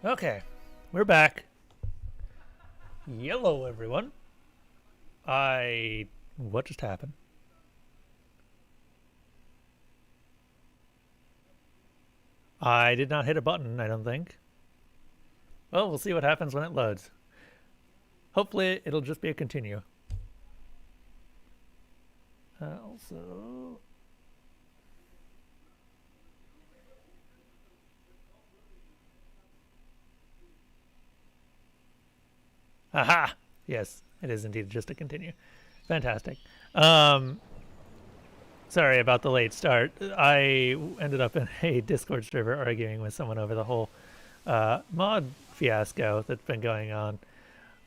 Okay, we're back. Yellow, everyone. What just happened? I did not hit a button, I don't think. Well, we'll see what happens when it loads. Hopefully, it'll just be a continue. Also... Aha! Yes, it is indeed just a continue. Fantastic. Sorry about the late start. I ended up in a Discord server arguing with someone over the whole mod fiasco that's been going on.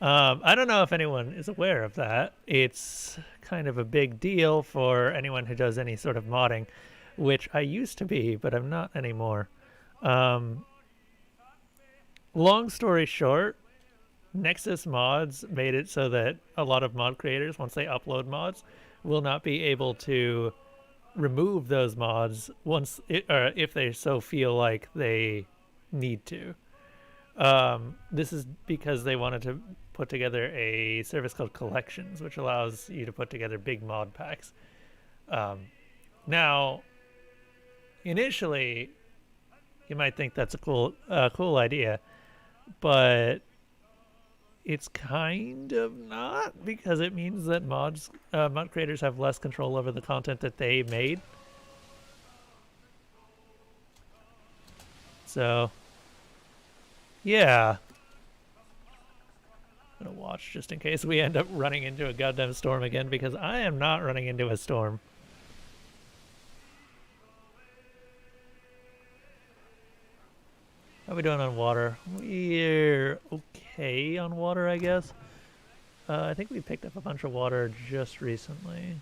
I don't know if anyone is aware of that. It's kind of a big deal for anyone who does any sort of modding, which I used to be, but I'm not anymore. Long story short, Nexus mods made it so that a lot of mod creators, once they upload mods, will not be able to remove those mods if they so feel like they need to. This is because they wanted to put together a service called Collections, which allows you to put together big mod packs. Now, initially, you might think that's a cool idea, but it's kind of not, because it means that mod creators have less control over the content that they made. So, yeah. I'm gonna watch just in case we end up running into a goddamn storm again, because I am not running into a storm. How are we doing on water? We're okay on water, I guess. I think we picked up a bunch of water just recently.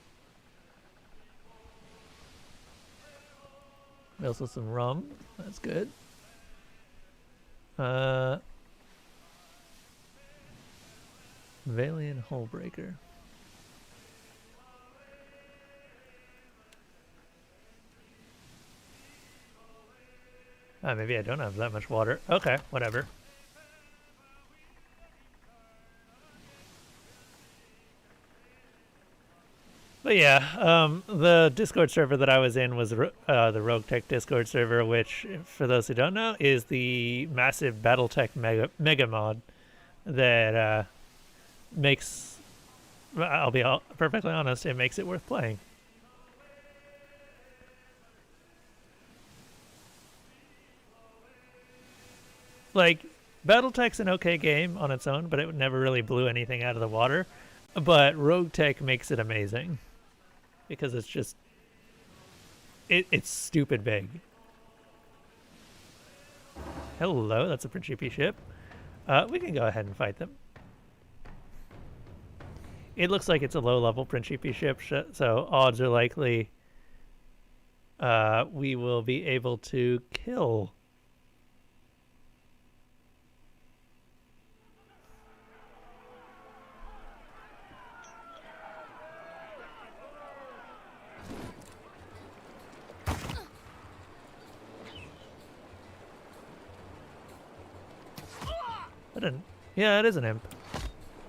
Also some rum. That's good. Valiant Hullbreaker. Maybe I don't have that much water. Okay, whatever. But yeah, the Discord server that I was in was the Rogue Tech Discord server, which, for those who don't know, is the massive BattleTech mega mod that makes, I'll be perfectly honest, it makes it worth playing. Like, BattleTech's an okay game on its own, but it never really blew anything out of the water. But Rogue Tech makes it amazing. Because it's just... It's stupid big. Hello, that's a Principi ship. We can go ahead and fight them. It looks like it's a low-level Principi ship, so odds are likely we will be able to kill. Yeah, it is an imp.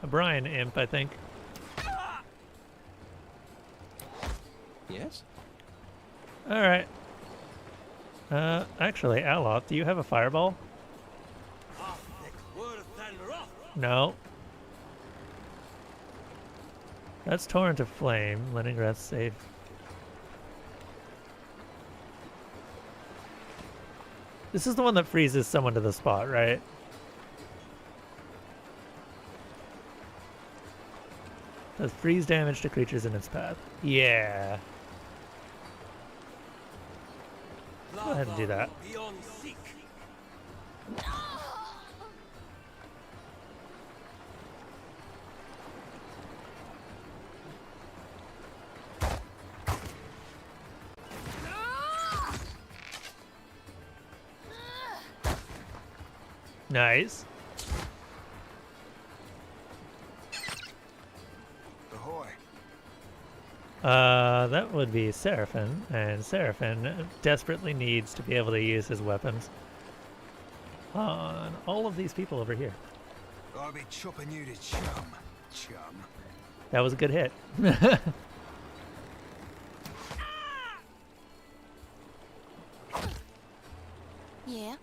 A Brian imp, I think. Yes? Alright. Actually, Aloth, do you have a fireball? No. That's Torrent of Flame. Leningrad's safe. This is the one that freezes someone to the spot, right? Does freeze damage to creatures in its path. Yeah. Go ahead and do that. Nice. That would be Seraphin, and Seraphin desperately needs to be able to use his weapons on all of these people over here. I'll be chopping you to chum. That was a good hit. Yeah.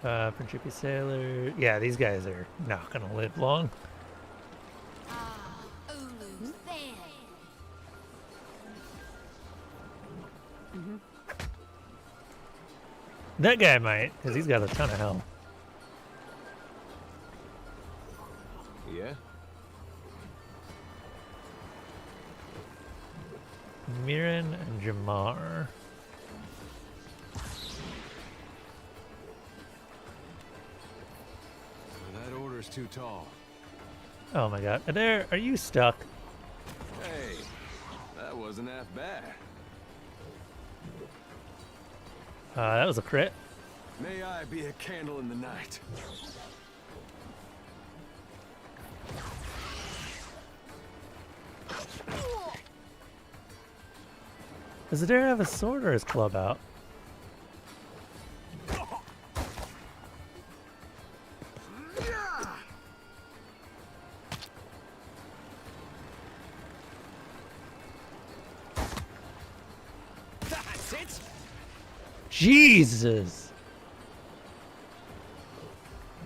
Principi Sailor. Yeah, these guys are not gonna live long. Ulu's there. That guy might, because he's got a ton of health. Yeah? Mirren and Jamar. That order's too tall. Oh my god. Are you stuck? Hey, that wasn't half bad. That was a crit. May I be a candle in the night. Does Adair have a sword or his club out? That's it! Jesus!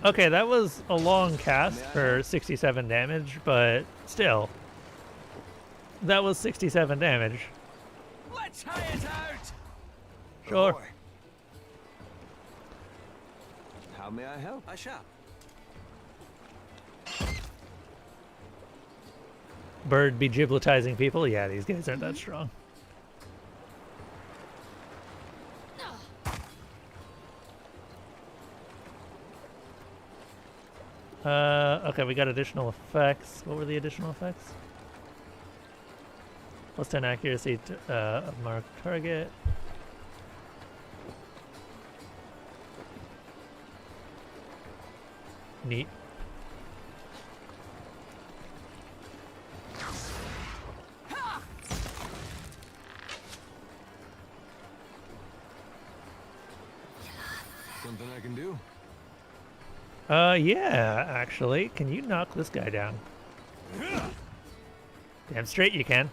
Okay, that was a long cast for 67 damage, but still. That was 67 damage. Let's try it out! Sure. Ahoy. How may I help? I shall. Bird be gibletizing people? Yeah, these guys aren't that strong. Okay, we got additional effects. What were the additional effects? Plus 10 accuracy to, of marked target. Neat. Something I can do? Yeah, actually. Can you knock this guy down? Damn straight you can.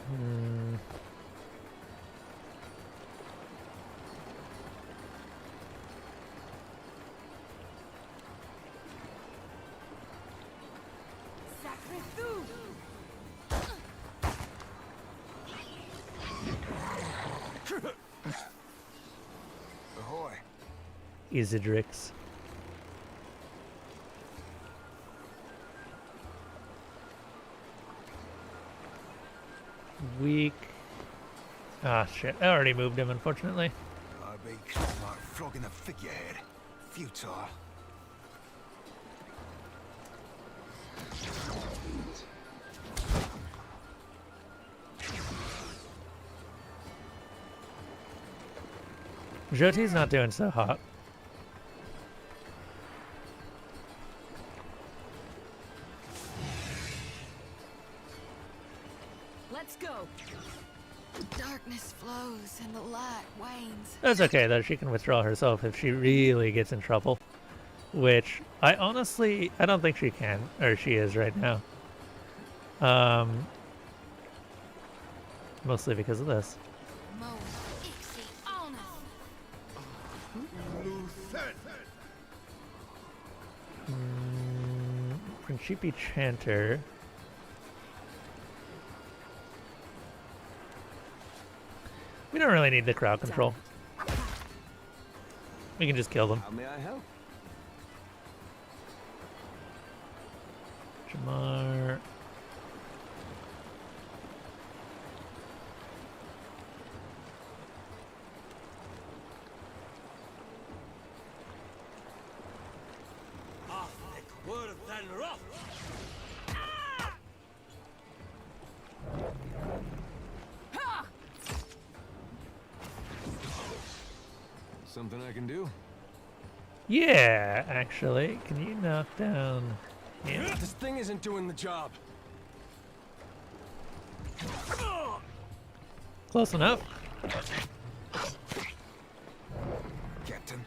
Hmm. Ahoy. Isidrix. Weak. Ah, shit. I already moved him, unfortunately. I'd be like flogging a figurehead. Futile. Joti's not doing so hot. Let's go. Darkness flows and the light wanes. That's okay, though. She can withdraw herself if she really gets in trouble. Which, I don't think she can. Or she is right now. Mostly because of this. Mo Ixie on us. Principi Chanter. We don't really need the crowd control. We can just kill them. How may I help? Jamar. Something I can do? Yeah, actually. Can you knock down him? This thing isn't doing the job. Close enough. Captain.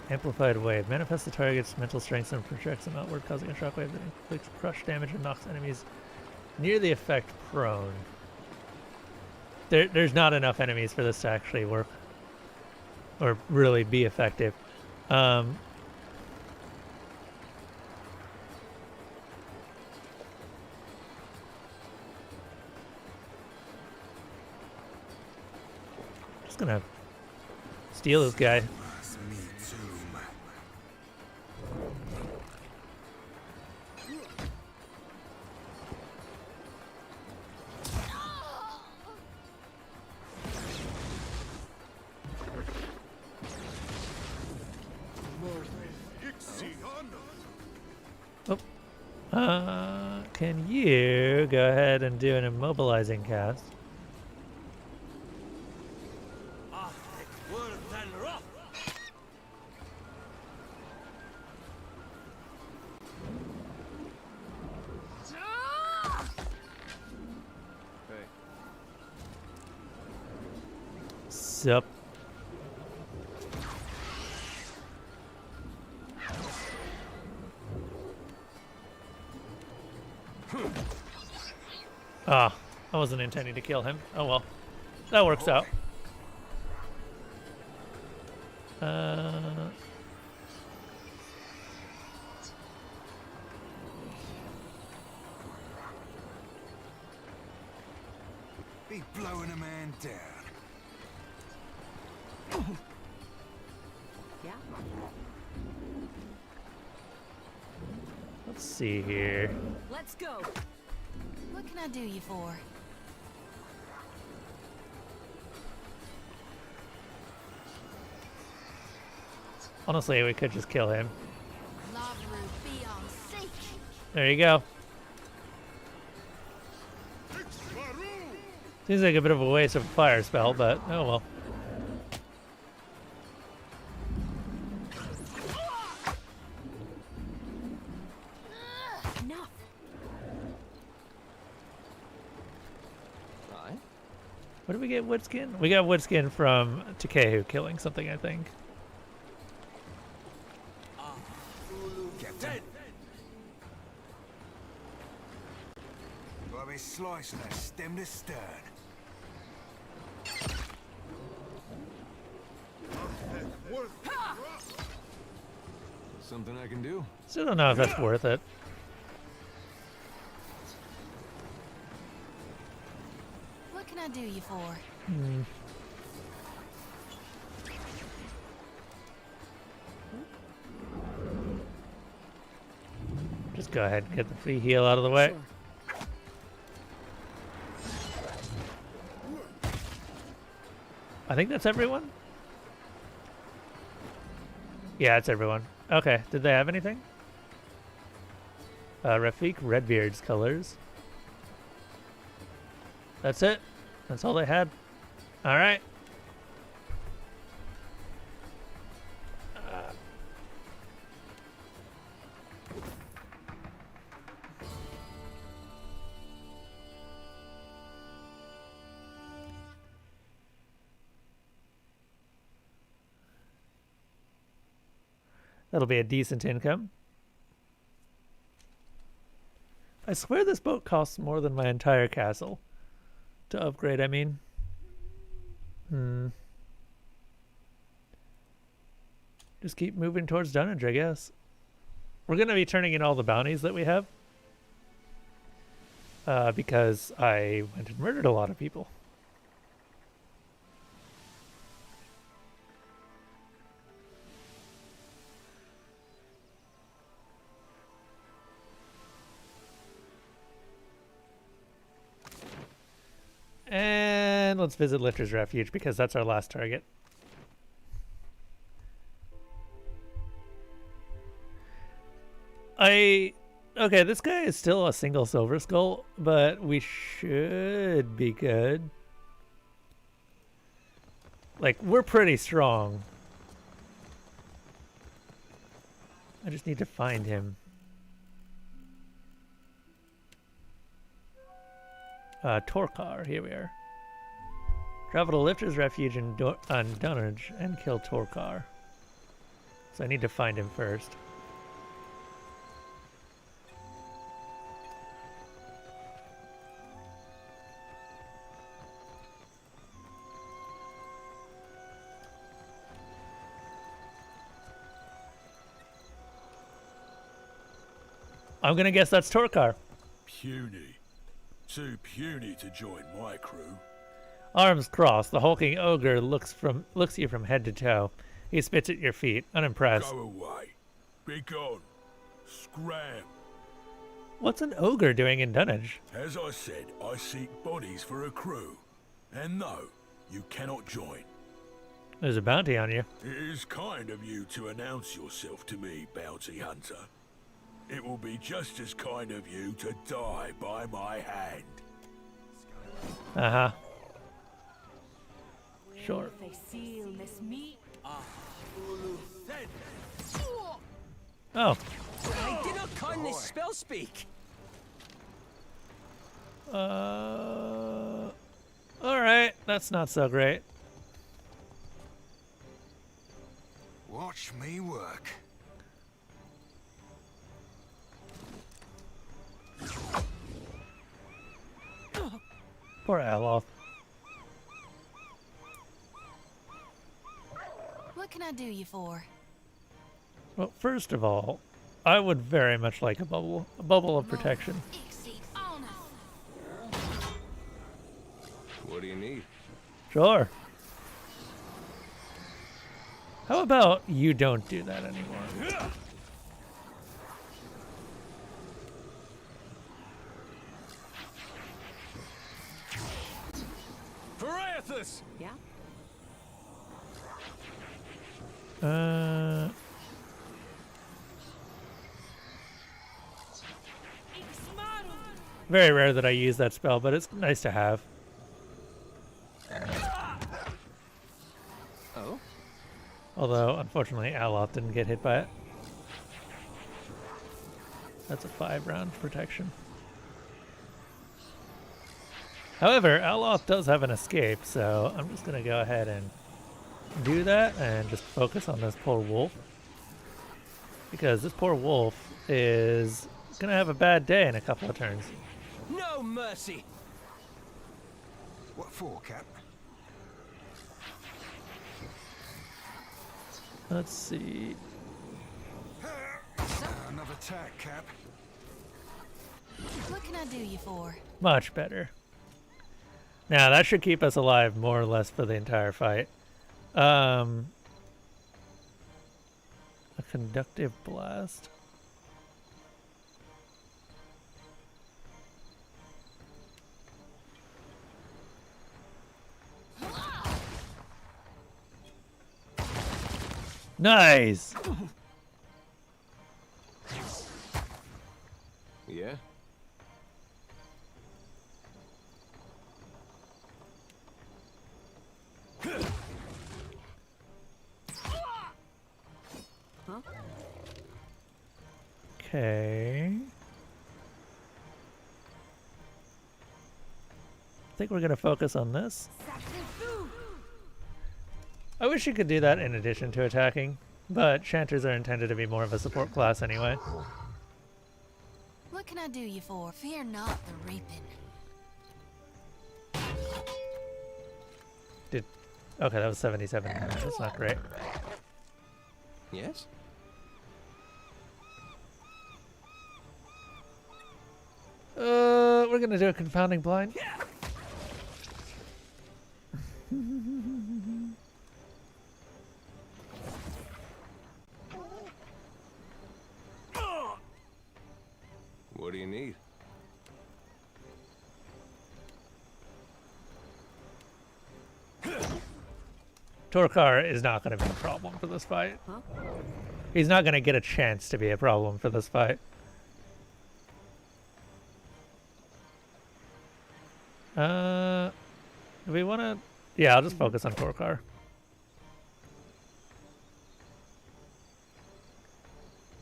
Amplified wave. Manifests the target's mental strength and projects them outward, causing a shockwave that inflicts crush damage and knocks enemies near the effect prone. There's not enough enemies for this to actually work. Or really be effective. Just gonna steal this guy. That's me too. Can you go ahead and do an immobilizing cast? Hey, Sup. Ah, I wasn't intending to kill him. Oh well. That works out. Be blowing a man down. Yeah. Let's see here. Let's go. What can I do you for? Honestly, we could just kill him. Lavru be on seek. There you go. Seems like a bit of a waste of a fire spell, but oh well. Enough. Aye. What did we get? Woodskin? We got Woodskin from Takehu killing something, I think. Captain. Got me slicing that stem to stern. Something I can do? Still don't know if that's worth it. What can I do you for? Just go ahead and get the free heal out of the way. Sure. I think that's everyone. Yeah, it's everyone. Okay, did they have anything? Rafik Redbeard's colors. That's it. That's all they had. All right. That'll be a decent income. I swear this boat costs more than my entire castle. To upgrade, I mean. Just keep moving towards Dunnage, I guess. We're going to be turning in all the bounties that we have. Because I went and murdered a lot of people. And let's visit Lifter's Refuge because that's our last target. Okay, this guy is still a single Silver Skull, but we should be good. Like, we're pretty strong. I just need to find him. Torkar, here we are. Travel to Lifter's Refuge on Dunnage and kill Torkar. So I need to find him first. I'm gonna guess that's Torkar. Puny. Too puny to join my crew. Arms crossed, the hulking ogre looks you from head to toe. He spits at your feet, unimpressed. Go away. Be gone. Scram. What's an ogre doing in Dunnage? As I said, I seek bodies for a crew. And no, you cannot join. There's a bounty on you. It is kind of you to announce yourself to me, bounty hunter. It will be just as kind of you to die by my hand. Uh-huh. Sure. Oh. I did not kindly spell speak. Alright, that's not so great. Watch me work. Poor Aloth. What can I do you for? Well, first of all, I would very much like a bubble of protection. Exceed honor. What do you need? Sure. How about you don't do that anymore? Arthas! Yeah? Very rare that I use that spell, but it's nice to have. Oh? Although, unfortunately, Aloth didn't get hit by it. That's a 5-round protection. However, Aloth does have an escape, so I'm just going to go ahead and do that and just focus on this poor wolf. Because this poor wolf is going to have a bad day in a couple of turns. No mercy! What for, Cap? Let's see. Another tack, Cap. What can I do you for? Much better. Now, that should keep us alive more or less for the entire fight. A conductive blast. Nice! Yeah? Okay. I think we're going to focus on this. I wish you could do that in addition to attacking, but Chanters are intended to be more of a support class anyway. What can I do you for? Fear not the reaping. Okay, that was 77. That's not great. Yes? We're gonna do a confounding blind. What do you need? Torkar is not going to be a problem for this fight. He's not going to get a chance to be a problem for this fight. Do we want to... Yeah, I'll just focus on Torkar.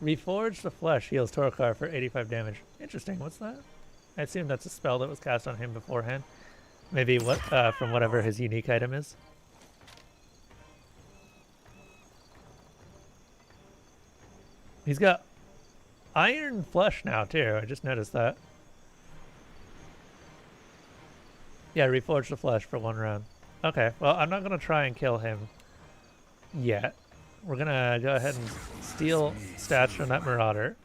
Reforge the Flesh heals Torkar for 85 damage. Interesting, what's that? I assume that's a spell that was cast on him beforehand. Maybe what from whatever his unique item is. He's got iron flesh now too. I just noticed that. Yeah, reforge the flesh for 1 round. Okay, well, I'm not going to try and kill him yet. We're going to go ahead and steal stats from that Marauder.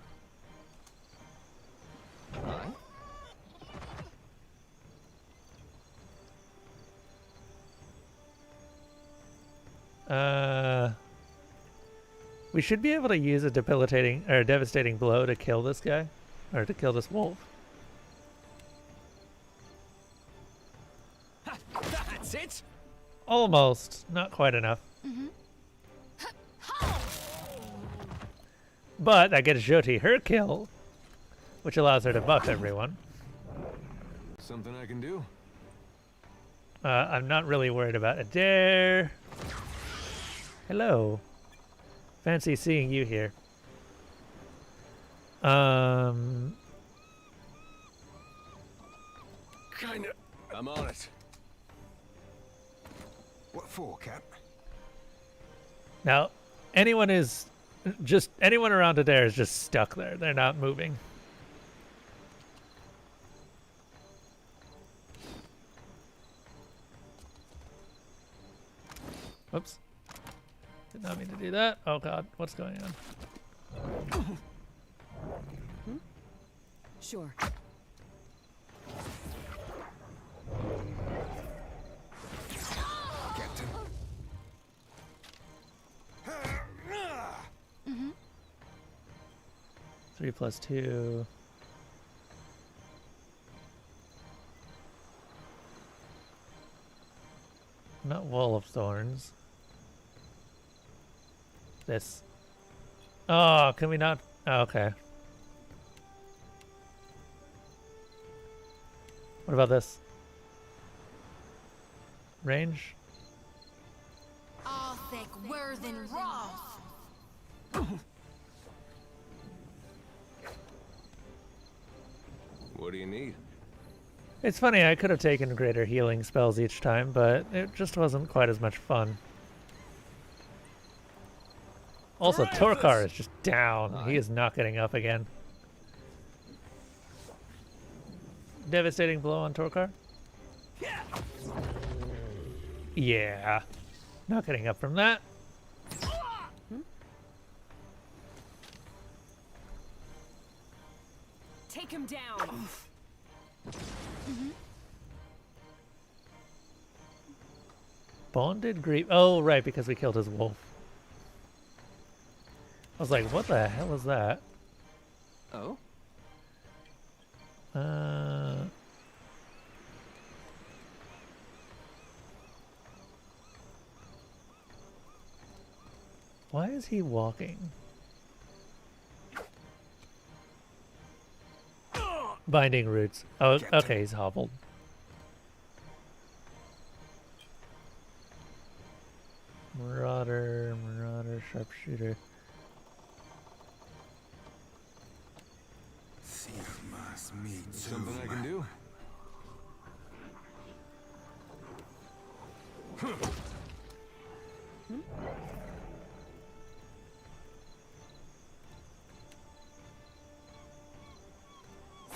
We should be able to use a debilitating or devastating blow to kill this guy, or to kill this wolf. That's it! Almost, not quite enough. But that gets Jyoti her kill, which allows her to buff everyone. Something I can do? I'm not really worried about Adair. Hello. Fancy seeing you here. Kinda. I'm on it. What for, Cap? Now, anyone around Adair is just stuck there. They're not moving. Whoops. Did not mean to do that. Oh god, what's going on? Sure. Captain. 3 plus 2. Not Wall of Thorns. This. Oh, can we not? Oh, okay. What about this? Range? All thick Worthen Roth. What do you need? It's funny, I could have taken greater healing spells each time, but it just wasn't quite as much fun. Also, Torkar is just down. He is not getting up again. Devastating blow on Torkar? Yeah. Not getting up from that. Take him down. Bonded Grief. Oh, right, because we killed his wolf. I was like, what the hell is that? Oh? Why is he walking? Binding Roots. Oh, okay, he's hobbled. Marauder, Sharpshooter. Something I can do?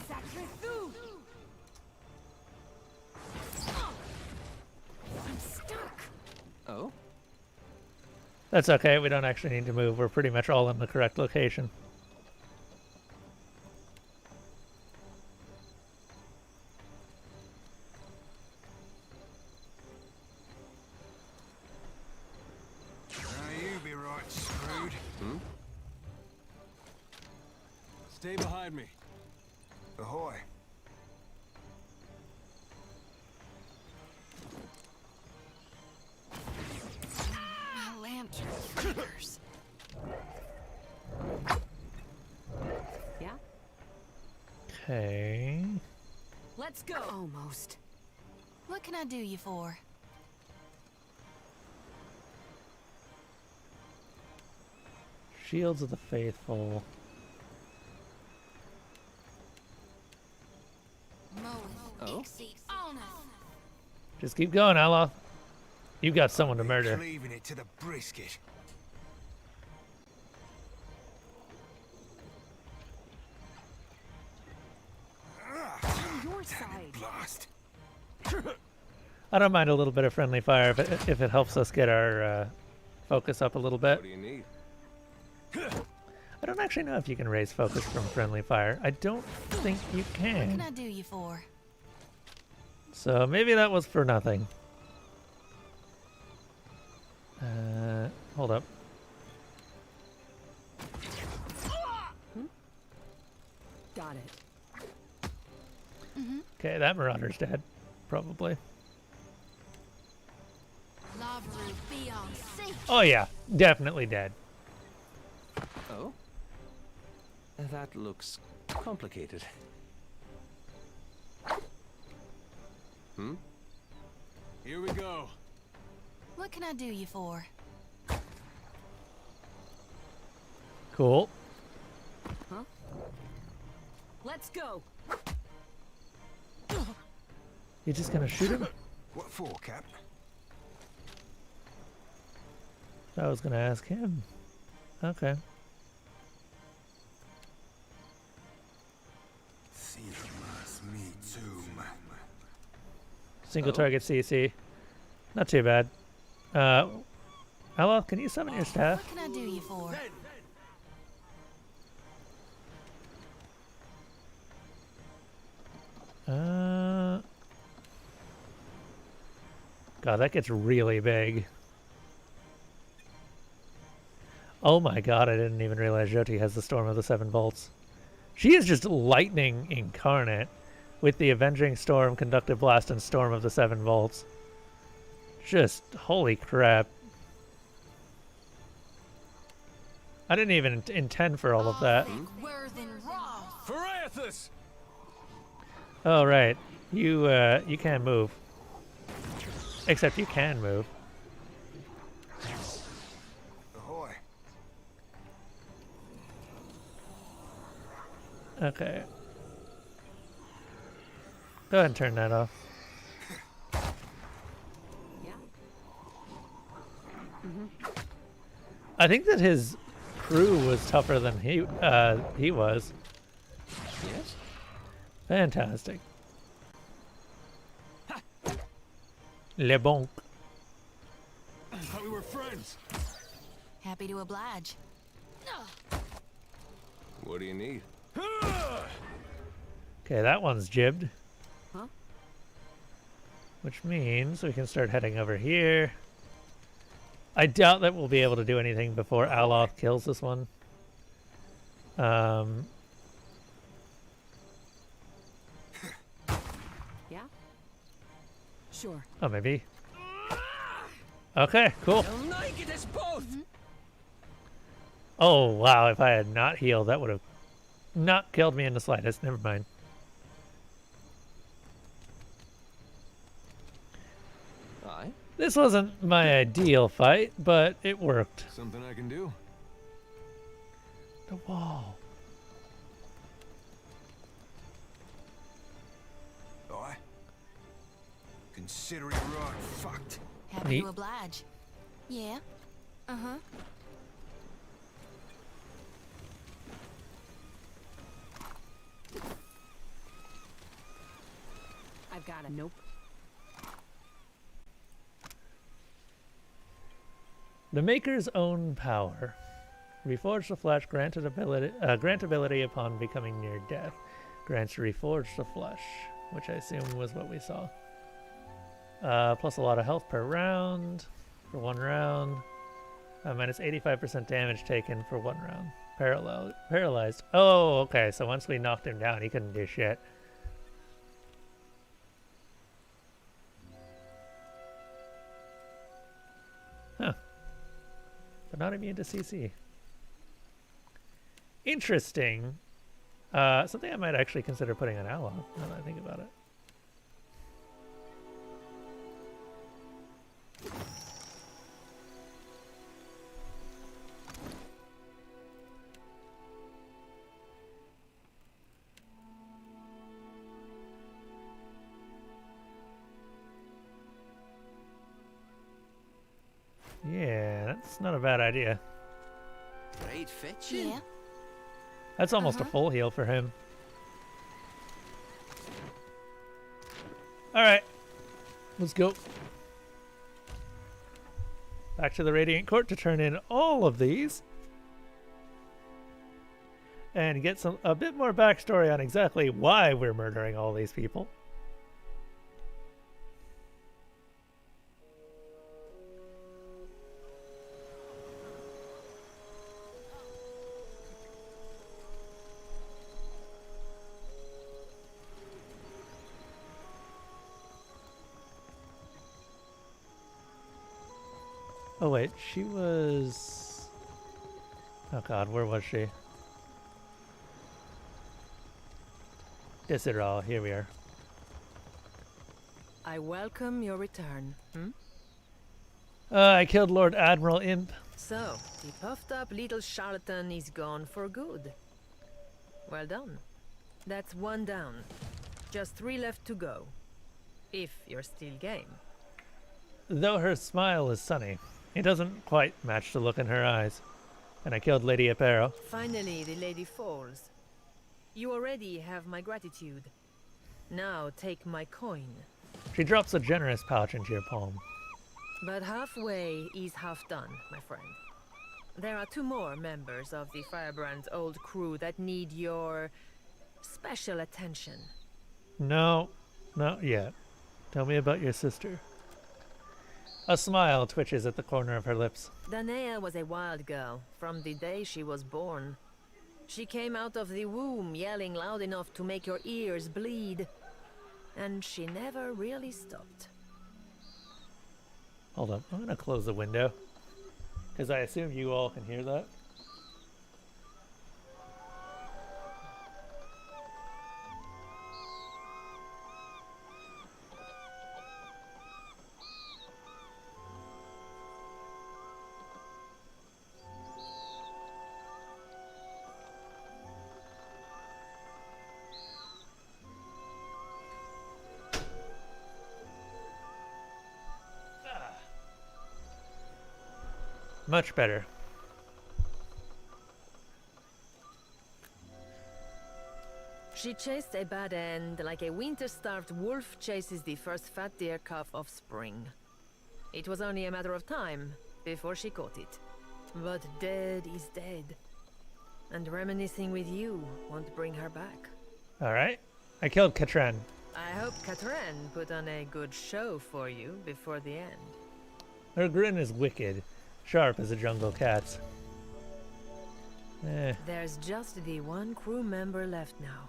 Sacre-Thu! I'm stuck. Oh? That's okay, we don't actually need to move. We're pretty much all in the correct location. You be right screwed. Stay behind me. Ahoy. My lantern flickers. Yeah? Okay. Let's go. Almost. What can I do you for? Shields of the Faithful. Oh? Just keep going, Aloth. You've got someone to murder. Cleaving it to the brisket. On your side. Blast. I don't mind a little bit of friendly fire if it helps us get our focus up a little bit. What do you need? I don't actually know if you can raise focus from friendly fire. I don't think you What can can. I do you for? So maybe that was for nothing. Hold up. Got it. Okay, that Marauder's dead. Probably. Lavru be on sync. Oh yeah, definitely dead. Oh? That looks complicated. Here we go. What can I do you for? Cool. Let's go. You just gonna shoot him? What for, Cap? I was gonna ask him. Okay. Me too, man. Single target CC. Not too bad. Aloth, can you summon your staff? What can I do you for? God, that gets really big. Oh my god, I didn't even realize Jyoti has the Storm of the Seven Bolts. She is just lightning incarnate with the Avenging Storm, Conductive Blast, and Storm of the Seven Volts. Just holy crap. I didn't even intend for all of that. Worthen Ross. For Aethys! Oh right, you can't move. Except you can move. Ahoy. Okay. Go ahead and turn that off. Yeah. I think that his crew was tougher than he was. Yes? Fantastic. Le bon. I thought we were friends. Happy to oblige. What do you need? Okay, that one's jibbed. Huh? Which means we can start heading over here. I doubt that we'll be able to do anything before Aloth kills this one. Yeah. Sure. Oh, maybe. Okay, cool. I'll naked us both! Oh, wow, if I had not healed, that would have not killed me in the slightest. Never mind. Aye. This wasn't my ideal fight, but it worked. Something I can do? The wall. Aye. Considering you're fucked. Happy Neat. to oblige. Yeah. Uh-huh. I've got it. Nope. The Maker's Own Power. Reforge the Flesh, grant ability upon becoming near death. Grants Reforge the Flesh, which I assume was what we saw. Plus a lot of health per round, for 1 round. Minus 85% damage taken for 1 round. Paralyzed. Oh, okay, so once we knocked him down, he couldn't do shit. Huh. But not immune to CC. Interesting. Something I might actually consider putting on Aloth, now that I think about it. Yeah, that's not a bad idea. Great fetching. Yeah. That's almost a full heal for him. Alright. Let's go. Back to the Radiant Court to turn in all of these. And get a bit more backstory on exactly why we're murdering all these people. Oh wait, she was... Oh god, where was she? Dissidral, here we are. I welcome your return. I killed Lord Admiral Imp. So, the puffed up little charlatan is gone for good. Well done. That's 1 down. Just 3 left to go. If you're still game. Though her smile is sunny, it doesn't quite match the look in her eyes. And I killed Lady Aparo. Finally, the lady falls. You already have my gratitude. Now take my coin. She drops a generous pouch into your palm. But halfway is half done, my friend. There are 2 more members of the Firebrand's old crew that need your special attention. No, not yet. Tell me about your sister. A smile twitches at the corner of her lips. Danae was a wild girl from the day she was born. She came out of the womb yelling loud enough to make your ears bleed. And she never really stopped. Hold up, I'm gonna close the window. Because I assume you all can hear that. Much better. She chased a bad end like a winter-starved wolf chases the first fat deer calf of spring. It was only a matter of time before she caught it. But dead is dead. And reminiscing with you won't bring her back. Alright. I killed Katren. I hope Katren put on a good show for you before the end. Her grin is wicked. Sharp as a jungle cat's. There's just the one crew member left now.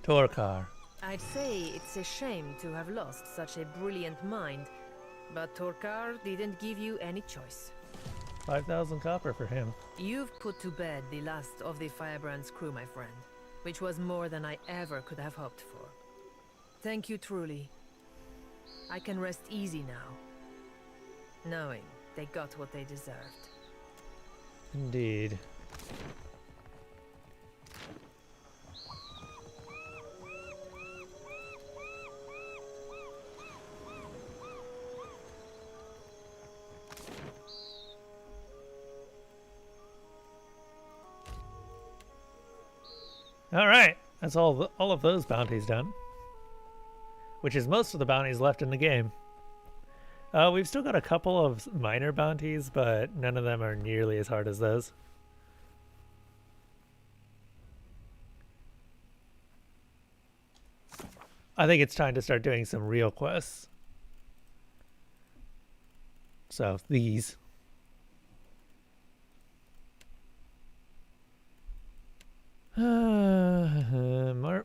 Torkar. I'd say it's a shame to have lost such a brilliant mind, but Torkar didn't give you any choice. 5,000 copper for him. You've put to bed the last of the Firebrand's crew, my friend, which was more than I ever could have hoped for. Thank you truly. I can rest easy now, knowing they got what they deserved. Indeed. All right, that's all of those bounties done, which is most of the bounties left in the game. We've still got a couple of minor bounties, but none of them are nearly as hard as those. I think it's time to start doing some real quests. So, these.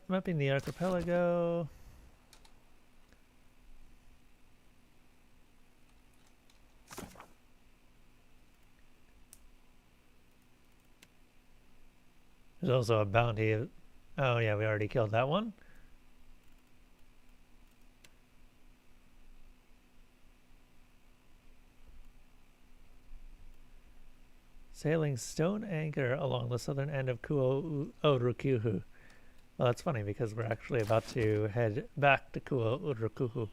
Mapping the archipelago. There's also a bounty. Oh yeah, we already killed that one. Sailing stone anchor along the southern end of Kuo-Urukuhu. Well, that's funny because we're actually about to head back to Kuo-Urukuhu.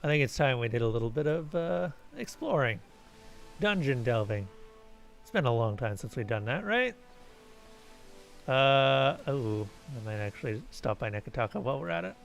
I think it's time we did a little bit of exploring. Dungeon delving. It's been a long time since we've done that, right? Oh, I might actually stop by Neketaka while we're at it.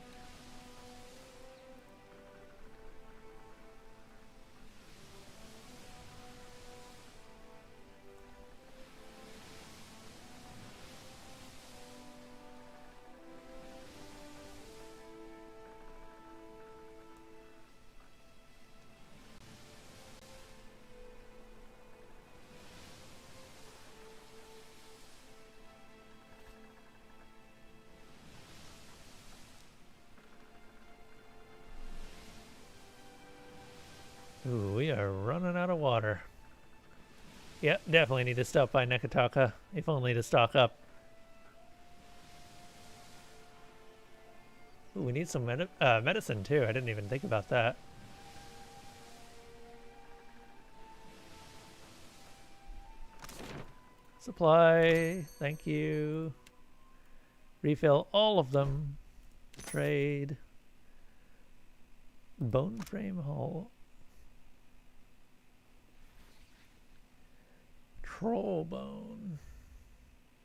Ooh, we are running out of water. Yep, definitely need to stop by Neketaka, if only to stock up. Ooh, we need some medicine too. I didn't even think about that. Supply, thank you. Refill all of them. Trade. Bone frame hull. Troll bone.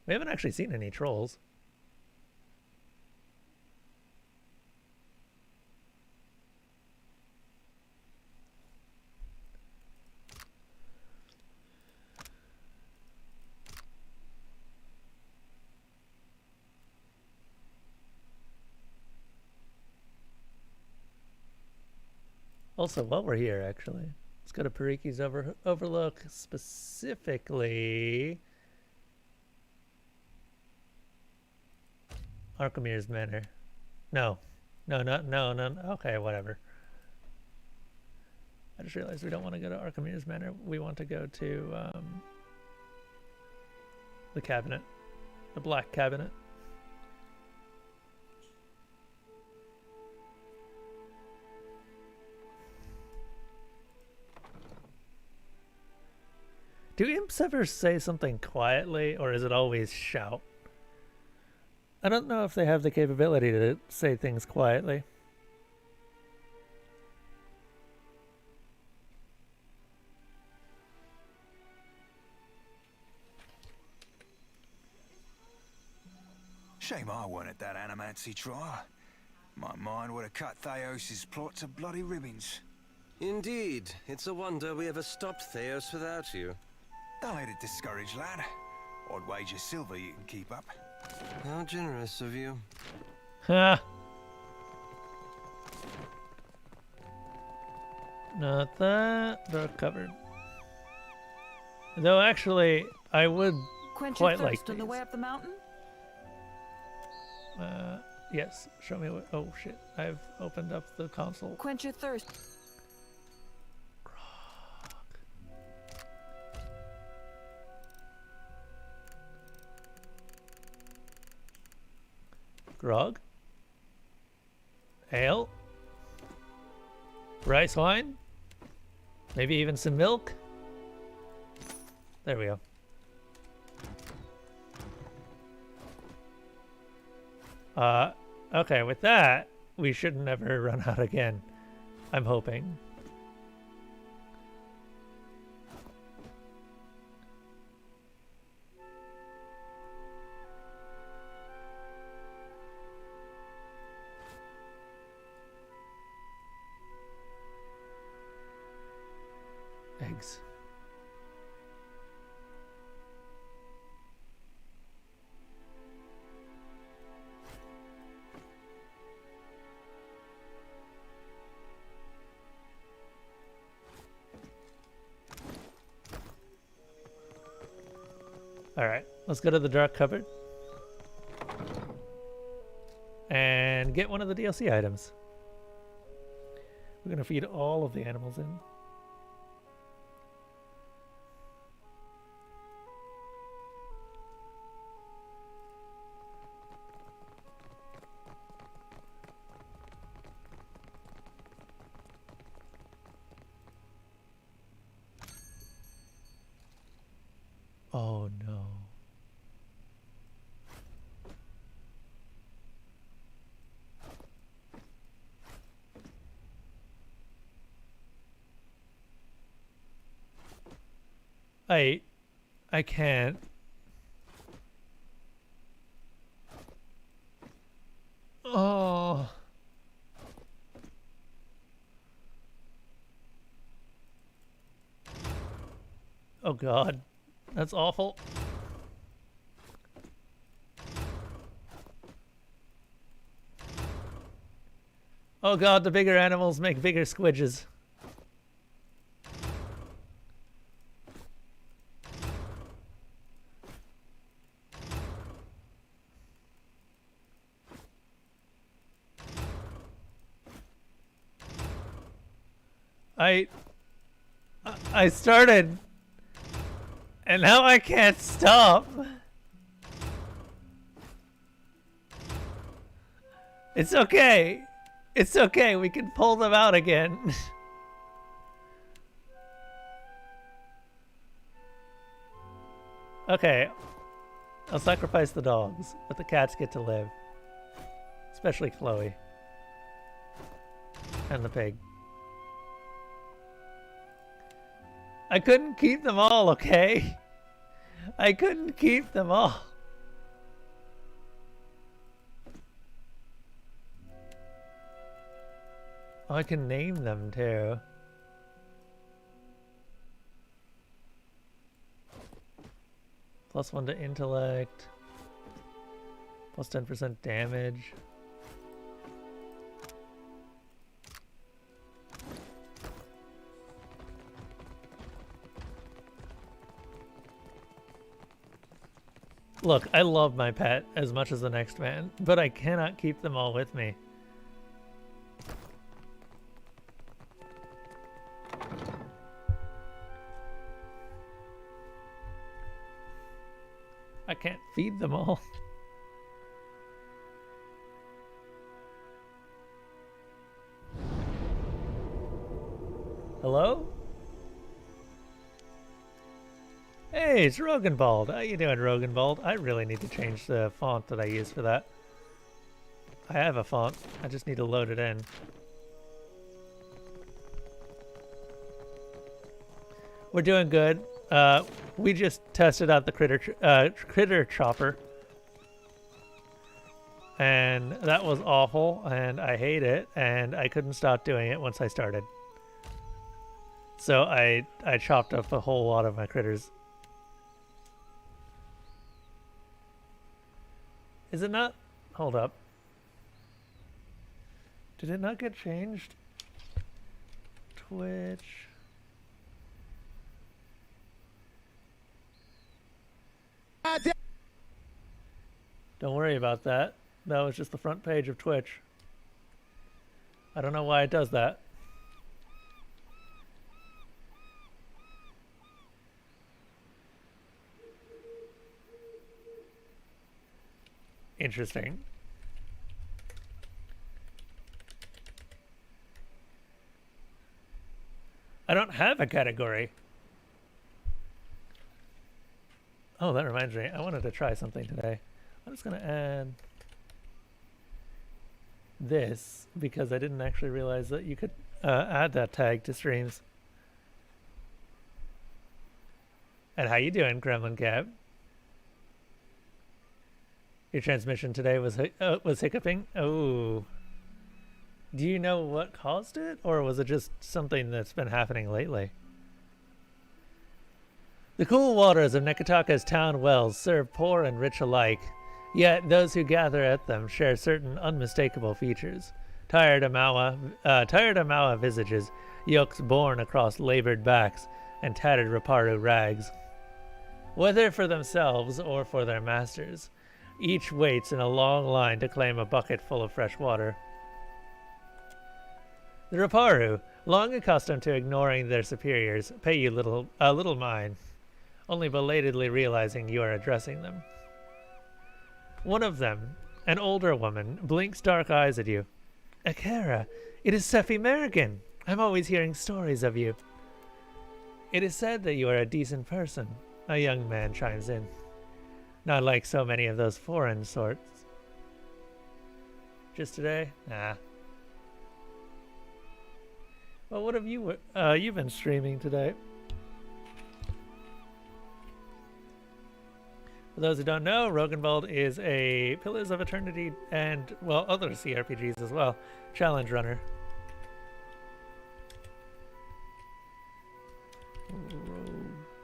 We haven't actually seen any trolls. Also, while we're here, actually, Let's go to Pariki's Overlook, specifically Arkamir's Manor. No. No. Okay, whatever. I just realized we don't want to go to Arkamir's Manor. We want to go to the cabinet. The Black Cabinet. Do imps ever say something quietly, or is it always shout? I don't know if they have the capability to say things quietly. Shame I weren't at that animancy trial. My mind would have cut Theos' plot to bloody ribbons. Indeed. It's a wonder we ever stopped Theos without you. Don't let it discourage, lad. I'd wager silver you can keep up. How generous of you. Ha! Not that. They're covered. Though actually, I would Quench quite your like thirst on the these. way up the mountain? Yes. Show me what. Oh shit! I've opened up the console. Quench your thirst. Grog. Ale. Rice wine. Maybe even some milk. There we go. Okay, with that, we should never run out again. I'm hoping. Eggs. All right, let's go to the dark cupboard and get one of the DLC items. We're gonna feed all of the animals in. Oh no. I can't. Oh. Oh God. That's awful. Oh God, the bigger animals make bigger squidges. I started, and now I can't stop. It's okay. It's okay. We can pull them out again. Okay. I'll sacrifice the dogs, but the cats get to live. Especially Chloe. And the pig. I couldn't keep them all, okay? I couldn't keep them all. Oh, I can name them too. +1 to intellect. Plus 10% damage. Look, I love my pet as much as the next man, but I cannot keep them all with me. I can't feed them all. Hello? Hey, it's Rogenbald. How you doing, Rogenbald? I really need to change the font that I use for that. I have a font. I just need to load it in. We're doing good. We just tested out the critter chopper, and that was awful, and I hate it, and I couldn't stop doing it once I started. So I chopped up a whole lot of my critters. Is it not? Hold up. Did it not get changed? Twitch. Don't worry about that. That was just the front page of Twitch. I don't know why it does that. Interesting. I don't have a category. Oh, that reminds me. I wanted to try something today. I'm just going to add this because I didn't actually realize that you could add that tag to streams. And how you doing, Gremlin Cab? Your transmission today was hiccuping? Oh. Do you know what caused it? Or was it just something that's been happening lately? The cool waters of Nekataka's town wells serve poor and rich alike. Yet those who gather at them share certain unmistakable features. Tired Amawa visages, yokes borne across labored backs, and tattered Raparu rags. Whether for themselves or for their masters, each waits in a long line to claim a bucket full of fresh water. The Raparu, long accustomed to ignoring their superiors, pay you little mind, only belatedly realizing you are addressing them. One of them, an older woman, blinks dark eyes at you. Akera, it is Sephi Merrigan. I'm always hearing stories of you. It is said that you are a decent person, a young man chimes in. Not like so many of those foreign sorts. Just today? Nah. Well, what have you you've been streaming today? For those who don't know, Rogenwald is a Pillars of Eternity and, well, other CRPGs as well, challenge runner.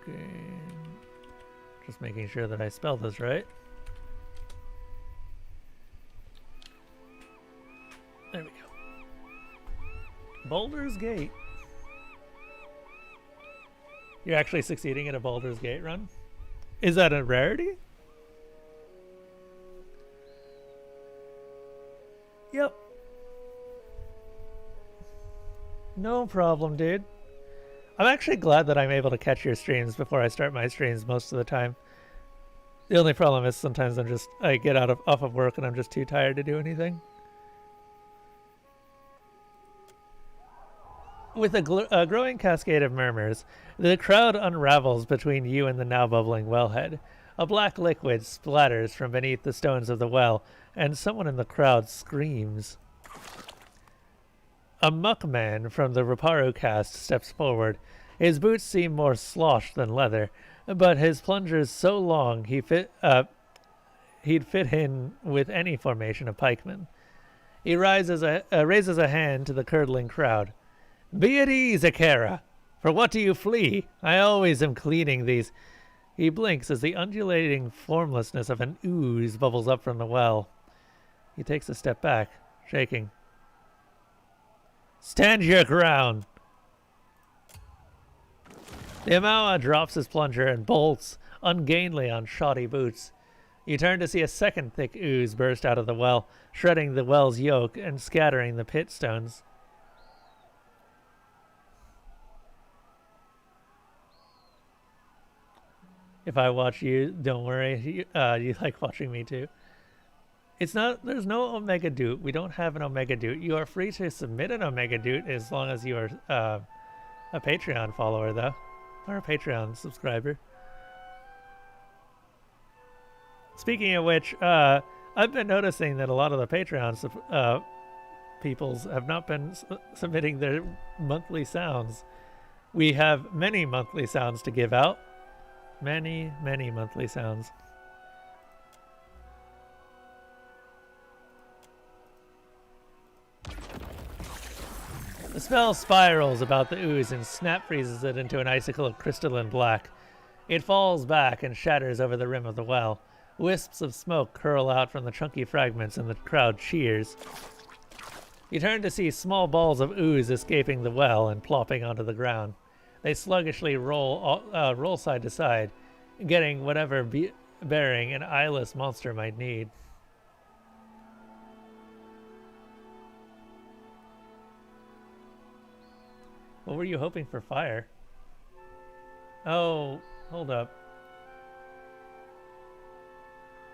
Rogan. Just making sure that I spell this right. There we go. Baldur's Gate. You're actually succeeding at a Baldur's Gate run? Is that a rarity? Yep. No problem, dude. I'm actually glad that I'm able to catch your streams before I start my streams most of the time. The only problem is sometimes I get off of work and I'm just too tired to do anything. With a growing cascade of murmurs, the crowd unravels between you and the now bubbling wellhead. A black liquid splatters from beneath the stones of the well, and someone in the crowd screams. A muckman from the Raparu cast steps forward. His boots seem more sloshed than leather, but his plungers so long he'd fit in with any formation of pikemen. He raises a hand to the curdling crowd. Be at ease, Akera. For what do you flee? I always am cleaning these. He blinks as the undulating formlessness of an ooze bubbles up from the well. He takes a step back, shaking. Stand your ground! The Amawa drops his plunger and bolts, ungainly on shoddy boots. You turn to see a second thick ooze burst out of the well, shredding the well's yolk and scattering the pit stones. If I watch you, don't worry. You like watching me too. It's not. There's no Omega Doot. We don't have an Omega Doot. You are free to submit an Omega Doot as long as you are a Patreon follower, though, or a Patreon subscriber. Speaking of which, I've been noticing that a lot of the Patreon peoples have not been submitting their monthly sounds. We have many monthly sounds to give out. Many, many monthly sounds. The spell spirals about the ooze and snap freezes it into an icicle of crystalline black. It falls back and shatters over the rim of the well. Wisps of smoke curl out from the chunky fragments and the crowd cheers. You turn to see small balls of ooze escaping the well and plopping onto the ground. They sluggishly roll side to side, getting whatever bearing an eyeless monster might need. What were you hoping for fire? Oh, hold up.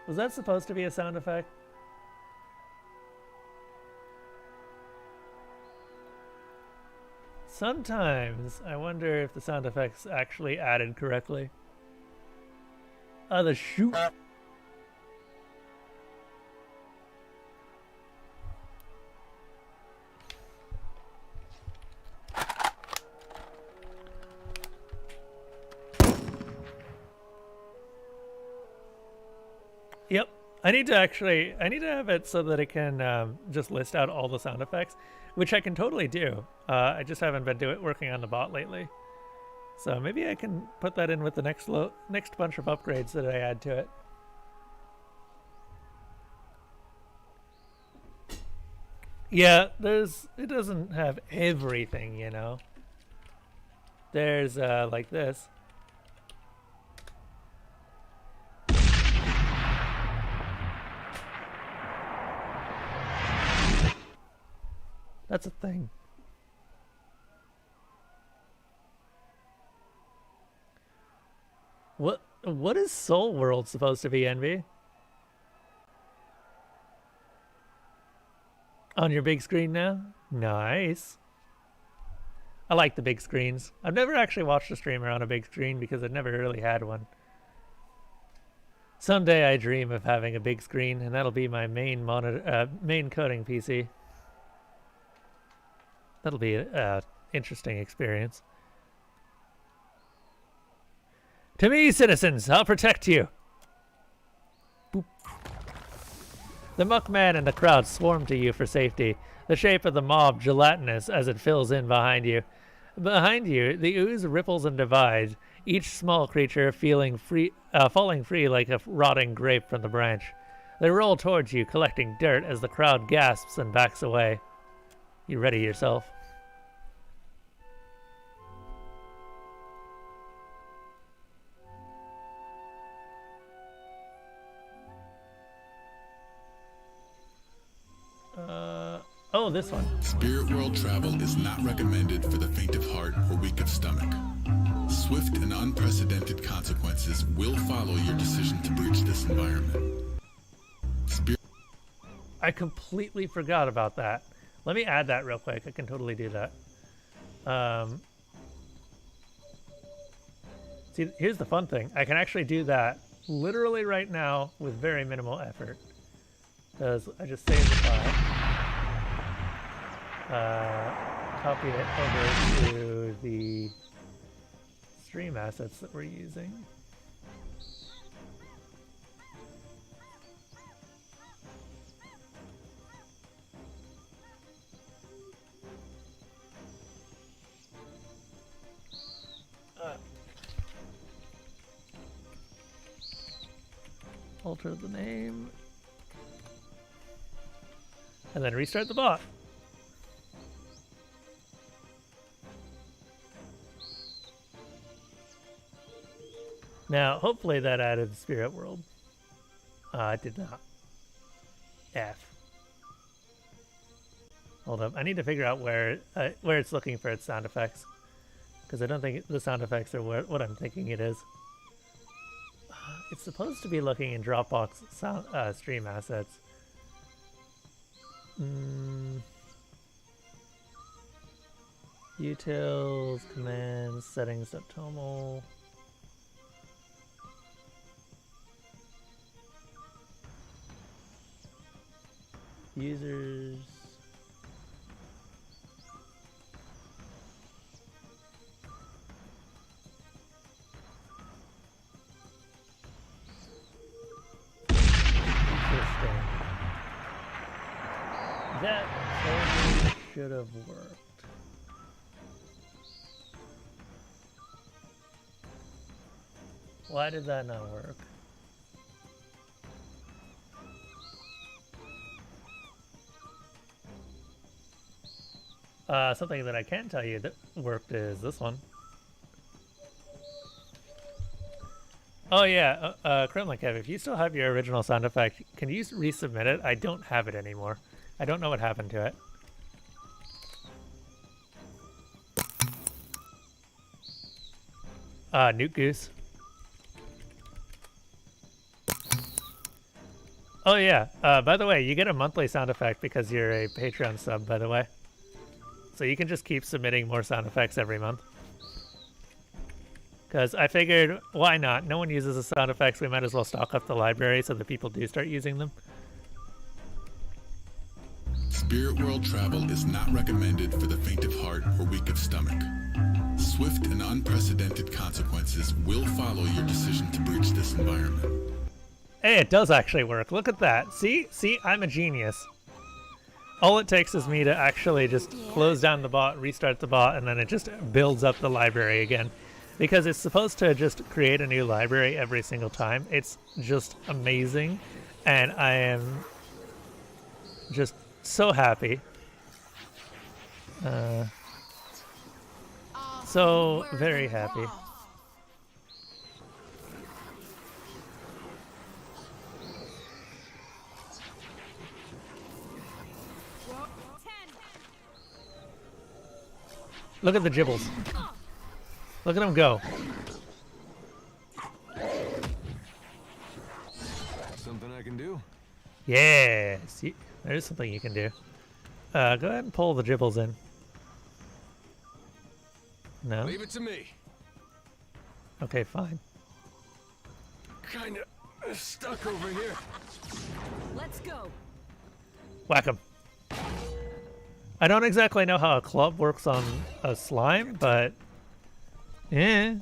Was that supposed to be a sound effect? Sometimes I wonder if the sound effects actually added correctly. The shoot. Yep. I need to have it so that it can just list out all the sound effects, which I can totally do. I just haven't been working on the bot lately. So maybe I can put that in with the next bunch of upgrades that I add to it. Yeah, it doesn't have everything, you know. There's like this. That's a thing. What is Soul World supposed to be, Envy? On your big screen now? Nice. I like the big screens. I've never actually watched a streamer on a big screen because I've never really had one. Someday I dream of having a big screen, and that'll be my main coding PC. That'll be an interesting experience. To me, citizens, I'll protect you. Boop. The muckman and the crowd swarm to you for safety, the shape of the mob gelatinous as it fills in behind you. Behind you, the ooze ripples and divides, each small creature falling free like a rotting grape from the branch. They roll towards you, collecting dirt as the crowd gasps and backs away. You ready yourself. Oh, this one. Spirit world travel is not recommended for the faint of heart or weak of stomach. Swift and unprecedented consequences will follow your decision to breach this environment. I completely forgot about that. Let me add that real quick. I can totally do that. See, here's the fun thing. I can actually do that literally right now with very minimal effort. Because I just save the file. Copy it over to the stream assets that we're using. Alter the name. And then restart the bot. Now, hopefully that added Spirit World. I did not. F. Hold up. I need to figure out where it's looking for its sound effects. Because I don't think the sound effects are what I'm thinking it is. It's supposed to be looking in Dropbox sound, stream assets. Utils, commands, settings, .toml. Users. Interesting. That totally should have worked. Why did that not work? Something that I can tell you that worked is this one. Oh yeah, Kremlin Kev, if you still have your original sound effect, can you resubmit it? I don't have it anymore. I don't know what happened to it. Newt Goose. Oh yeah, by the way, you get a monthly sound effect because you're a Patreon sub, by the way. So you can just keep submitting more sound effects every month. Because I figured, why not? No one uses the sound effects, we might as well stock up the library so that people do start using them. Spirit world travel is not recommended for the faint of heart or weak of stomach. Swift and unprecedented consequences will follow your decision to breach this environment. Hey, it does actually work. Look at that. See, I'm a genius. All it takes is me to actually just close down the bot, restart the bot, and then it just builds up the library again. Because it's supposed to just create a new library every single time. It's just amazing. And I am just so happy. So very happy. Look at the Gibbles. Look at him go. Something I can do? Yeah. See, there's something you can do. Go ahead and pull the Gibbles in. No? Leave it to me. Okay, fine. Kinda stuck over here. Let's go. Whack him. I don't exactly know how a club works on a slime, but yeah,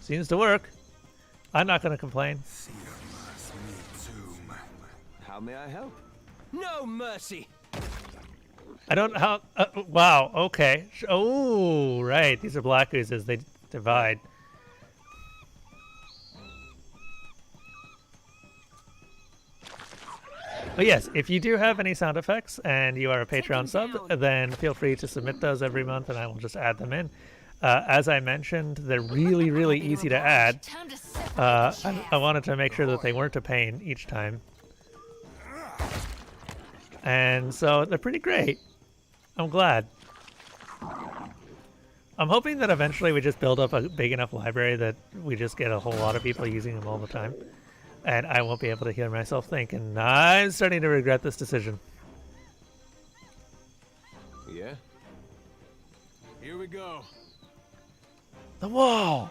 seems to work. I'm not gonna complain. How may I help? No mercy. I don't how. Wow. Okay. Oh, right. These are black oozes. They divide. But yes, if you do have any sound effects and you are a Patreon sub, then feel free to submit those every month and I will just add them in. As I mentioned, they're really, really easy to add. I wanted to make sure that they weren't a pain each time. And so they're pretty great. I'm glad. I'm hoping that eventually we just build up a big enough library that we just get a whole lot of people using them all the time. And I won't be able to hear myself think, and I'm starting to regret this decision. Yeah? Here we go. The wall!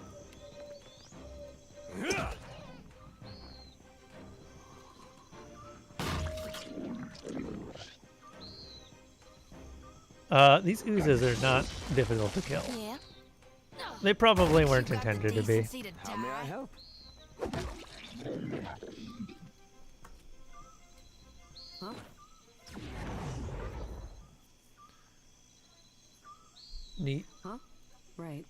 These oozes are not difficult to kill. Yeah. They probably weren't intended to be. How may I help? Huh? Neat. Huh? Right.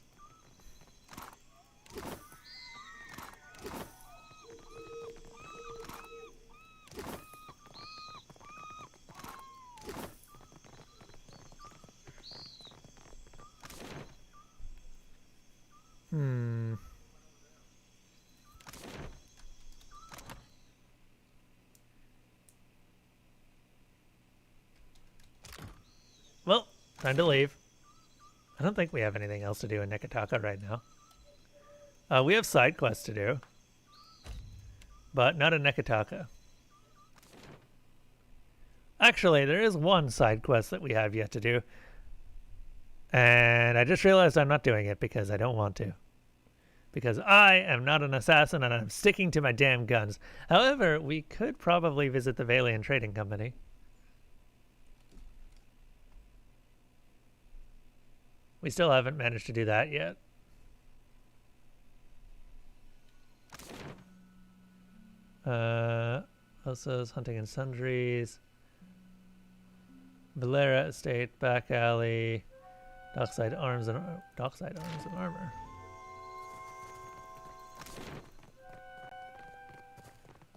Time to leave. I don't think we have anything else to do in Nekataka right now. We have side quests to do, but not in Nekataka. Actually, there is one side quest that we have yet to do, and I just realized I'm not doing it because I don't want to. Because I am not an assassin and I'm sticking to my damn guns. However, we could probably visit the Valian Trading Company. We still haven't managed to do that yet. Also, Hunting and Sundries. Valera Estate, Back Alley, Dockside Arms and Armor.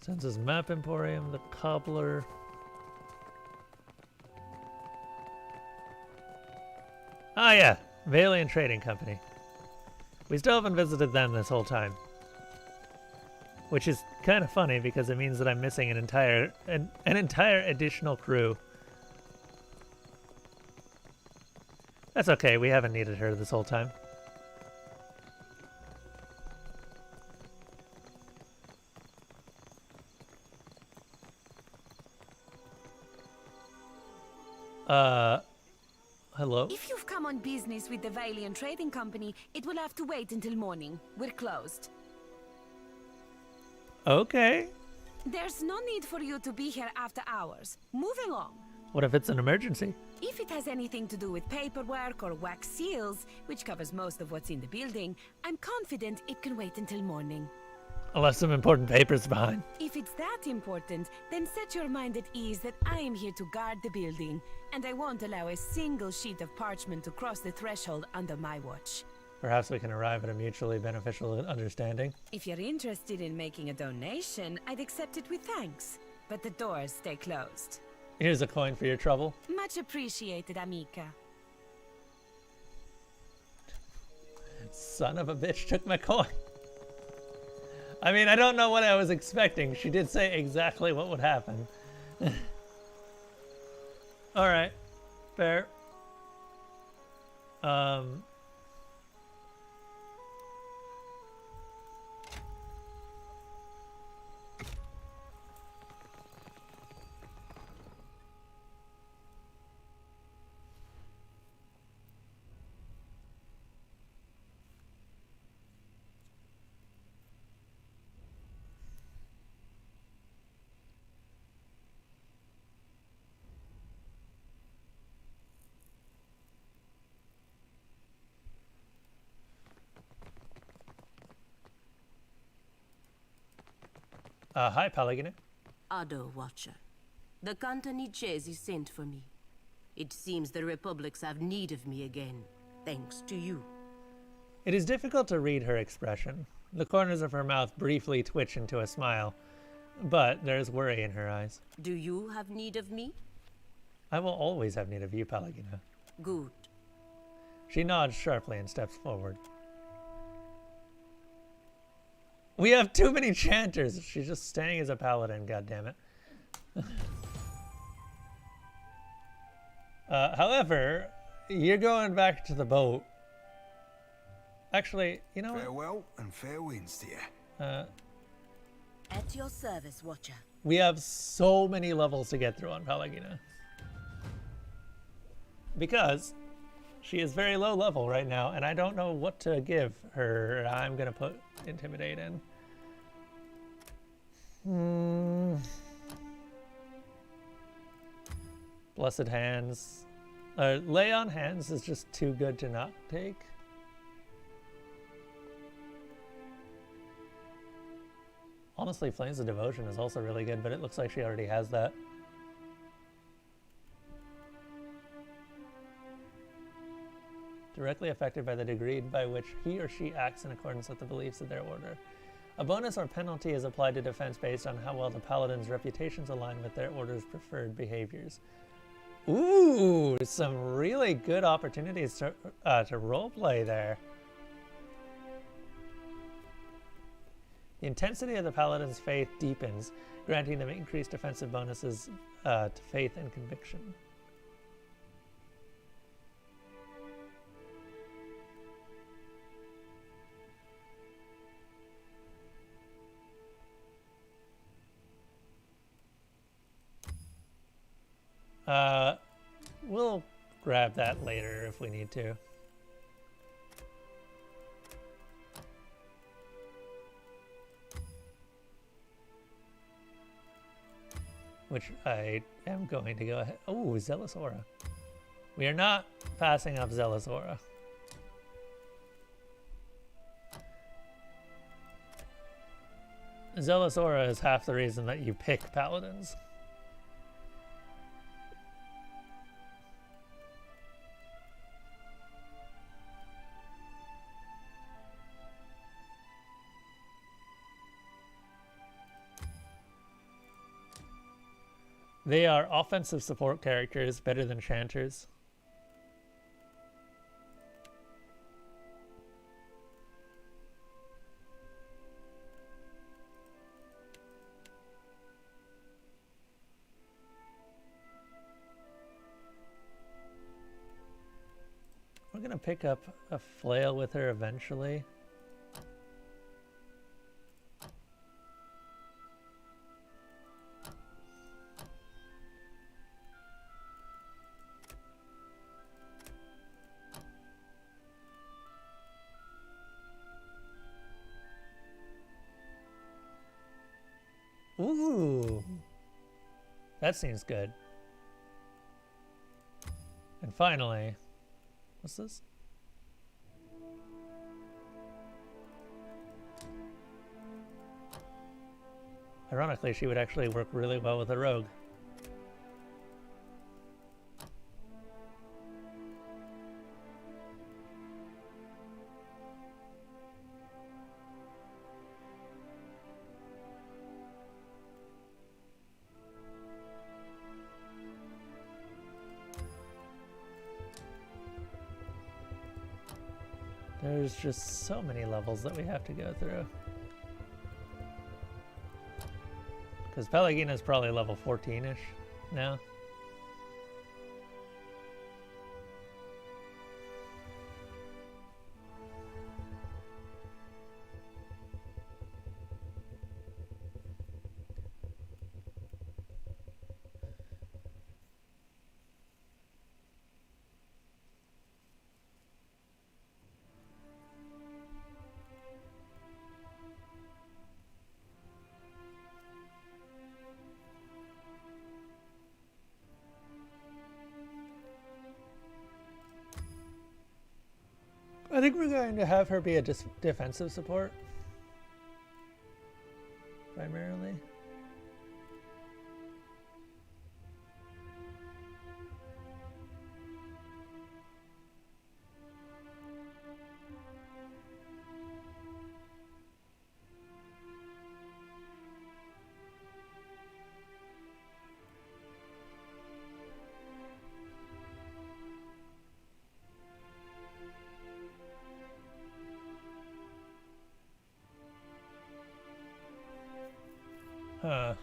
Census Map Emporium, the Cobbler. Ah yeah, Valian Trading Company. We still haven't visited them this whole time. Which is kind of funny because it means that I'm missing an entire additional crew. That's okay, we haven't needed her this whole time. Hello? If you've come on business with the Valian Trading Company, it will have to wait until morning. We're closed. Okay. There's no need for you to be here after hours. Move along. What if it's an emergency? If it has anything to do with paperwork or wax seals, which covers most of what's in the building, I'm confident it can wait until morning. Unless some important papers behind. If it's that important, then set your mind at ease that I am here to guard the building, and I won't allow a single sheet of parchment to cross the threshold under my watch. Perhaps we can arrive at a mutually beneficial understanding. If you're interested in making a donation, I'd accept it with thanks, but the doors stay closed. Here's a coin for your trouble. Much appreciated, amica. Son of a bitch took my coin. I mean, I don't know what I was expecting. She did say exactly what would happen. Alright. Fair. Hi, Pallegina. Ado, Watcher. The Cantani Chesi sent for me. It seems the Republics have need of me again, thanks to you. It is difficult to read her expression. The corners of her mouth briefly twitch into a smile, but there is worry in her eyes. Do you have need of me? I will always have need of you, Pallegina. Good. She nods sharply and steps forward. We have too many chanters. She's just staying as a paladin, goddammit. However, you're going back to the boat. Actually, you know what? Farewell and fair winds to you. At your service, Watcher. We have so many levels to get through on Pallegina. Because she is very low level right now, and I don't know what to give her. I'm going to put Intimidate in. Blessed Hands. Lay on Hands is just too good to not take. Honestly, Flames of Devotion is also really good, but it looks like she already has that. Directly affected by the degree by which he or she acts in accordance with the beliefs of their order. A bonus or penalty is applied to defense based on how well the paladin's reputations align with their order's preferred behaviors. Ooh, some really good opportunities to roleplay there. The intensity of the paladin's faith deepens, granting them increased defensive bonuses to faith and conviction. We'll grab that later if we need to. Which I am going to go ahead. Oh, Zealous Aura. We are not passing up Zealous Aura. Zealous Aura is half the reason that you pick Paladins. They are offensive support characters, better than Chanters. We're gonna pick up a flail with her eventually. Ooh, that seems good. And finally, what's this? Ironically, she would actually work really well with a rogue. There's just so many levels that we have to go through. Because Pelagina is probably level 14-ish now. I think we're going to have her be a defensive support, primarily. Huh.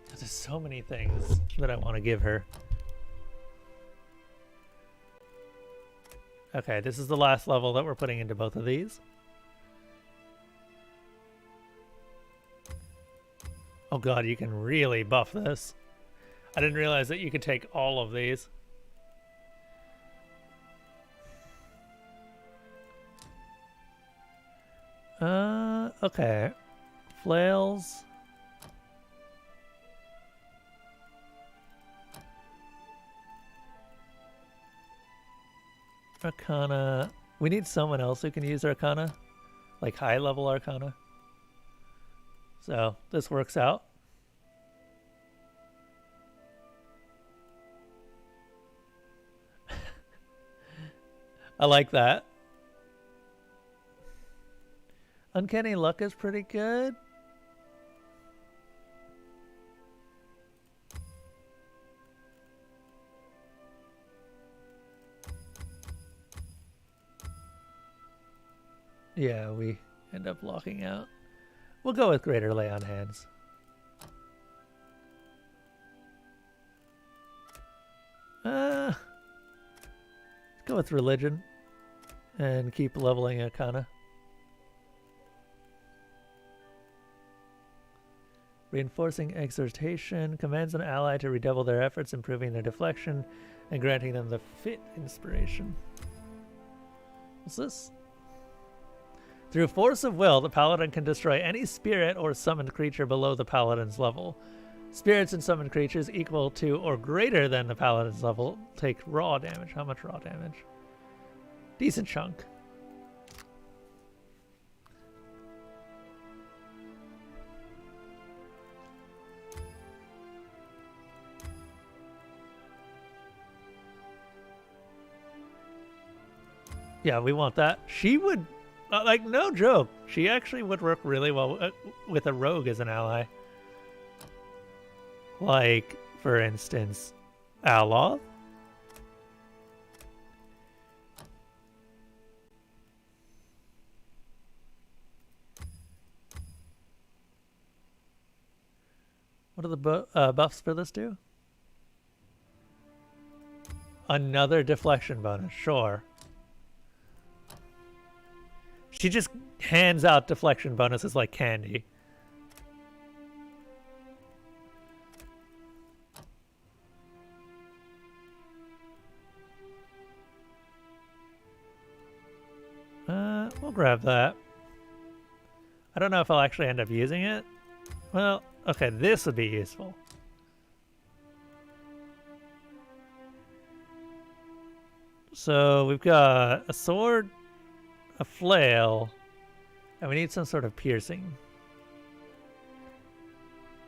There's so many things that I want to give her. Okay, this is the last level that we're putting into both of these. Oh god, you can really buff this. I didn't realize that you could take all of these. Okay. Flails. Arcana. We need someone else who can use Arcana. Like high level Arcana. So this works out. I like that. Uncanny Luck is pretty good. Yeah, we end up locking out. We'll go with Greater Lay on Hands. Let's go with Religion and keep leveling Akana. Reinforcing Exhortation commands an ally to redouble their efforts, improving their deflection and granting them the Fit Inspiration. What's this? Through force of will, the paladin can destroy any spirit or summoned creature below the paladin's level. Spirits and summoned creatures equal to or greater than the paladin's level take raw damage. How much raw damage? Decent chunk. Yeah, we want that. She would, like, no joke, she actually would work really well with a rogue as an ally. Like, for instance, Aloth. What do the buffs for this do? Another deflection bonus, sure. She just hands out deflection bonuses like candy. We'll grab that. I don't know if I'll actually end up using it. Well, okay, this would be useful. So we've got a sword, a flail, and we need some sort of piercing.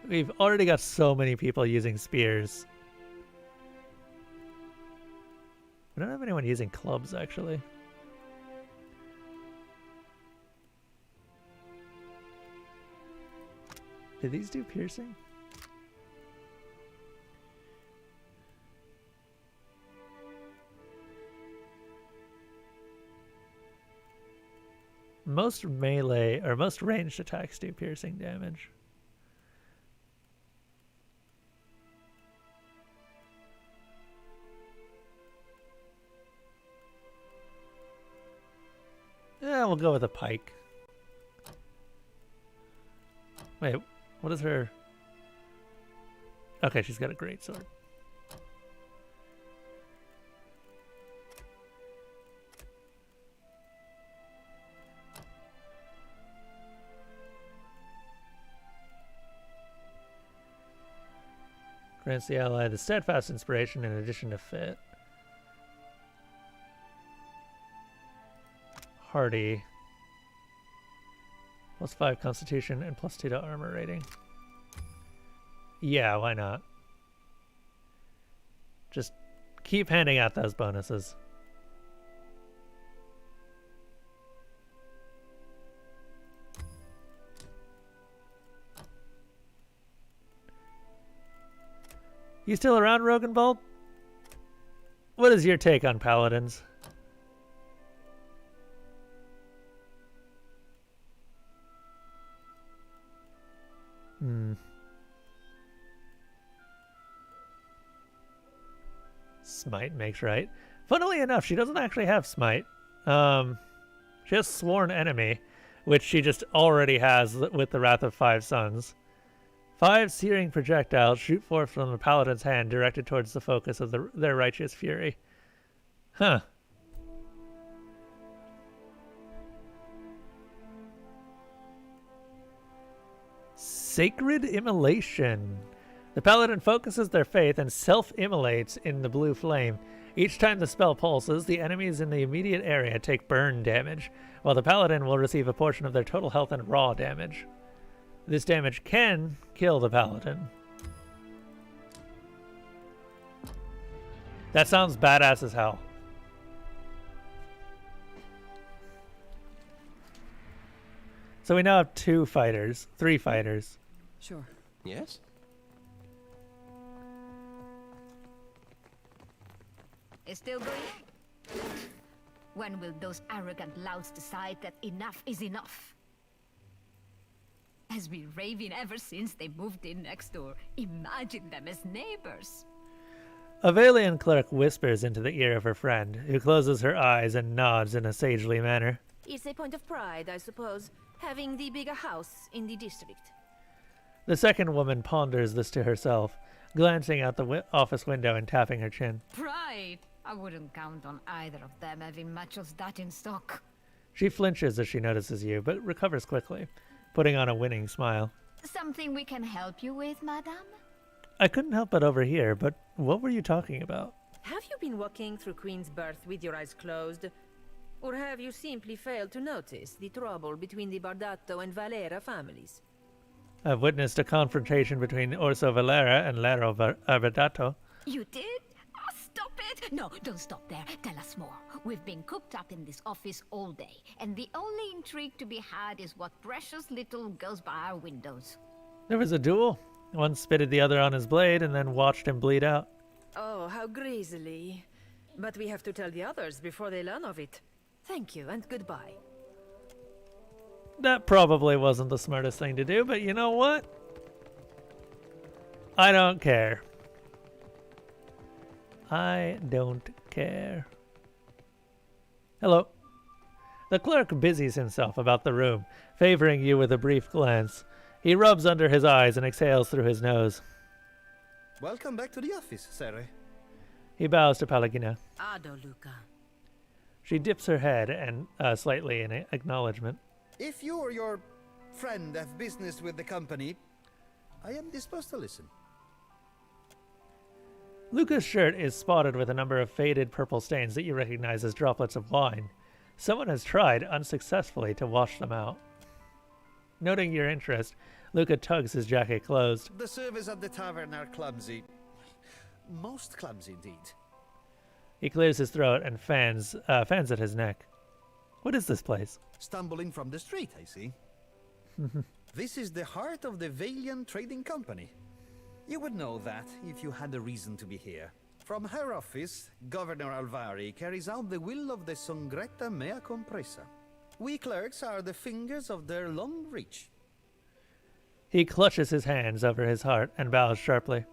We've already got so many people using spears. We don't have anyone using clubs, actually. Did these do piercing? Most melee or most ranged attacks do piercing damage. Yeah, we'll go with a pike. Wait, what is her? Okay, she's got a great sword. Grants the ally the steadfast inspiration in addition to fit. Hardy. +5 constitution and +2 to armor rating. Yeah, why not? Just keep handing out those bonuses. You still around, Rogenbold? What is your take on paladins? Smite makes right. Funnily enough, she doesn't actually have smite. She has sworn enemy, which she just already has with the Wrath of Five Suns. 5 searing projectiles shoot forth from the paladin's hand, directed towards the focus of their righteous fury. Huh. Sacred Immolation. The paladin focuses their faith and self-immolates in the blue flame. Each time the spell pulses, the enemies in the immediate area take burn damage, while the paladin will receive a portion of their total health and raw damage. This damage can kill the paladin. That sounds badass as hell. So we now have 3 fighters. Sure. Yes? It's still going? When will those arrogant louts decide that enough is enough? Has been raving ever since they moved in next door. Imagine them as neighbors. A Valian clerk whispers into the ear of her friend, who closes her eyes and nods in a sagely manner. It's a point of pride, I suppose, having the bigger house in the district. The second woman ponders this to herself, glancing out the office window and tapping her chin. Pride! I wouldn't count on either of them having much of that in stock. She flinches as she notices you, but recovers quickly, putting on a winning smile. Something we can help you with, madame? I couldn't help but overhear, but what were you talking about? Have you been walking through Queen's Birth with your eyes closed? Or have you simply failed to notice the trouble between the Bardato and Valera families? I've witnessed a confrontation between Orso Valera and Lero Bardato. You did? Oh, stop it! No, don't stop there. Tell us more. We've been cooped up in this office all day, and the only intrigue to be had is what precious little goes by our windows. There was a duel. One spitted the other on his blade and then watched him bleed out. Oh, how grisly. But we have to tell the others before they learn of it. Thank you, and goodbye. That probably wasn't the smartest thing to do, but you know what? I don't care. I don't care. Hello. The clerk busies himself about the room, favoring you with a brief glance. He rubs under his eyes and exhales through his nose. Welcome back to the office, Sere. He bows to Palagina. Ado, Luca. She dips her head and slightly in acknowledgement. If you or your friend have business with the company, I am disposed to listen. Luca's shirt is spotted with a number of faded purple stains that you recognize as droplets of wine. Someone has tried unsuccessfully to wash them out. Noting your interest, Luca tugs his jacket closed. The service at the tavern are clumsy. Most clumsy, indeed. He clears his throat and fans at his neck. What is this place? Stumbling from the street, I see. This is the heart of the Valian Trading Company. You would know that if you had a reason to be here. From her office, Governor Alvari carries out the will of the Songretta Mea Compresa. We clerks are the fingers of their long reach. He clutches his hands over his heart and bows sharply.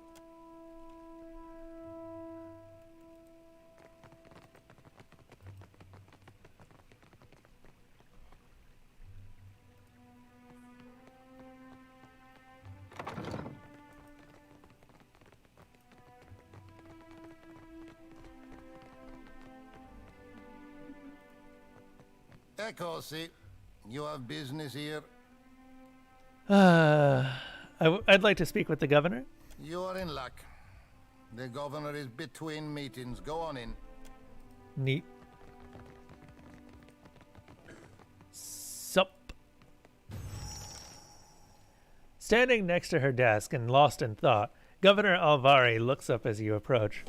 Ecosi, you have business here? I'd like to speak with the governor. You are in luck. The governor is between meetings. Go on in. Neat. Sup. Standing next to her desk and lost in thought, Governor Alvari looks up as you approach.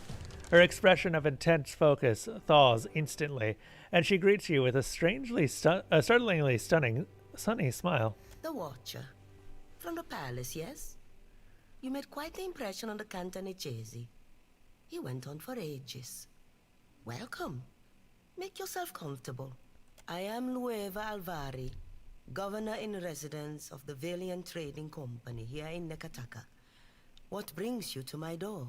Her expression of intense focus thaws instantly, and she greets you with a startlingly sunny smile. The Watcher. From the palace, yes? You made quite the impression on the Cantanechesi. He went on for ages. Welcome. Make yourself comfortable. I am Lueva Alvari, Governor in Residence of the Valiant Trading Company here in Nekataka. What brings you to my door?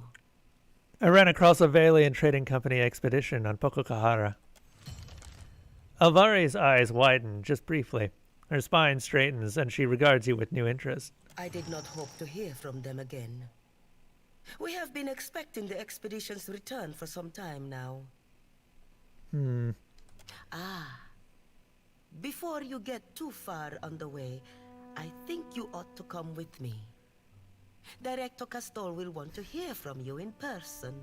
I ran across a Valiant Trading Company expedition on Pococahara. Alvari's eyes widen just briefly. Her spine straightens, and she regards you with new interest. I did not hope to hear from them again. We have been expecting the expedition's return for some time now. Ah. Before you get too far on the way, I think you ought to come with me. Director Castol will want to hear from you in person.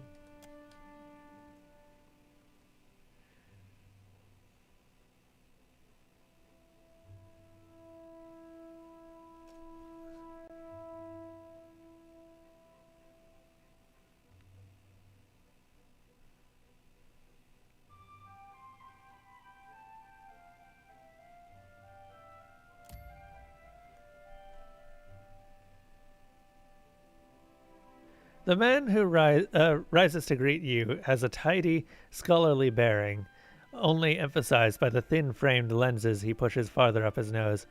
The man who rises to greet you has a tidy, scholarly bearing, only emphasized by the thin-framed lenses he pushes farther up his nose.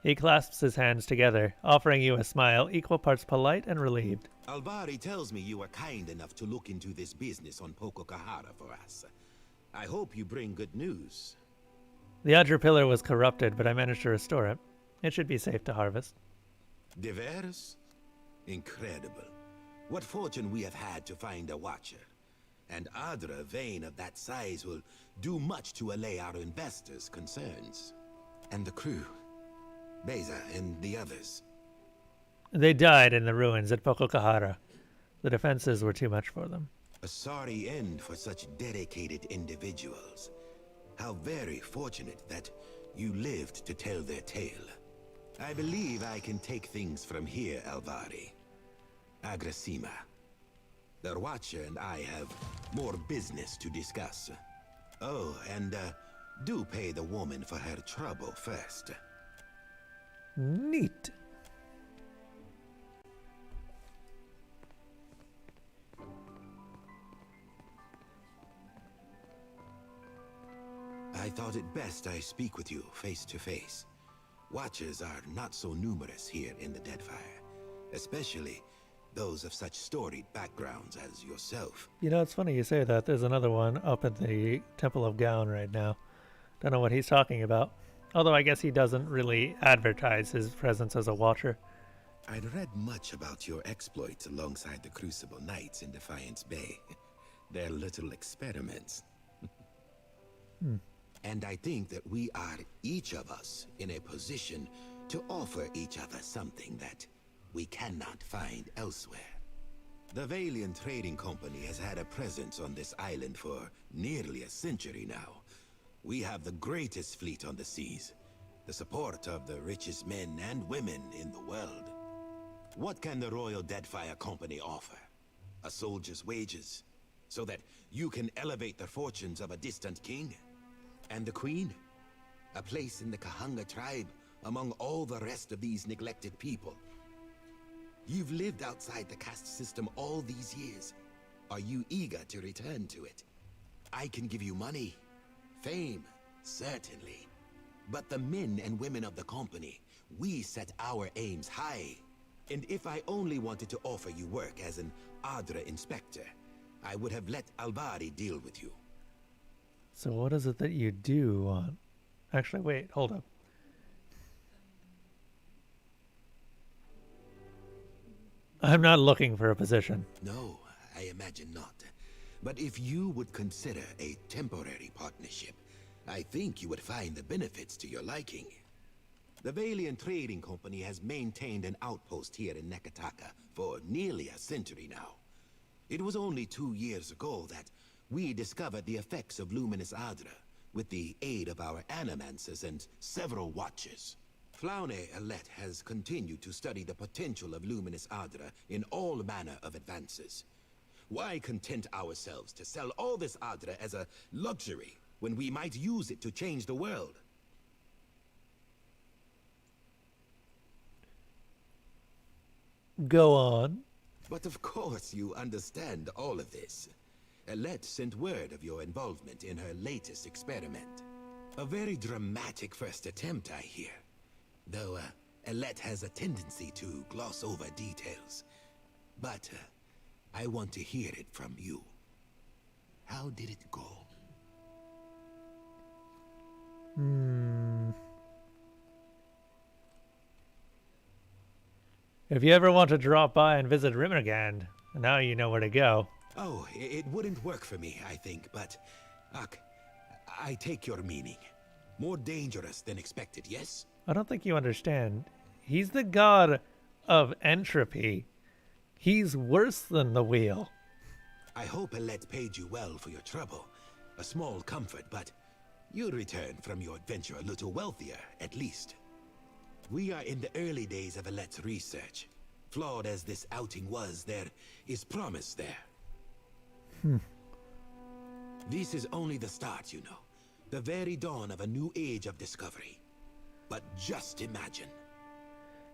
He clasps his hands together, offering you a smile equal parts polite and relieved. Albari tells me you were kind enough to look into this business on Pococahara for us. I hope you bring good news. The Adra pillar was corrupted, but I managed to restore it. It should be safe to harvest. De veras? Incredible. What fortune we have had to find a watcher. And Adra, a vein of that size, will do much to allay our investors' concerns. And the crew. Beza and the others. They died in the ruins at Pococahara. The defenses were too much for them. A sorry end for such dedicated individuals. How very fortunate that you lived to tell their tale. I believe I can take things from here, Alvari. Agrasima. The Watcher and I have more business to discuss. Oh, and do pay the woman for her trouble first. Neat. I thought it best I speak with you face to face. Watchers are not so numerous here in the Deadfire, especially those of such storied backgrounds as yourself. You know, it's funny you say that. There's another one up at the Temple of Gaon right now. Don't know what he's talking about. Although I guess he doesn't really advertise his presence as a watcher. I'd read much about your exploits alongside the Crucible Knights in Defiance Bay. Their little experiments. And I think that we are, each of us, in a position to offer each other something that we cannot find elsewhere. The Valian Trading Company has had a presence on this island for nearly a century now. We have the greatest fleet on the seas, the support of the richest men and women in the world. What can the Royal Deadfire Company offer? A soldier's wages, so that you can elevate the fortunes of a distant king? And the Queen? A place in the Kahanga tribe among all the rest of these neglected people. You've lived outside the caste system all these years. Are you eager to return to it? I can give you money. Fame, certainly. But the men and women of the company, we set our aims high. And if I only wanted to offer you work as an Adra inspector, I would have let Albari deal with you. So what is it that you do want? Actually, wait, hold up. I'm not looking for a position. No, I imagine not. But if you would consider a temporary partnership, I think you would find the benefits to your liking. The Valian Trading Company has maintained an outpost here in Neketaka for nearly a century now. It was only 2 years ago that we discovered the effects of Luminous Adra with the aid of our animancers and several watchers. Flaune Alette has continued to study the potential of Luminous Adra in all manner of advances. Why content ourselves to sell all this Adra as a luxury when we might use it to change the world? Go on. But of course you understand all of this. Alette sent word of your involvement in her latest experiment. A very dramatic first attempt, I hear. Though Alette has a tendency to gloss over details. But I want to hear it from you. How did it go? If you ever want to drop by and visit Rimmergand, now you know where to go. Oh, it wouldn't work for me, I think, but... Ak, I take your meaning. More dangerous than expected, yes? I don't think you understand. He's the god of entropy. He's worse than the wheel. I hope Alette paid you well for your trouble. A small comfort, but you'll return from your adventure a little wealthier, at least. We are in the early days of Alette's research. Flawed as this outing was, there is promise there. This is only the start, you know. The very dawn of a new age of discovery. But just imagine.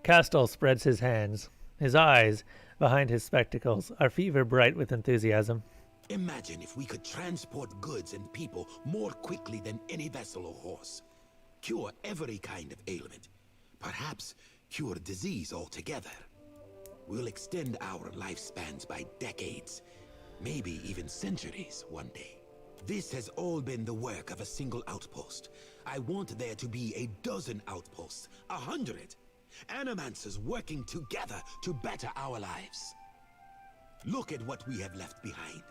Castle spreads his hands. His eyes, behind his spectacles, are fever bright with enthusiasm. Imagine if we could transport goods and people more quickly than any vessel or horse. Cure every kind of ailment. Perhaps cure disease altogether. We'll extend our lifespans by decades, maybe even centuries one day. This has all been the work of a single outpost. I want there to be a dozen outposts, 100. Animancers working together to better our lives. Look at what we have left behind.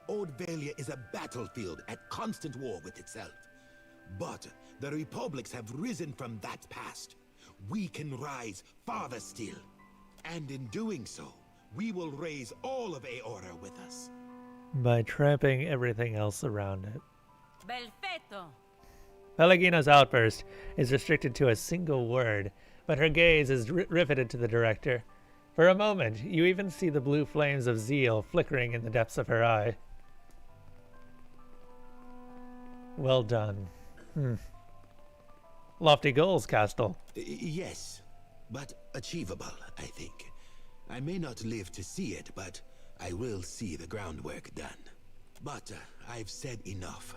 Old Valia is a battlefield at constant war with itself. But the republics have risen from that past. We can rise farther still. And in doing so, we will raise all of Aora with us. By tramping everything else around it. Belfetto! Pelagino's outburst is restricted to a single word, but her gaze is riveted to the director. For a moment, you even see the blue flames of zeal flickering in the depths of her eye. Well done. Lofty goals, Castle. Yes, but achievable, I think. I may not live to see it, but I will see the groundwork done. But I've said enough.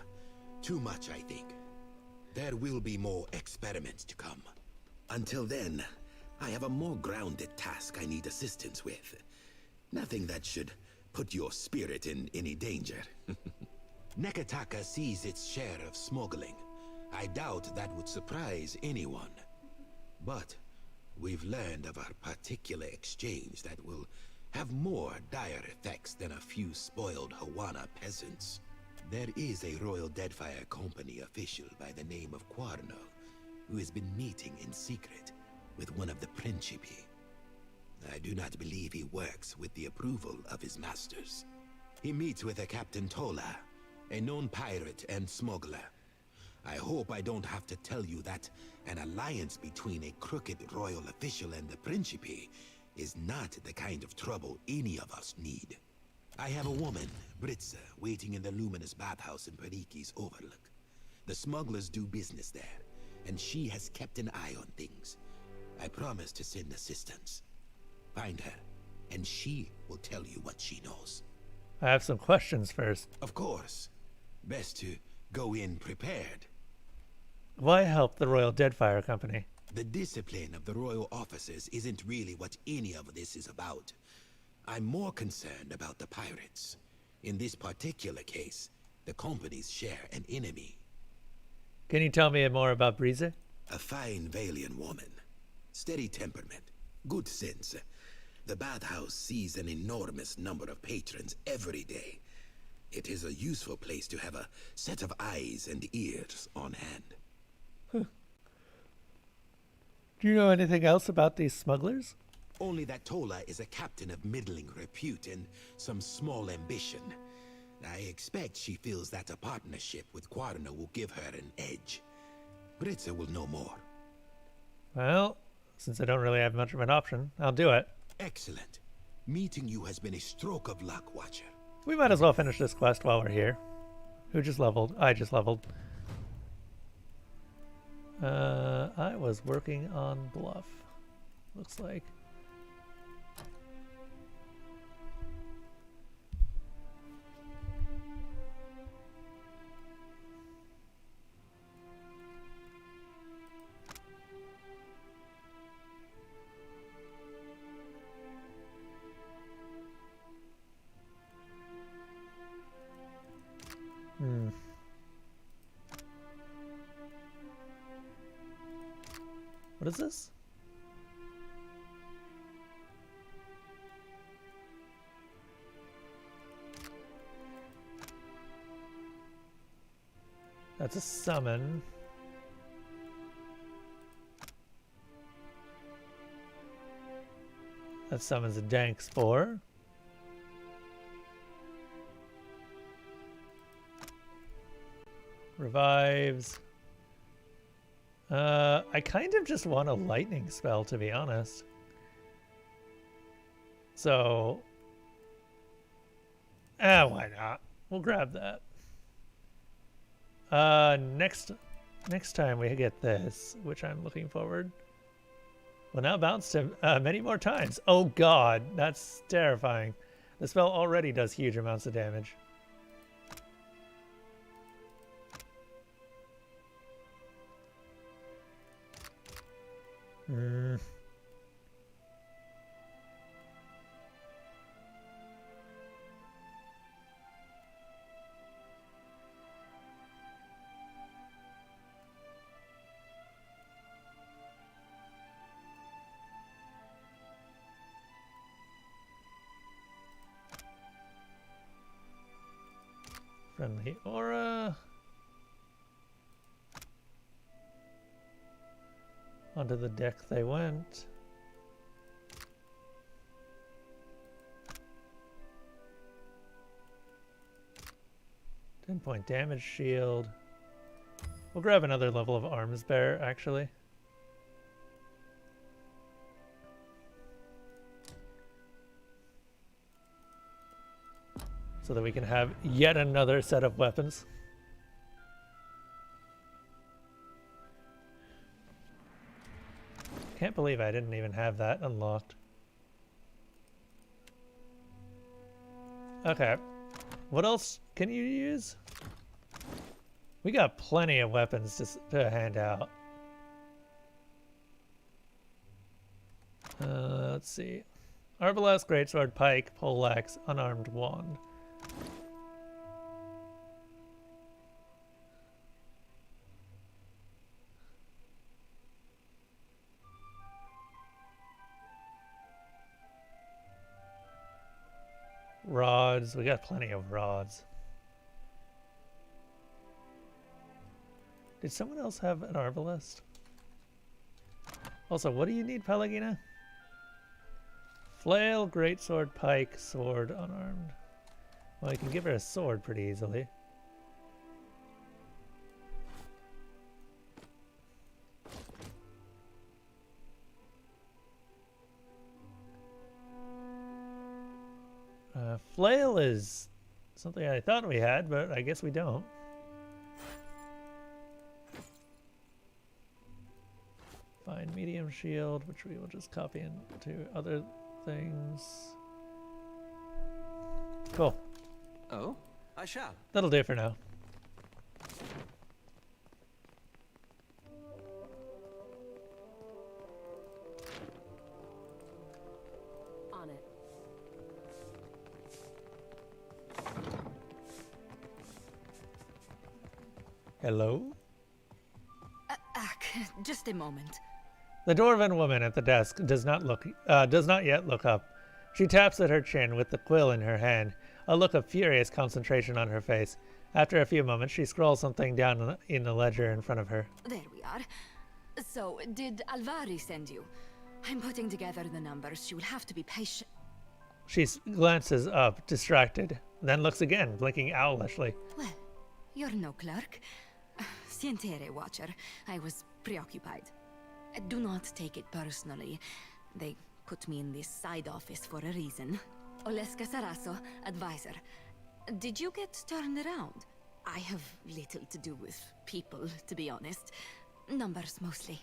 Too much, I think. There will be more experiments to come. Until then, I have a more grounded task I need assistance with. Nothing that should put your spirit in any danger. Neketaka sees its share of smuggling. I doubt that would surprise anyone. But we've learned of a particular exchange that will have more dire effects than a few spoiled Hawana peasants. There is a Royal Deadfire Company official by the name of Quarno, who has been meeting in secret with one of the Principi. I do not believe he works with the approval of his masters. He meets with a Captain Tola, a known pirate and smuggler. I hope I don't have to tell you that an alliance between a crooked royal official and the Principi is not the kind of trouble any of us need. I have a woman, Britza, waiting in the luminous bathhouse in Periki's Overlook. The smugglers do business there, and she has kept an eye on things. I promise to send assistance. Find her, and she will tell you what she knows. I have some questions first. Of course. Best to go in prepared. Why help the Royal Deadfire Company? The discipline of the royal officers isn't really what any of this is about. I'm more concerned about the pirates. In this particular case, the companies share an enemy. Can you tell me more about Brise? A fine Valian woman. Steady temperament. Good sense. The bathhouse sees an enormous number of patrons every day. It is a useful place to have a set of eyes and ears on hand. Do you know anything else about these smugglers? Only that Tola is a captain of middling repute and some small ambition. I expect she feels that a partnership with Quarno will give her an edge. Britza will know more. Well, since I don't really have much of an option, I'll do it. Excellent. Meeting you has been a stroke of luck, Watcher. We might as well finish this quest while we're here. Who just leveled? I just leveled. I was working on Bluff. Looks like. What is this? That's a summon. That summons a dank spore. Revives. I kind of just want a lightning spell, to be honest. So, why not? We'll grab that. Next time we get this, which I'm looking forward. Will now bounce to many more times. Oh god, that's terrifying. The spell already does huge amounts of damage. Hmm. Friendly aura. Onto the deck they went. .10 damage shield. We'll grab another level of arms bearer, actually. So that we can have yet another set of weapons. Can't believe I didn't even have that unlocked. Okay. What else can you use? We got plenty of weapons to hand out. Let's see. Arbalest, Greatsword, Pike, Poleaxe, Unarmed Wand. Rods, we got plenty of rods. Did someone else have an arbalest? Also, what do you need, Pelagina? Flail, greatsword, pike, sword, unarmed. Well, you can give her a sword pretty easily. Flail is something I thought we had, but I guess we don't. Fine medium shield, which we will just copy into other things. Cool. Oh, I shall. That'll do for now. On it. Hello? Just a moment. The dwarven woman at the desk does not yet look up. She taps at her chin with the quill in her hand, a look of furious concentration on her face. After a few moments, she scrawls something down in the ledger in front of her. There we are. So, did Alvari send you? I'm putting together the numbers. You will have to be patient. She glances up, distracted, then looks again, blinking owlishly. Well, you're no clerk. Sientere, Watcher. I was preoccupied. Do not take it personally. They put me in this side office for a reason. Oleska Sarasso, advisor. Did you get turned around? I have little to do with people, to be honest. Numbers mostly.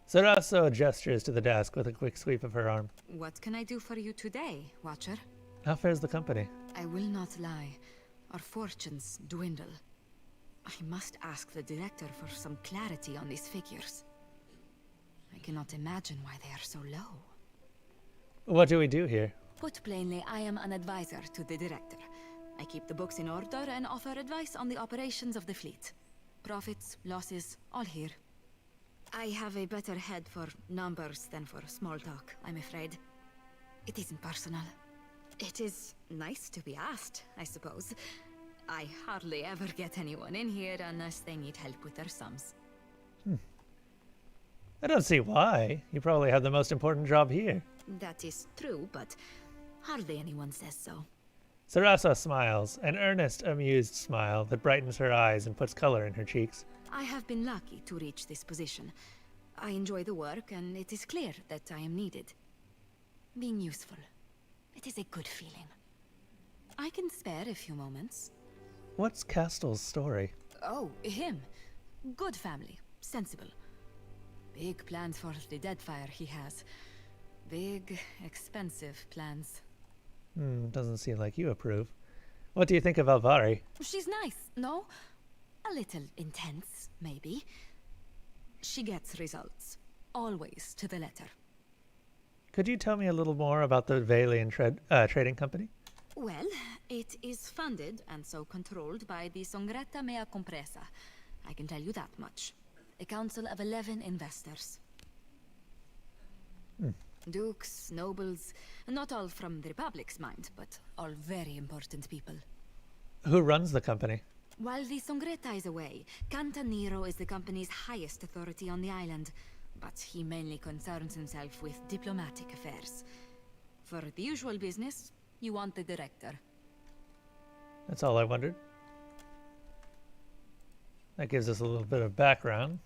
Sarasso gestures to the desk with a quick sweep of her arm. What can I do for you today, Watcher? How fares the company? I will not lie. Our fortunes dwindle. I must ask the director for some clarity on these figures. I cannot imagine why they are so low. What do we do here? Put plainly, I am an advisor to the director. I keep the books in order and offer advice on the operations of the fleet. Profits, losses, all here. I have a better head for numbers than for small talk, I'm afraid. It isn't personal. It is nice to be asked, I suppose. I hardly ever get anyone in here unless they need help with their sums. I don't see why. You probably have the most important job here. That is true, but hardly anyone says so. Sarasso smiles, an earnest, amused smile that brightens her eyes and puts color in her cheeks. I have been lucky to reach this position. I enjoy the work, and it is clear that I am needed. Being useful. It is a good feeling. I can spare a few moments. What's Castel's story? Oh, him. Good family. Sensible. Big plans for the Deadfire he has. Big, expensive plans. Doesn't seem like you approve. What do you think of Alvari? She's nice, no? A little intense, maybe. She gets results. always to the letter. Could you tell me a little more about the Valian Trading Company? Well, it is funded and so controlled by the Songretta Mea Compresa. I can tell you that much. A council of 11 investors. Dukes, nobles, not all from the Republic's mind, but all very important people. Who runs the company? While the Songretta is away, Cantaniro is the company's highest authority on the island, but he mainly concerns himself with diplomatic affairs. For the usual business, you want the director. That's all I wondered. That gives us a little bit of background.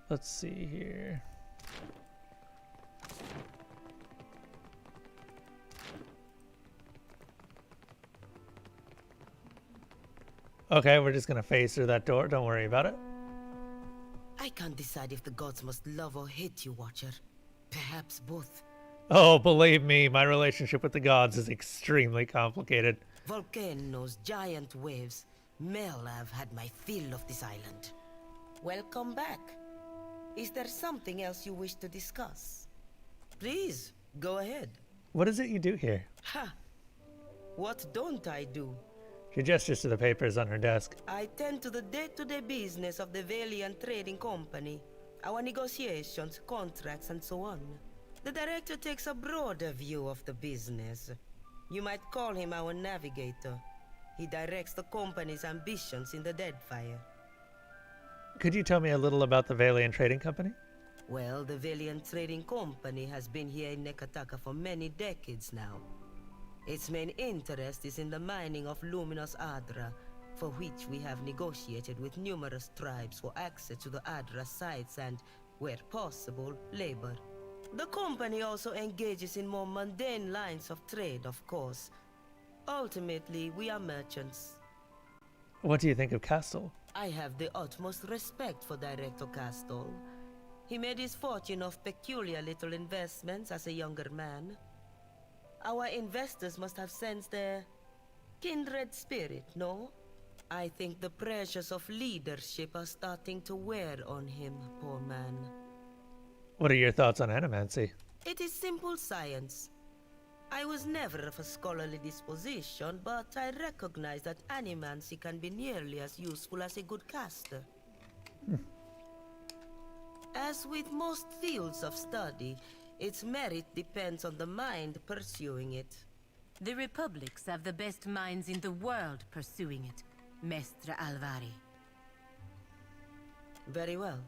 Let's see here. Okay, we're just gonna phase through that door. Don't worry about it. I can't decide if the gods must love or hate you, Watcher. Perhaps both. Oh, believe me, my relationship with the gods is extremely complicated. Volcanoes, giant waves. Mel, I've had my fill of this island. Welcome back. Is there something else you wish to discuss? Please, go ahead. What is it you do here? Ha! What don't I do? She gestures to the papers on her desk. I tend to the day-to-day business of the Valiant Trading Company. Our negotiations, contracts, and so on. The director takes a broader view of the business. You might call him our navigator. He directs the company's ambitions in the Deadfire. Could you tell me a little about the Valian Trading Company? Well, the Valiant Trading Company has been here in Nekataka for many decades now. Its main interest is in the mining of luminous Adra, for which we have negotiated with numerous tribes for access to the Adra sites and, where possible, labor. The company also engages in more mundane lines of trade, of course. Ultimately, we are merchants. What do you think of Castle? I have the utmost respect for Director Castell. He made his fortune of peculiar little investments as a younger man. Our investors must have sensed their kindred spirit, no? I think the pressures of leadership are starting to wear on him, poor man. What are your thoughts on animancy? It is simple science. I was never of a scholarly disposition, but I recognize that animancy can be nearly as useful as a good caster. As with most fields of study, its merit depends on the mind pursuing it. The Republics have the best minds in the world pursuing it, Mestre Alvari. Very well.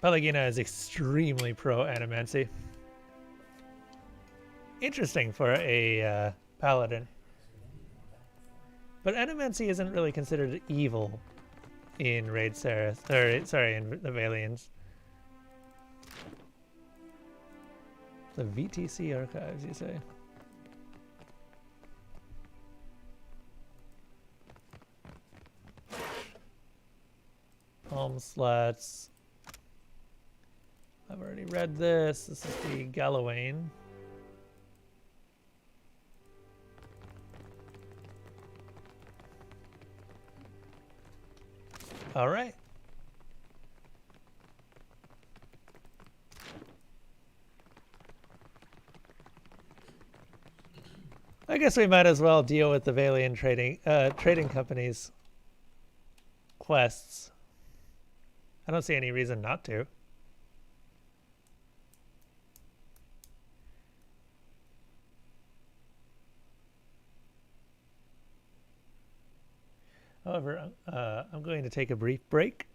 Pelagina is extremely pro-animancy. Interesting for a paladin. But animancy isn't really considered evil in Raid Sareth, or sorry, in the Valians. The VTC archives, you say? Palm Slats. I've already read this. This is the Gallowayne. All right. I guess we might as well deal with the Valian trading company's quests. I don't see any reason not to. However, I'm going to take a brief break,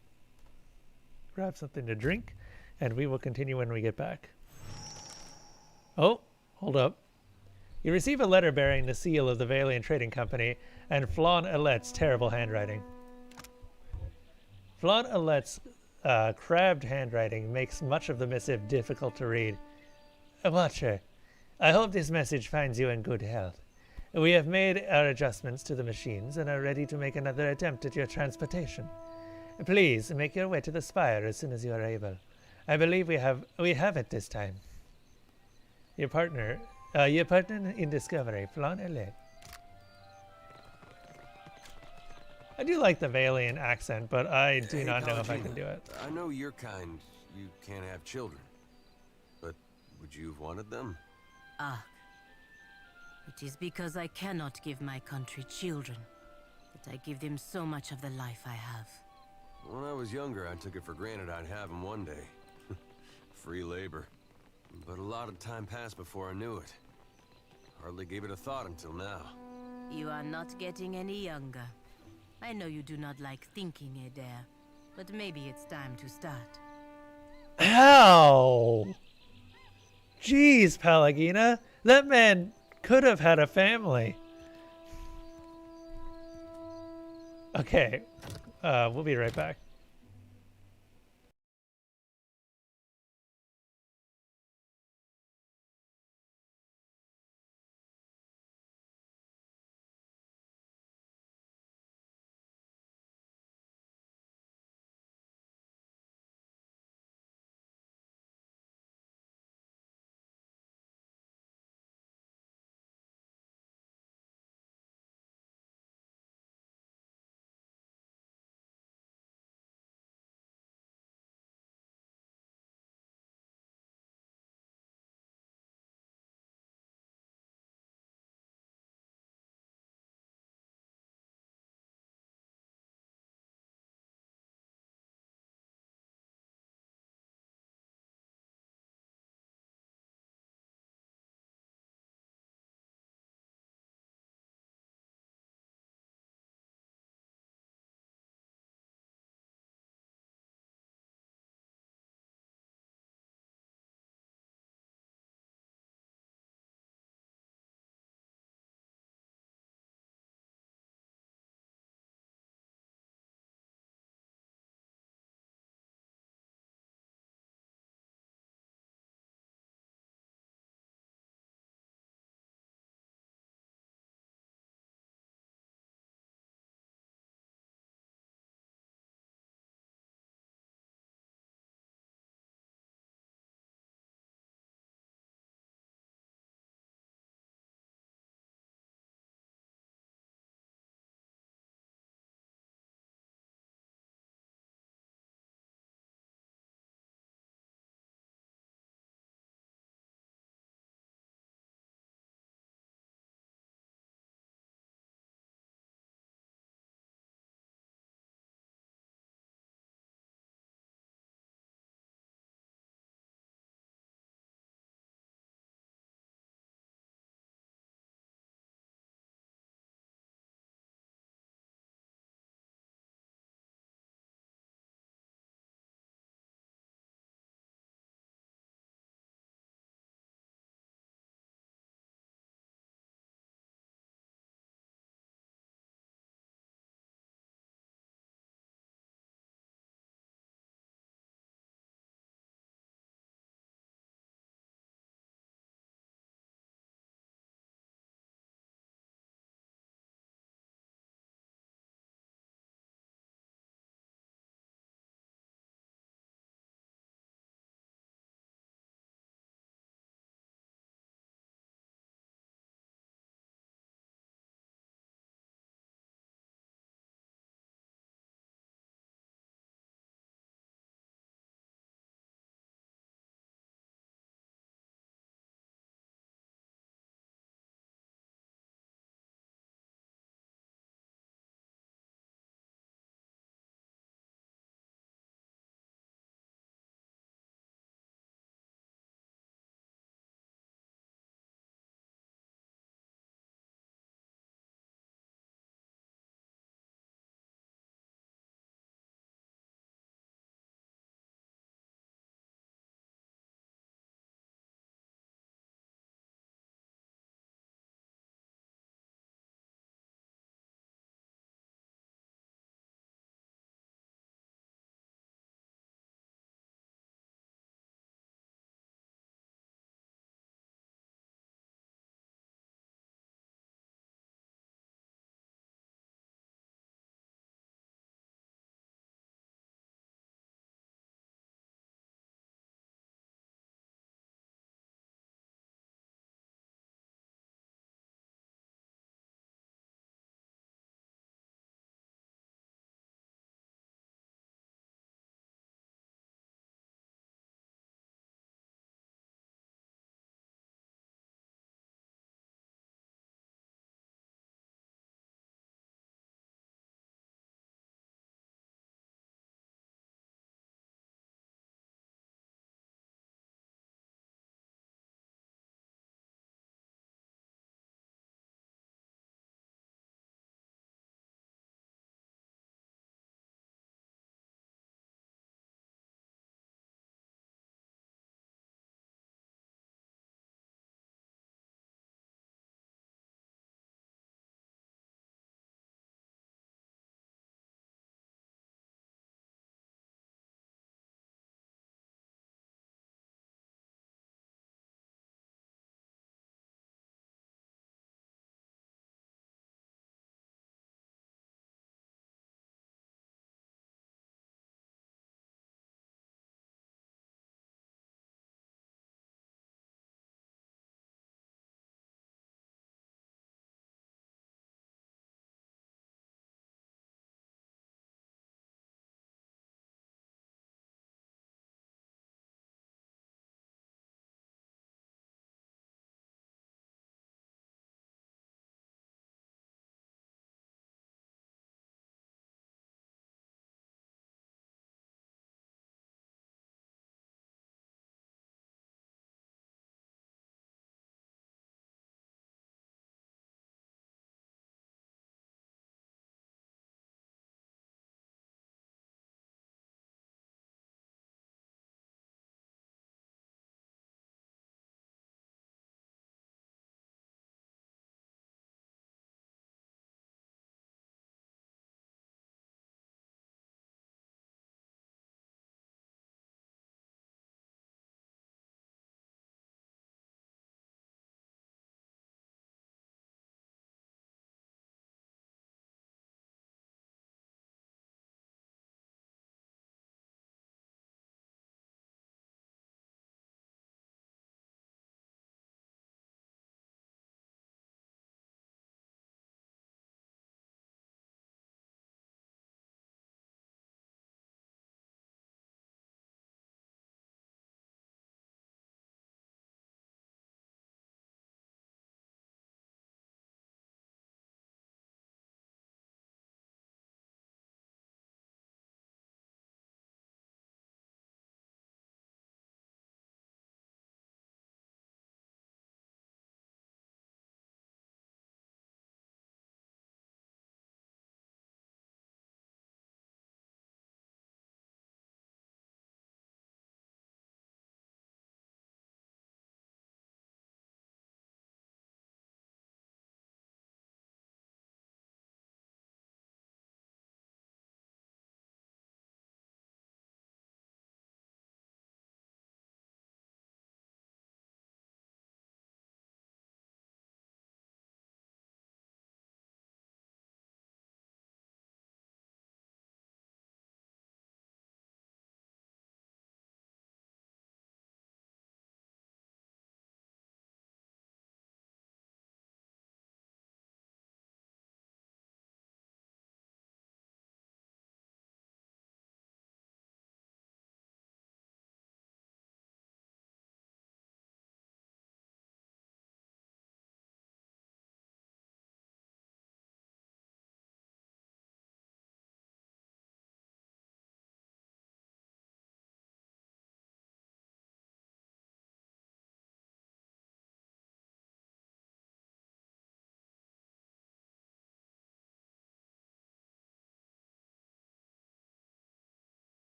grab something to drink, and we will continue when we get back. Oh, hold up. You receive a letter bearing the seal of the Valian Trading Company and Flawn Elette's terrible handwriting. Flan Alet's crabbed handwriting makes much of the missive difficult to read. Watcher, I hope this message finds you in good health. We have made our adjustments to the machines and are ready to make another attempt at your transportation. Please make your way to the spire as soon as you are able. I believe we have it this time. Your partner in discovery, Flan Alet. I do like the Valian accent, but I do not know if I can do it. I know your kind, you can't have children. But would you have wanted them? Ah. It is because I cannot give my country children that I give them so much of the life I have. When I was younger, I took it for granted I'd have them one day. Free labor. But a lot of time passed before I knew it. Hardly gave it a thought until now. You are not getting any younger. I know you do not like thinking, Adair, but maybe it's time to start. Ow! Jeez, Palagina. That man could have had a family. Okay. We'll be right back.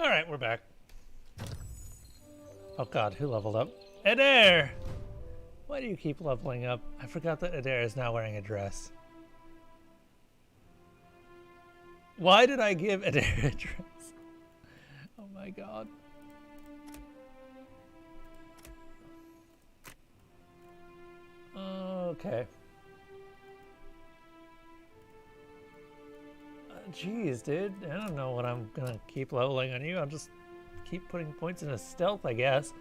Alright, we're back. Oh god, who leveled up? Adair! Why do you keep leveling up? I forgot that Adair is now wearing a dress. Why did I give Adair a dress? Oh my god. Okay. Jeez, dude. I don't know what I'm gonna keep leveling on you. I'll just keep putting points into stealth, I guess.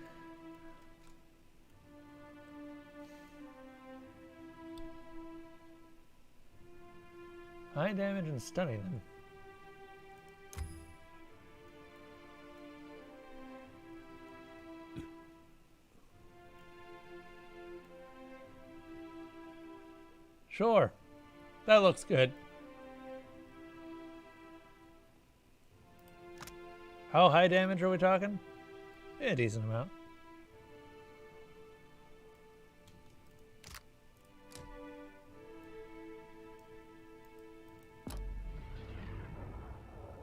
High damage and stunning them. Sure. That looks good. How high damage are we talking? A decent amount.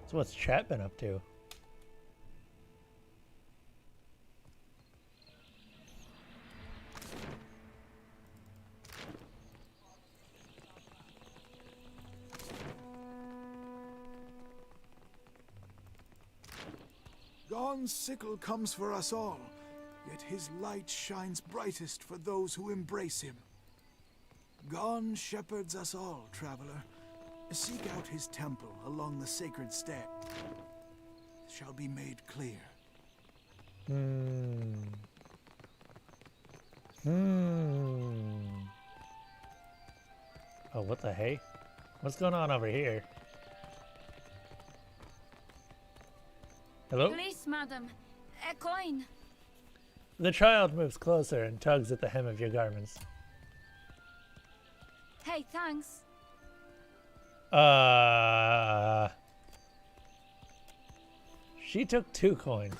So what's chat been up to? Gon's sickle comes for us all, yet his light shines brightest for those who embrace him. Gon shepherds us all, traveler. Seek out his temple along the sacred stair. It shall be made clear. Oh, what the hey? What's going on over here? Hello? Please, madam. A coin. The child moves closer and tugs at the hem of your garments. Hey, thanks. She took 2 coins.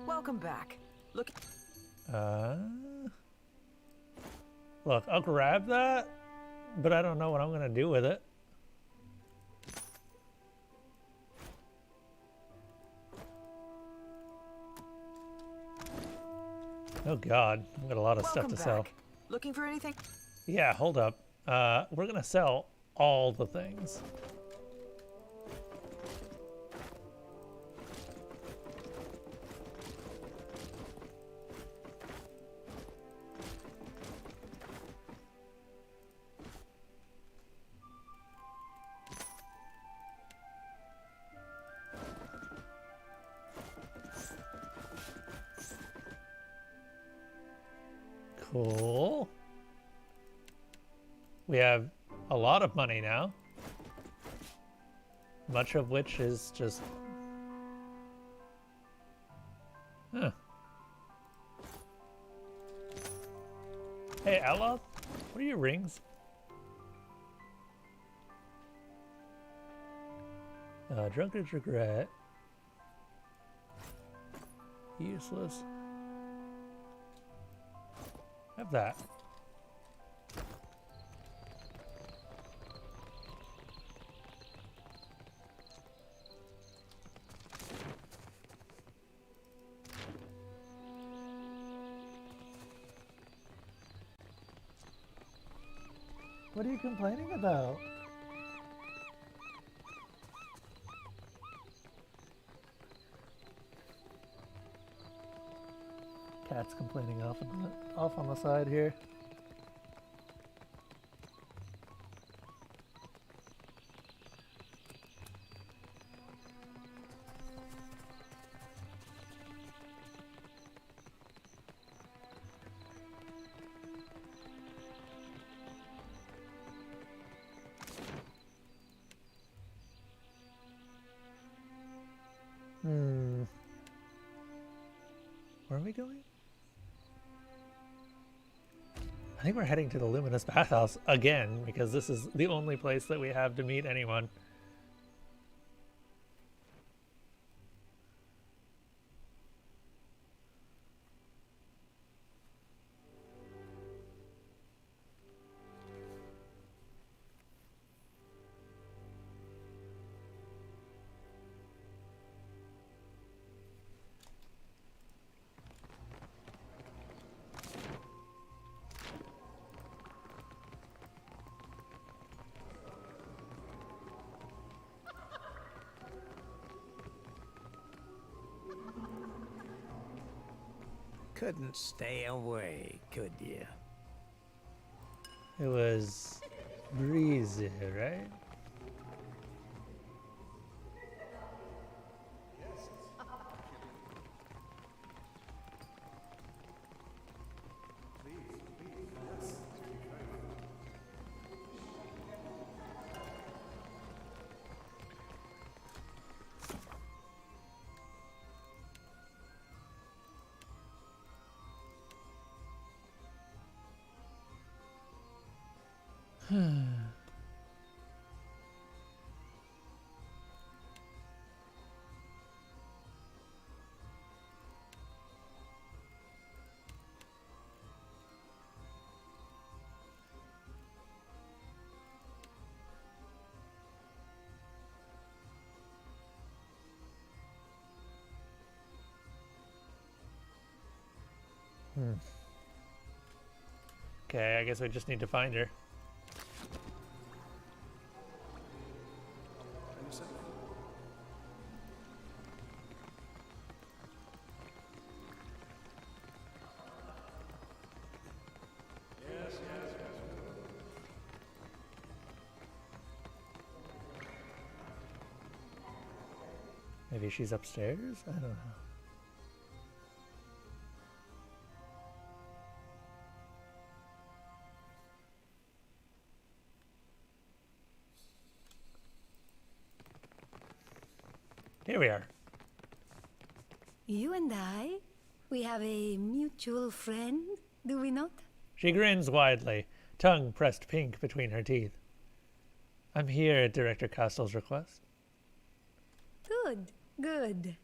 Welcome back. Look. Look, I'll grab that, but I don't know what I'm gonna do with it. Oh god, I've got a lot of stuff to sell. Looking for anything? Yeah, hold up. We're gonna sell all the things. Cool. We have a lot of money now. Much of which is just... Huh. Hey, Outlaw? What are your rings? Drunkard's Regret. Useless. Have that. What are you complaining about? Cat's complaining off on the side here. Where are we going? I think we're heading to the Luminous Bathhouse again, because this is the only place that we have to meet anyone. couldn't stay away, could you? It was breezy, right? Okay, I guess we just need to find her. Maybe she's upstairs? I don't know. Here we are. You and I, we have a mutual friend, do we not? She grins widely, tongue pressed pink between her teeth. I'm here at Director Castell's request. Good, good.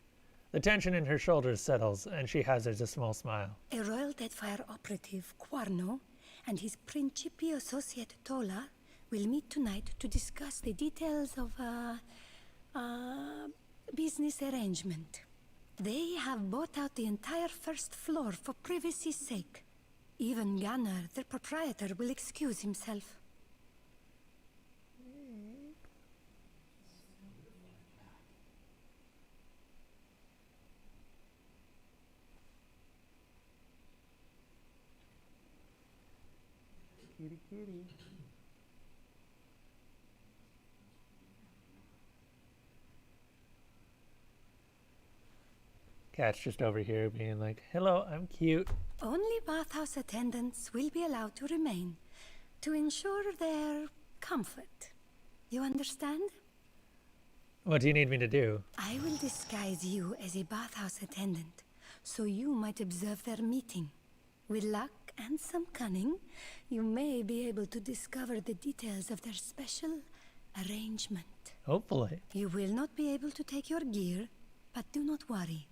The tension in her shoulders settles, and she hazards a small smile. A Royal Deadfire operative, Quarno, and his Principi associate, Tola, will meet tonight to discuss the details of business arrangement. They have bought out the entire first floor for privacy's sake. Even Gunnar, their proprietor, will excuse himself. Kitty, kitty. Cat's just over here being like, hello, I'm cute. Only bathhouse attendants will be allowed to remain to ensure their comfort. You understand? What do you need me to do? I will disguise you as a bathhouse attendant, so you might observe their meeting. With luck and some cunning, you may be able to discover the details of their special arrangement. Hopefully. You will not be able to take your gear, but do not worry.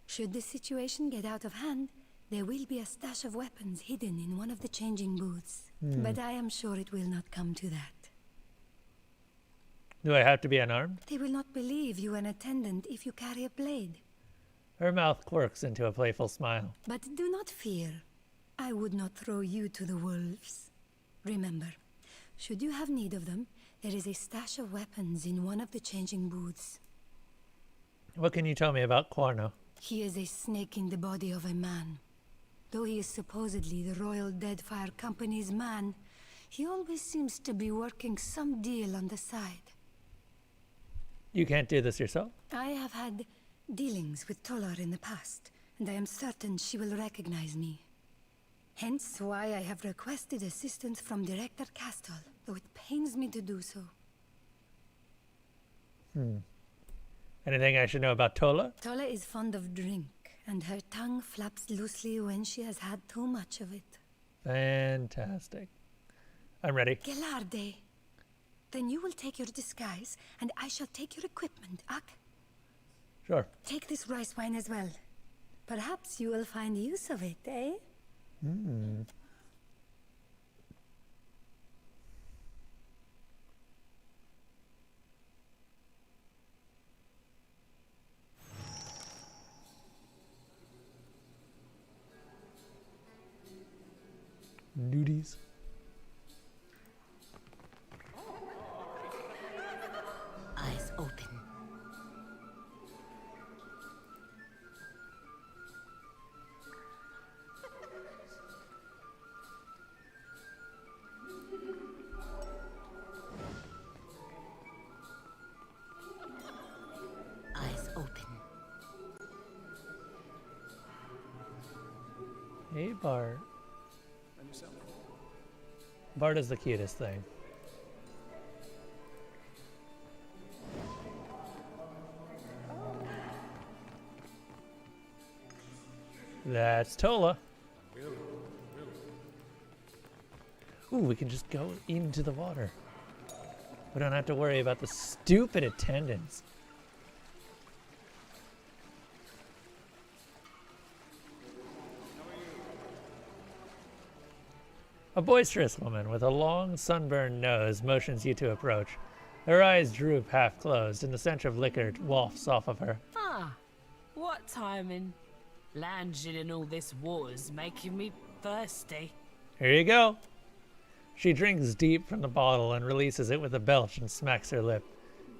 Should the situation get out of hand, there will be a stash of weapons hidden in one of the changing booths. But I am sure it will not come to that. Do I have to be unarmed? They will not believe you an attendant if you carry a blade. Her mouth quirks into a playful smile. But do not fear. I would not throw you to the wolves. Remember, should you have need of them, there is a stash of weapons in one of the changing booths. What can you tell me about Quarno? He is a snake in the body of a man. Though he is supposedly the Royal Deadfire Company's man, he always seems to be working some deal on the side. You can't do this yourself? I have had dealings with Tolar in the past, and I am certain she will recognize me. Hence why I have requested assistance from Director Castell, though it pains me to do so. Anything I should know about Tola? Tola is fond of drink, and her tongue flaps loosely when she has had too much of it. Fantastic. I'm ready. Gelarde. Then you will take your disguise, and I shall take your equipment, Ak. Sure. Take this rice wine as well. Perhaps you will find use of it, eh? Nudies. Eyes open. Bart. Bart is the cutest thing. That's Tola. Ooh, we can just go into the water. We don't have to worry about the stupid attendants. A boisterous woman with a long, sunburned nose motions you to approach. Her eyes droop half-closed, and the stench of liquor wafts off of her. Ah, what timing. Lounging in all this water's making me thirsty. Here you go. She drinks deep from the bottle and releases it with a belch and smacks her lip.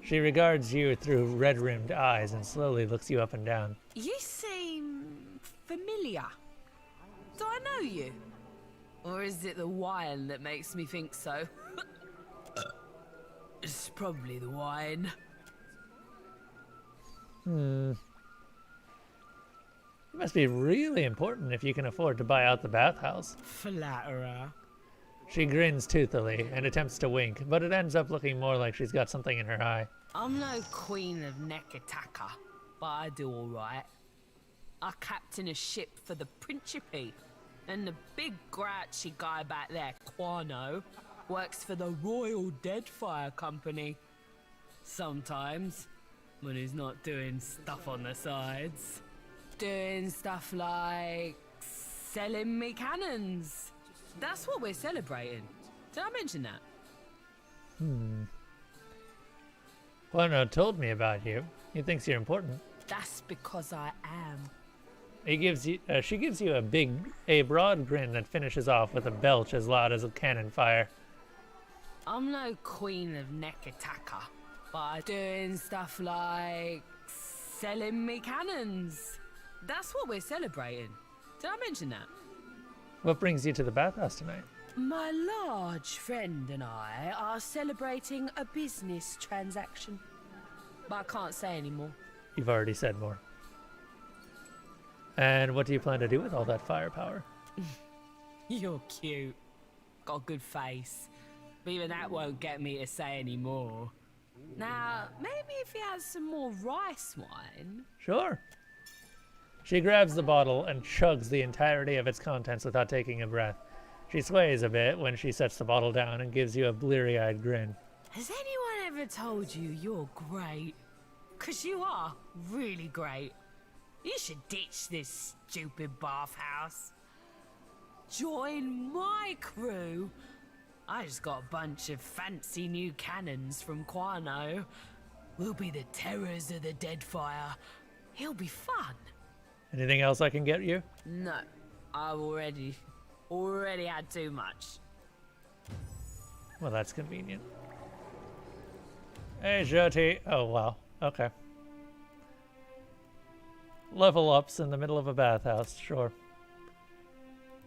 She regards you through red-rimmed eyes and slowly looks you up and down. You seem familiar. Do I know you? Or is it the wine that makes me think so? It's probably the wine. It must be really important if you can afford to buy out the bathhouse. Flatterer. She grins toothily and attempts to wink, but it ends up looking more like she's got something in her eye. I'm no queen of Nekataka, but I do alright. I captain a ship for the Principe, and the big grouchy guy back there, Quano, works for the Royal Deadfire Company. Sometimes, when he's not doing stuff on the sides. Doing stuff like selling me cannons. That's what we're celebrating. Did I mention that? Quano told me about you. He thinks you're important. That's because I am. He gives you, she gives you a broad grin that finishes off with a belch as loud as a cannon fire. I'm no queen of Nekataka, but I'm doing stuff like selling me cannons. That's what we're celebrating. Did I mention that? What brings you to the bathhouse tonight? My large friend and I are celebrating a business transaction. But I can't say anymore. You've already said more. And what do you plan to do with all that firepower? You're cute. Got a good face. But even that won't get me to say any more. Now, maybe if he has some more rice wine. Sure. She grabs the bottle and chugs the entirety of its contents without taking a breath. She sways a bit when she sets the bottle down and gives you a bleary-eyed grin. Has anyone ever told you you're great? 'Cause you are really great. You should ditch this stupid bathhouse. Join my crew. I just got a bunch of fancy new cannons from Quano. We'll be the terrors of the Deadfire. It'll be fun. Anything else I can get you? No, I've already had too much. Well, that's convenient. Hey, Jyoti. Oh, wow. Okay. Level ups in the middle of a bathhouse, sure.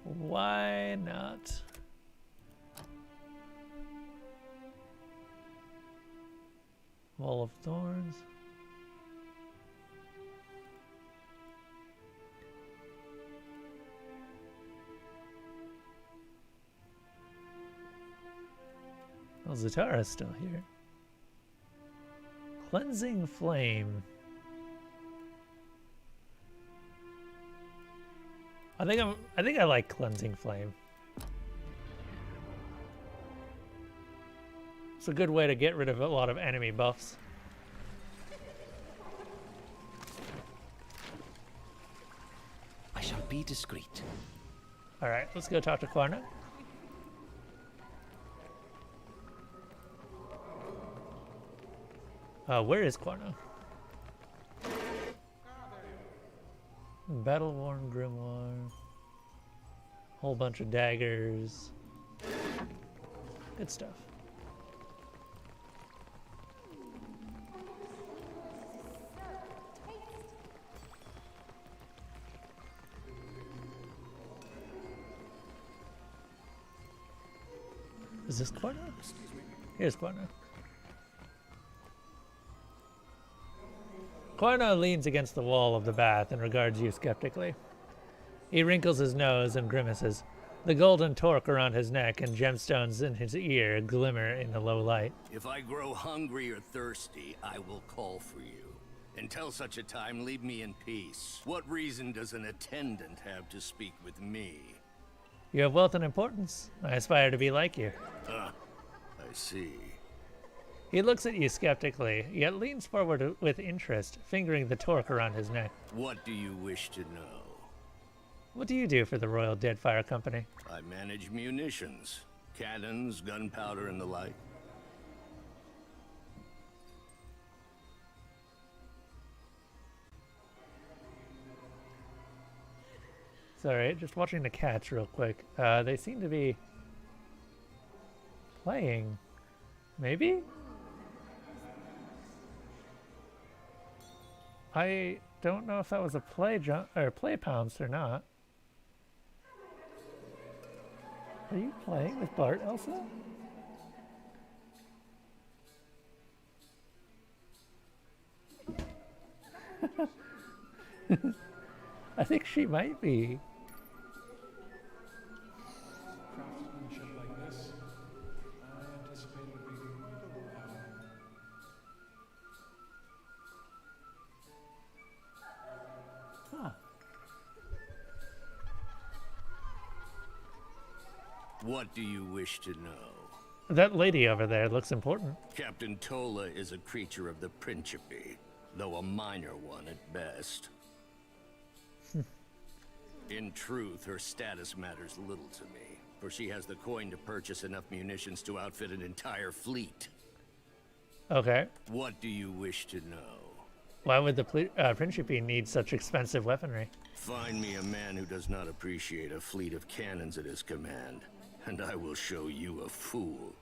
Why not? Wall of Thorns. Well, Zatara's still here. Cleansing Flame. I think I like Cleansing Flame. It's a good way to get rid of a lot of enemy buffs. I shall be discreet. Alright, let's go talk to Quano. Where is Quano? Battle-worn grimoire. Whole bunch of daggers. Good stuff. Is this Quano? Here's Quano. Quano leans against the wall of the bath and regards you skeptically. He wrinkles his nose and grimaces. The golden torque around his neck and gemstones in his ear glimmer in the low light. If I grow hungry or thirsty, I will call for you. Until such a time, leave me in peace. What reason does an attendant have to speak with me? You have wealth and importance. I aspire to be like you. I see. He looks at you skeptically, yet leans forward with interest, fingering the torque around his neck. What do you wish to know? What do you do for the Royal Deadfire Company? I manage munitions, cannons, gunpowder, and the like. Sorry, just watching the cats real quick. They seem to be playing. Maybe? I don't know if that was a play pounce or not. Are you playing with Bart, Elsa? I think she might be. Craftsmanship like this, I anticipated being Huh. What do you wish to know? That lady over there looks important. Captain Tola is a creature of the Principe, though a minor one at best. In truth, her status matters little to me, for she has the coin to purchase enough munitions to outfit an entire fleet. Okay. What do you wish to know? Why would the Principe need such expensive weaponry? Find me a man who does not appreciate a fleet of cannons at his command, and I will show you a fool.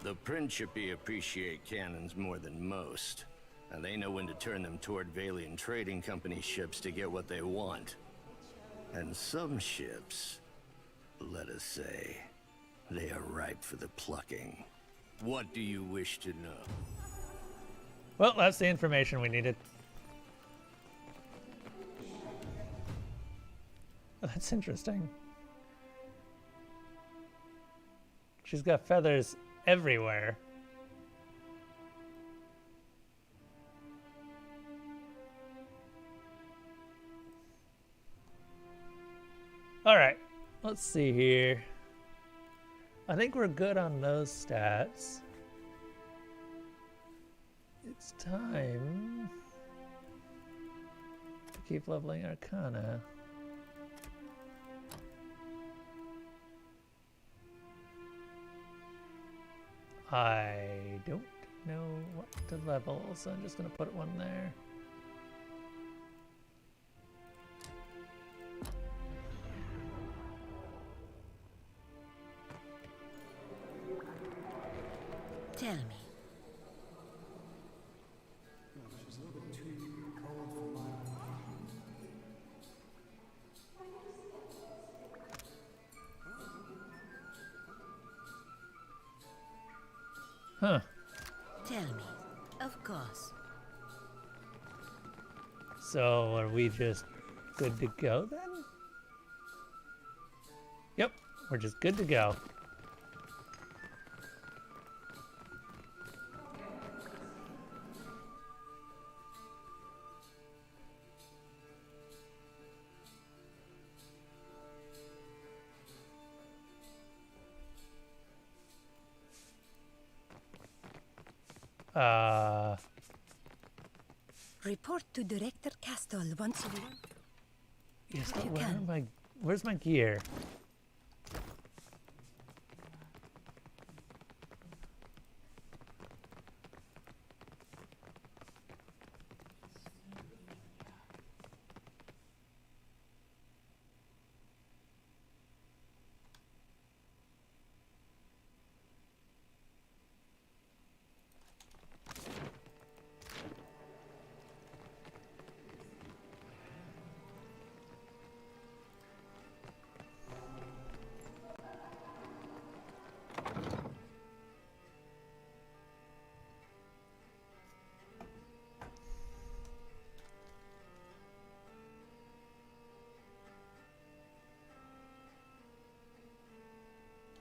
The Principe appreciate cannons more than most, and they know when to turn them toward Valian Trading Company ships to get what they want. And some ships, let us say, they are ripe for the plucking. What do you wish to know? Well, that's the information we needed. That's interesting. She's got feathers everywhere. Alright, let's see here. I think we're good on those stats. It's time to keep leveling Arcana. I don't know what to level, so I'm just going to put one there. Tell me. She's a little bit too cold for my Huh. Tell me. Of course. So are we just good to go then? Yep, we're just good to go. Report to Director Castle once you want. Yes, but where's my gear?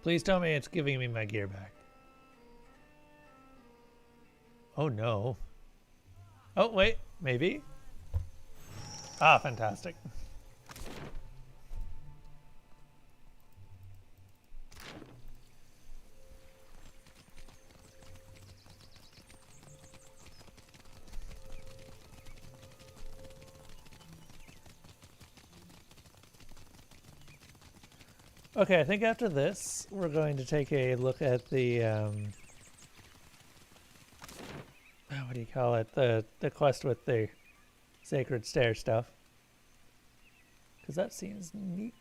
Please tell me it's giving me my gear back. Oh no. Oh wait, maybe? Ah, fantastic. Okay, I think after this, we're going to take a look at the, what do you call it? The quest with the Sacred Stair stuff. Because that seems neat.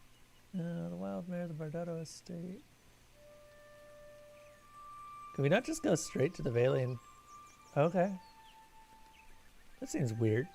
The Wild Mare, the Bardotto Estate. Can we not just go straight to the Vailian? Okay. That seems weird.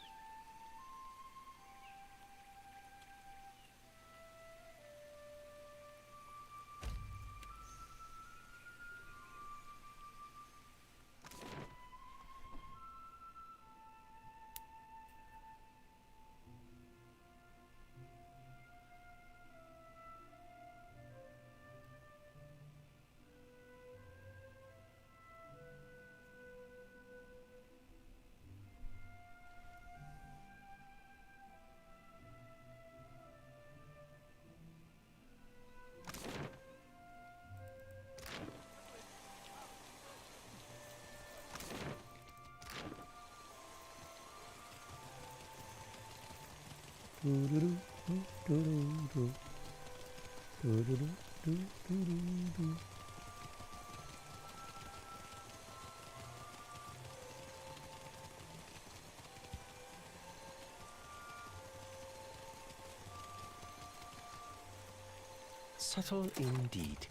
Subtle indeed.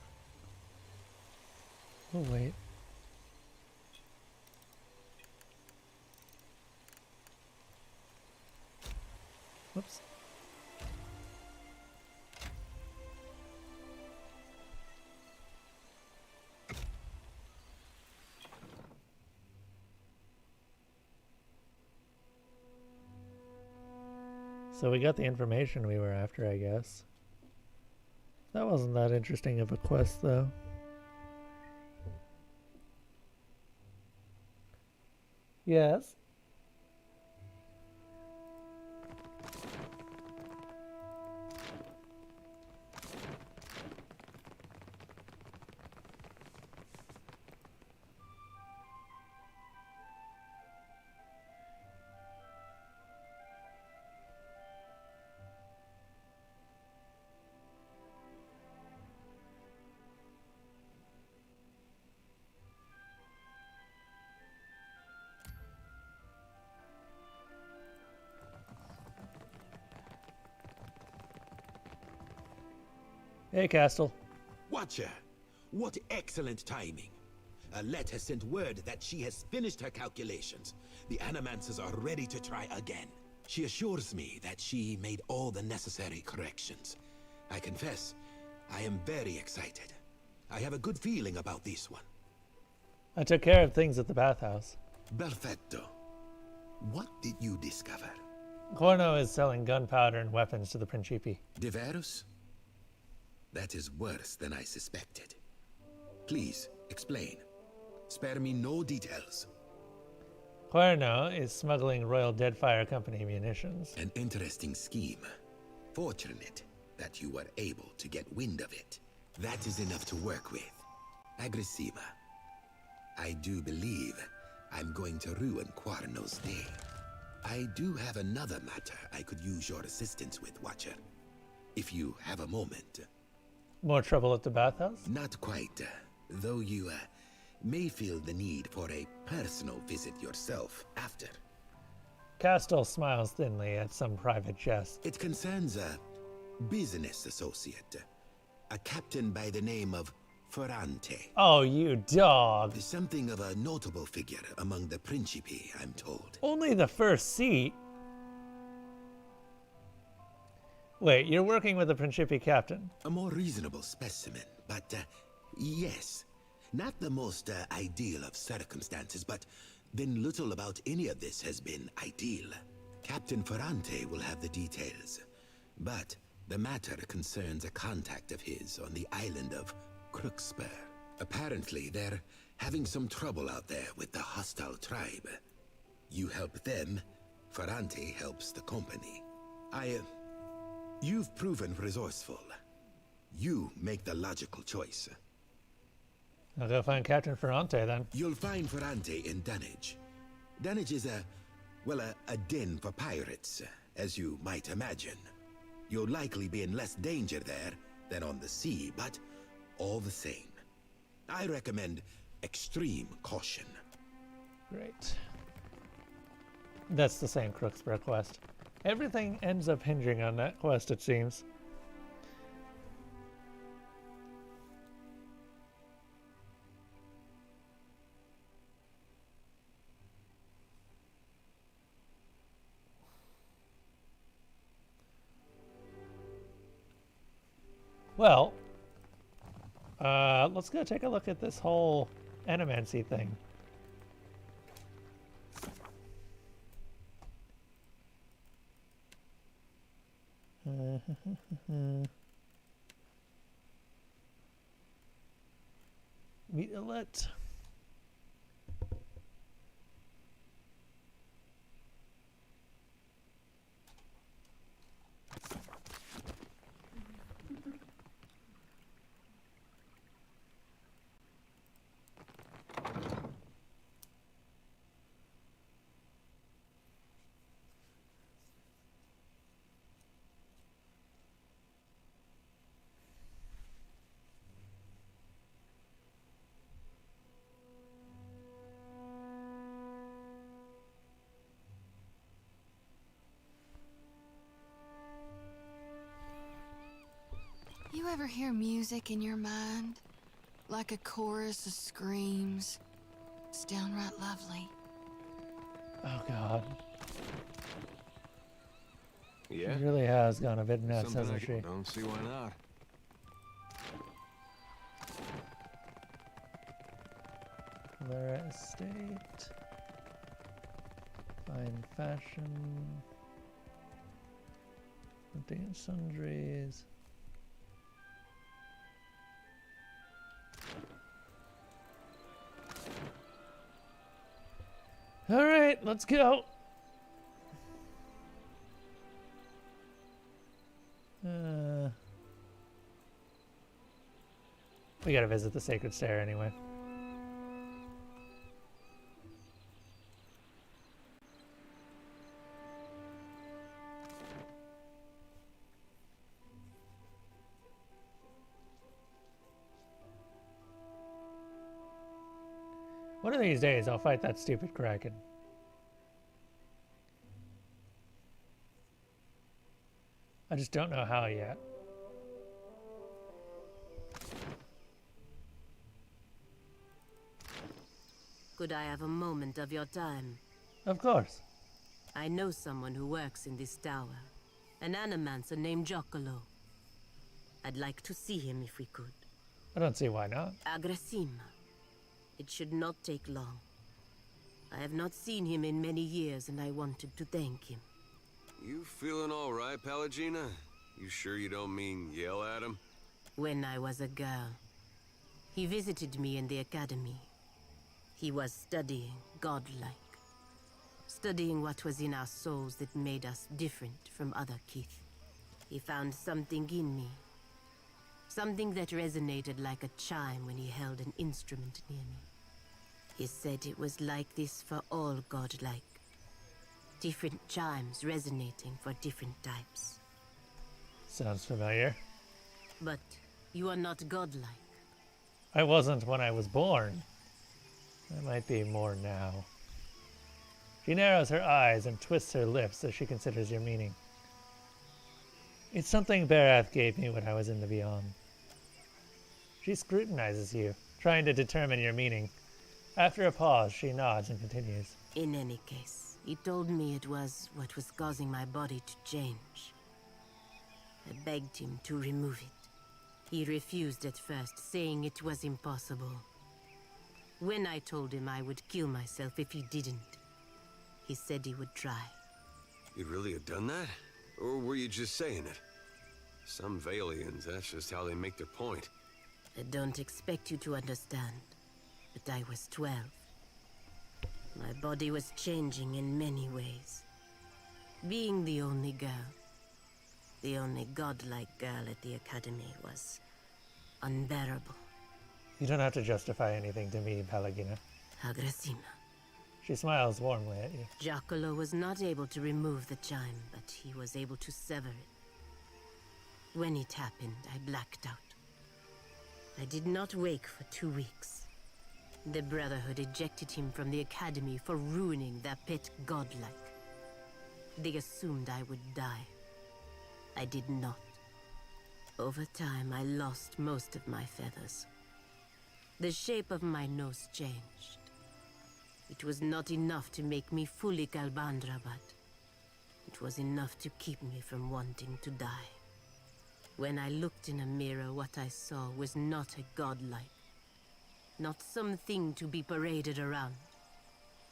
Oh, wait. Whoops. So we got the information we were after, I guess. That wasn't that interesting of a quest, though. Yes? Hey, Castle. Watcher, what excellent timing. Alette has sent word that she has finished her calculations. The Animancers are ready to try again. She assures me that she made all the necessary corrections. I confess, I am very excited. I have a good feeling about this one. I took care of things at the bathhouse. Perfetto. What did you discover? Corno is selling gunpowder and weapons to the Principi. Diverus? That is worse than I suspected. Please, explain. Spare me no details. Cuerno is smuggling Royal Deadfire Company munitions. An interesting scheme. Fortunate that you were able to get wind of it. That is enough to work with. Agrissima, I do believe I'm going to ruin Cuerno's day. I do have another matter I could use your assistance with, Watcher. If you have a moment. More trouble at the bathhouse? Not quite, though you may feel the need for a personal visit yourself after. Castle smiles thinly at some private jest. It concerns a business associate, a captain by the name of Ferrante. Oh, you dog. Something of a notable figure among the Principi, I'm told. Only the first seat? Wait, you're working with the Principi captain? A more reasonable specimen, but yes. Not the most ideal of circumstances, but then little about any of this has been ideal. Captain Ferrante will have the details, but the matter concerns a contact of his on the island of Crookspear. Apparently, they're having some trouble out there with the hostile tribe. You help them, Ferrante helps the company. You've proven resourceful. You make the logical choice. I'll go find Captain Ferrante then. You'll find Ferrante in Dunwich. Dunwich is a den for pirates, as you might imagine. You'll likely be in less danger there than on the sea, but all the same, I recommend extreme caution. Great. That's the same Crookspear quest. Everything ends up hinging on that quest, it seems. Well, let's go take a look at this whole Animancy thing. Meet Alette. You ever hear music in your mind? Like a chorus of screams? It's downright lovely. Oh god. Yeah? She really has gone a bit nuts, Something hasn't she? Don't see why not. Clara Estate. Fine fashion. Hunting and sundries. All right, let's go. We gotta visit the Sacred Stair anyway. One of these days, I'll fight that stupid Kraken. I just don't know how yet. Could I have a moment of your time? Of course. I know someone who works in this tower. An animancer named Giacomo. I'd like to see him if we could. I don't see why not. Agressima. It should not take long. I have not seen him in many years, and I wanted to thank him. You feeling all right, Pelagina? You sure you don't mean yell at him? When I was a girl, he visited me in the academy. He was studying godlike. Studying what was in our souls that made us different from other Kith. He found something in me. Something that resonated like a chime when he held an instrument near me. He said it was like this for all godlike. Different chimes resonating for different types. Sounds familiar. But you are not godlike. I wasn't when I was born. I might be more now. She narrows her eyes and twists her lips as she considers your meaning. It's something Barath gave me when I was in the Beyond. She scrutinizes you, trying to determine your meaning. After a pause, she nods and continues. In any case, he told me it was what was causing my body to change. I begged him to remove it. He refused at first, saying it was impossible. When I told him I would kill myself if he didn't, he said he would try. You'd really have done that? Or were you just saying it? Some Valians, that's just how they make their point. I don't expect you to understand, but I was 12. My body was changing in many ways. Being the only girl, the only godlike girl at the academy, was unbearable. You don't have to justify anything to me, Pallegina. Agrasima. She smiles warmly at you. Giacomo was not able to remove the chime, but he was able to sever it. When it happened, I blacked out. I did not wake for 2 weeks. The Brotherhood ejected him from the academy for ruining their pet godlike. They assumed I would die. I did not. Over time, I lost most of my feathers. The shape of my nose changed. It was not enough to make me fully Kalbandra, but it was enough to keep me from wanting to die. When I looked in a mirror, what I saw was not a godlike. Not something to be paraded around.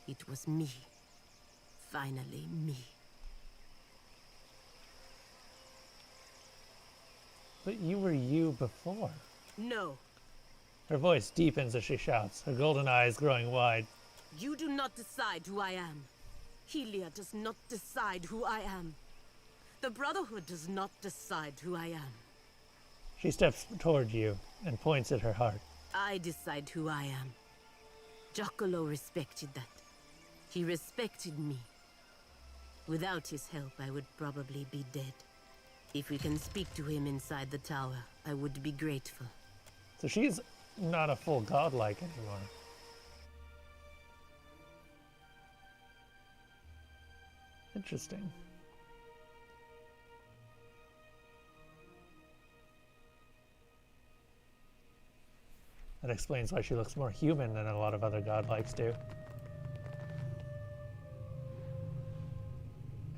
It was me. Finally, me. But you were you before. No, Her voice deepens as she shouts, her golden eyes growing wide. you do not decide who I am. Helia does not decide who I am. The Brotherhood does not decide who I am. She steps toward you and points at her heart. I decide who I am. Giacomo respected that. He respected me. Without his help, I would probably be dead. If we can speak to him inside the tower, I would be grateful. So she's not a full godlike anymore. Interesting. That explains why she looks more human than a lot of other godlikes do.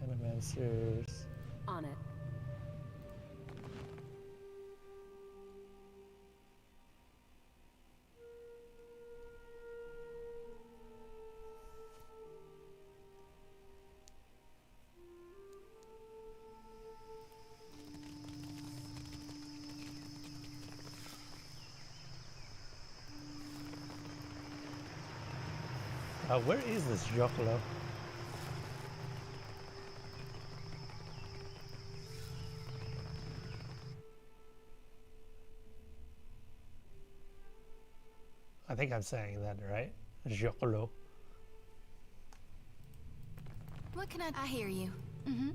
Animancers. On it. Where is this Giacomo? I think I'm saying that right. Giacomo. What can I hear you. Mm-hmm.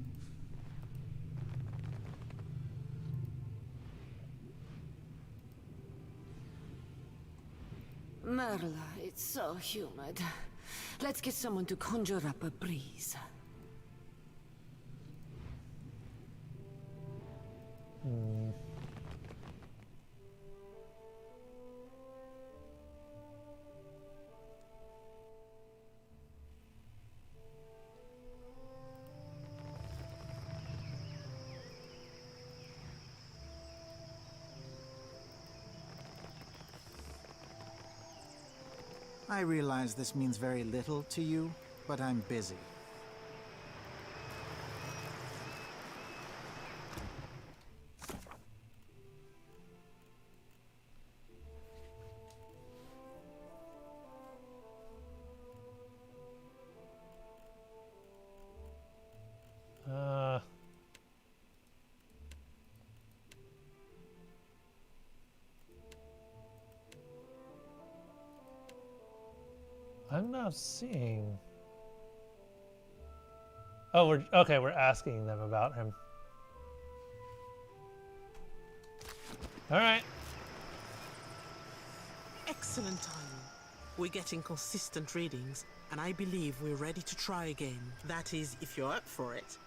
Merla, it's so humid. Let's get someone to conjure up a breeze. I realize this means very little to you, but I'm busy. I'm not seeing. Oh, we're asking them about him. All right. Excellent timing. We're getting consistent readings, and I believe we're ready to try again. That is, if you're up for it.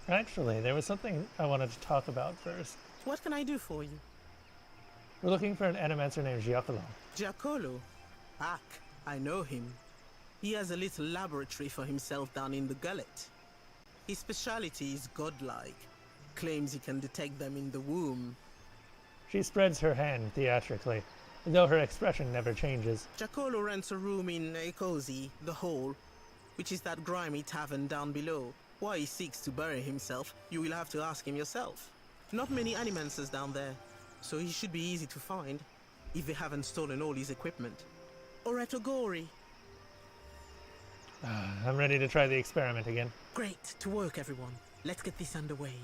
Actually, there was something I wanted to talk about first. What can I do for you? We're looking for an animancer named Giacomo. Giacomo? Ak, I know him. He has a little laboratory for himself down in the gullet. His specialty is godlike. Claims he can detect them in the womb. She spreads her hand theatrically, though her expression never changes. Giacomo rents a room in Ecosi, the Hole, which is that grimy tavern down below. Why he seeks to bury himself, you will have to ask him yourself. Not many animancers down there. so he should be easy to find, if they haven't stolen all his equipment. Or at Ogori. I'm ready to try the experiment again. Great, to work everyone. Let's get this underway.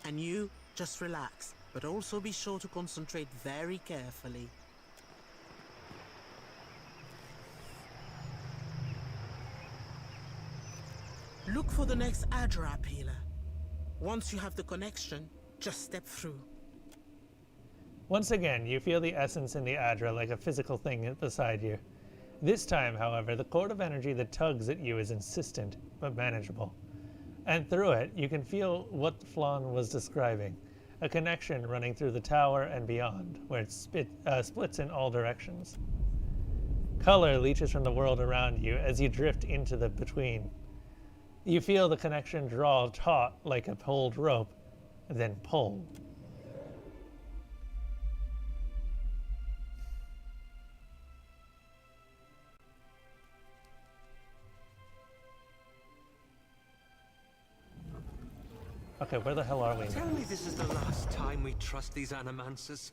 And you, just relax, but also be sure to concentrate very carefully. Look for the next Adra healer. Once you have the connection, just step through. Once again, you feel the essence in the Adra like a physical thing beside you. This time, however, the cord of energy that tugs at you is insistent, but manageable. And through it, you can feel what Flan was describing, a connection running through the tower and beyond, where it splits in all directions. Color leaches from the world around you as you drift into the between. You feel the connection draw taut like a pulled rope, then pull. Okay, where the hell are we now? Tell me this is the last time we trust these animancers.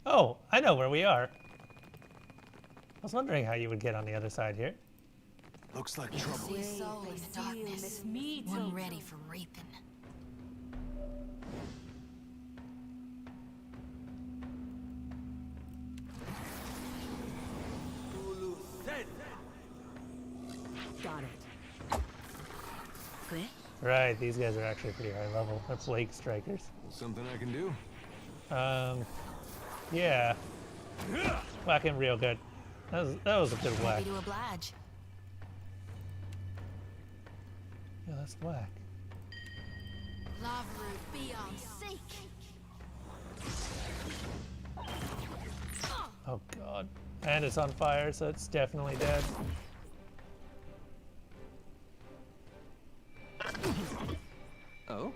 Oh, I know where we are. I was wondering how you would get on the other side here. Looks like trouble. See soul in the darkness, one ready for reaping. Got it. Clear? Right, these guys are actually pretty high level. They're Plague Strikers. Something I can do? Yeah. Whack him real good. That was a good whack. Happy to oblige. Yeah, let's whack. Lavru, be on seek. Oh god. And it's on fire, so it's definitely dead. Oh?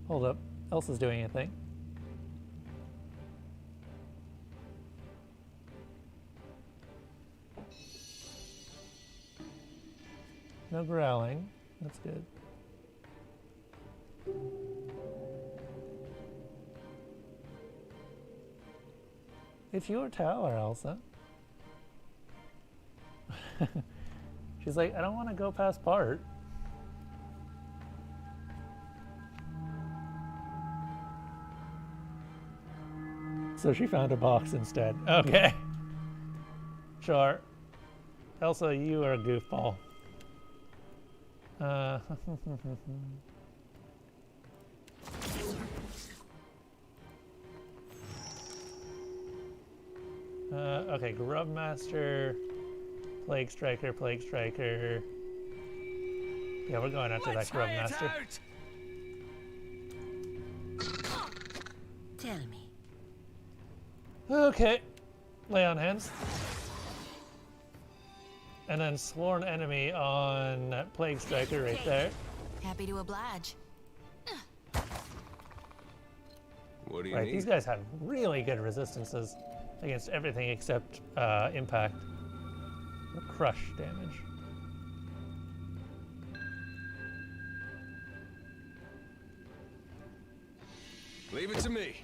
Hold up. Elsa's doing a thing. No growling. That's good. It's your tower, Elsa. She's like, I don't want to go past Bart. So she found a box instead. Okay. Sure. Elsa, you are a goofball. Okay, Grubmaster, Plague Striker, Plague Striker. Yeah, we're going after that Grubmaster. Tell me. Okay, lay on hands. And then Sworn Enemy on that Plague Striker right there. Happy to oblige. What do you Right, need? these guys have really good resistances against everything except impact or crush damage. Leave it to me.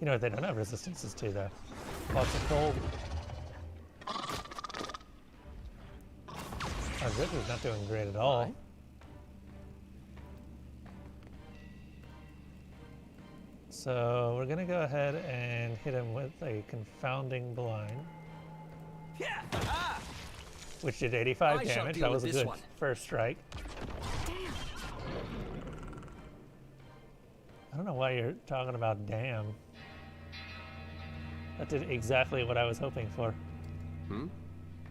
You know what they don't have resistances to, though? Lots of cold. Our Zipper's not doing great at all. So we're gonna go ahead and hit him with a Confounding Blind. Which did 85 damage. That was a good first strike. I don't know why you're talking about damn. That did exactly what I was hoping for.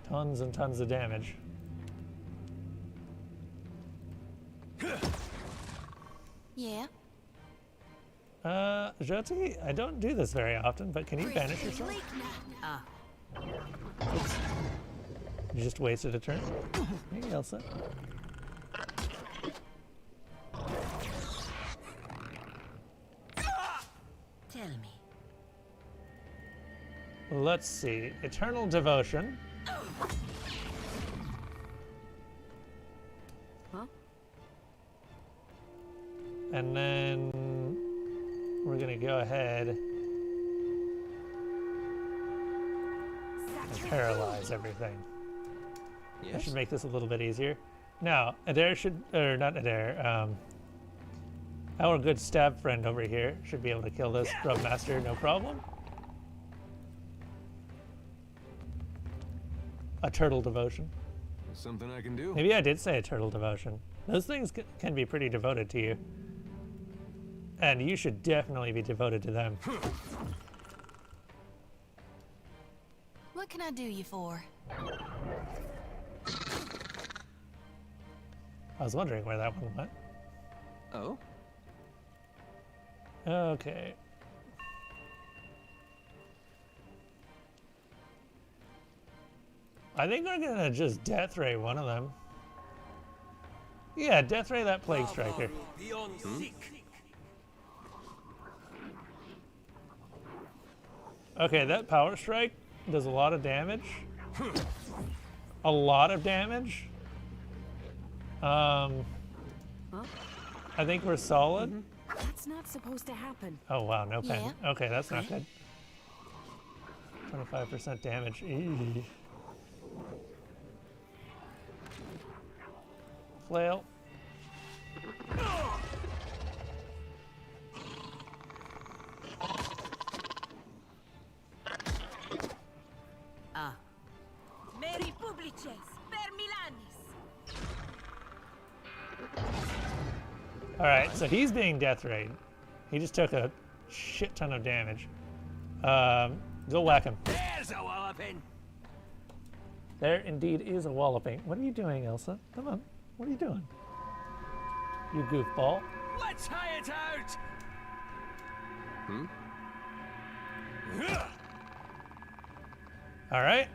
Tons and tons of damage. Yeah. Jyoti, I don't do this very often, but can you banish yourself? Oops. You just wasted a turn. Hey, Elsa. Tell me. Let's see. Eternal Devotion. Huh? And then we're gonna go ahead and paralyze everything. That should make this a little bit easier. Now, Adair should, or not Adair, our good stab friend over here should be able to kill this Grub Master, no problem. A Turtle Devotion. Something I can do. Maybe I did say a Turtle Devotion. Those things can be pretty devoted to you. And you should definitely be devoted to them. What can I do you for? I was wondering where that one went. Oh? Okay. I think we're gonna just death ray one of them. Yeah, death ray that Plague Striker. Okay, that Power Strike does a lot of damage. A lot of damage. I think we're solid. That's not supposed to happen. Oh wow, no pen. Yeah. Okay, that's not good. 25% damage. Eee. Flail. Ah. Meri publices, per Milanis. Alright, so he's being death rayed. He just took a shit ton of damage. Go whack him. There's a walloping. There indeed is a walloping. What are you doing, Elsa? Come on. What are you doing? You goofball. Let's hire it out. Alright.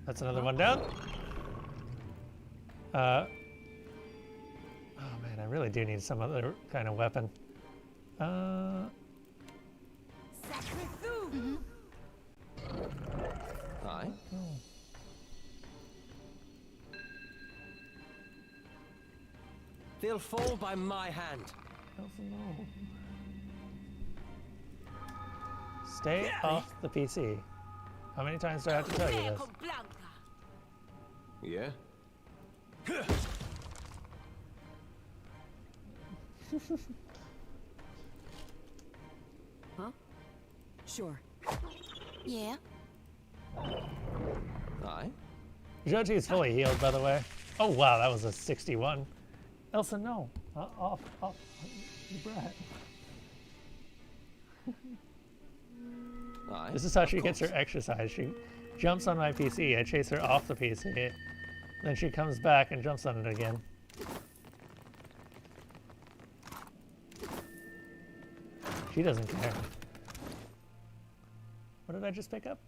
That's another one down. Oh man, I really do need some other kind of weapon. Hi. They'll fall by my hand. Stay off the PC. How many times do I have to tell you this? Yeah? Huh? Sure. Yeah? Hi. Joji is fully healed, by the way. Oh wow, that was a 61. Elsa, no. Off, you brat. This is how she gets her exercise. She jumps on my PC. I chase her off the PC. Then she comes back and jumps on it again. She doesn't care. What did I just pick up?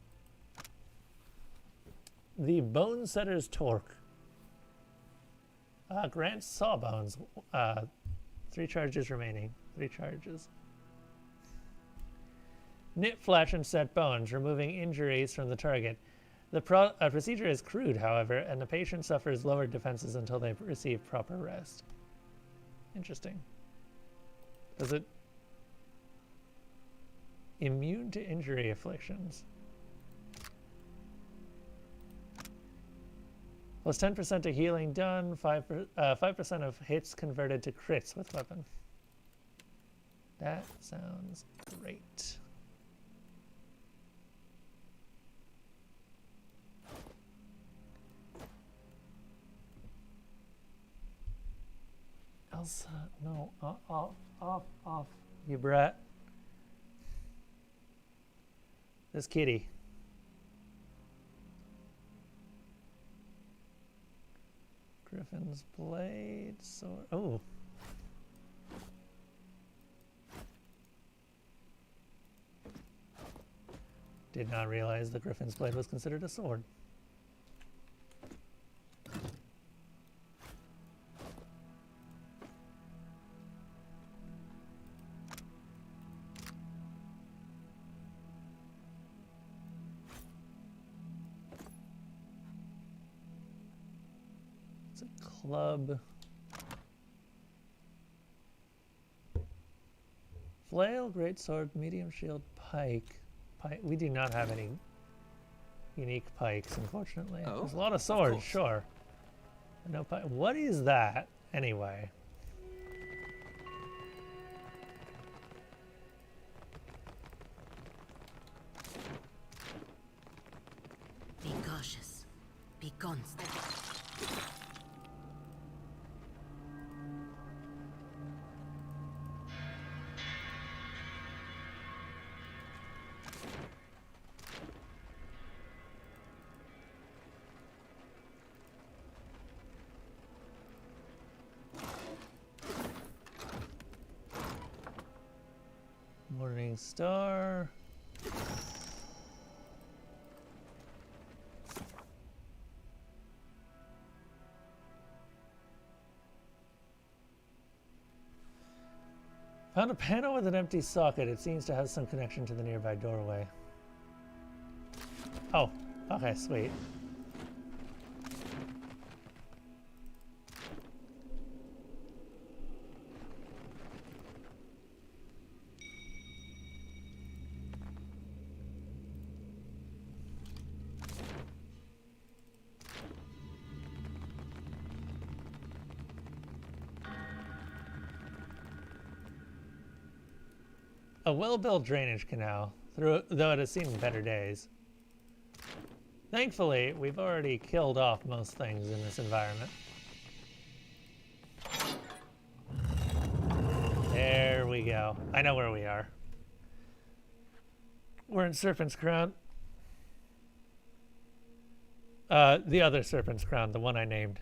The Bone Setter's Torque. Grants Sawbones. 3 charges remaining. 3 charges. Knit, flash, and set bones, removing injuries from the target. The procedure is crude, however, and the patient suffers lowered defenses until they receive proper rest. Interesting. Does it... Immune to injury afflictions. Plus 10% to healing done, 5% of hits converted to crits with weapon. That sounds great. Elsa, no, off, you brat. This kitty. Griffin's blade, sword. Oh. Did not realize the Griffin's blade was considered a sword. It's a club. Flail, greatsword, medium shield, pike. We do not have any unique pikes, unfortunately. Oh, There's a lot of of swords, course. sure. But no pike. What is that, anyway? Be cautious. Be constant. Morning Star. Found a panel with an empty socket. It seems to have some connection to the nearby doorway. Oh, okay, sweet. A well-built drainage canal, though it has seen better days. Thankfully, we've already killed off most things in this environment. There we go. I know where we are. We're in Serpent's Crown. The other Serpent's Crown, the one I named.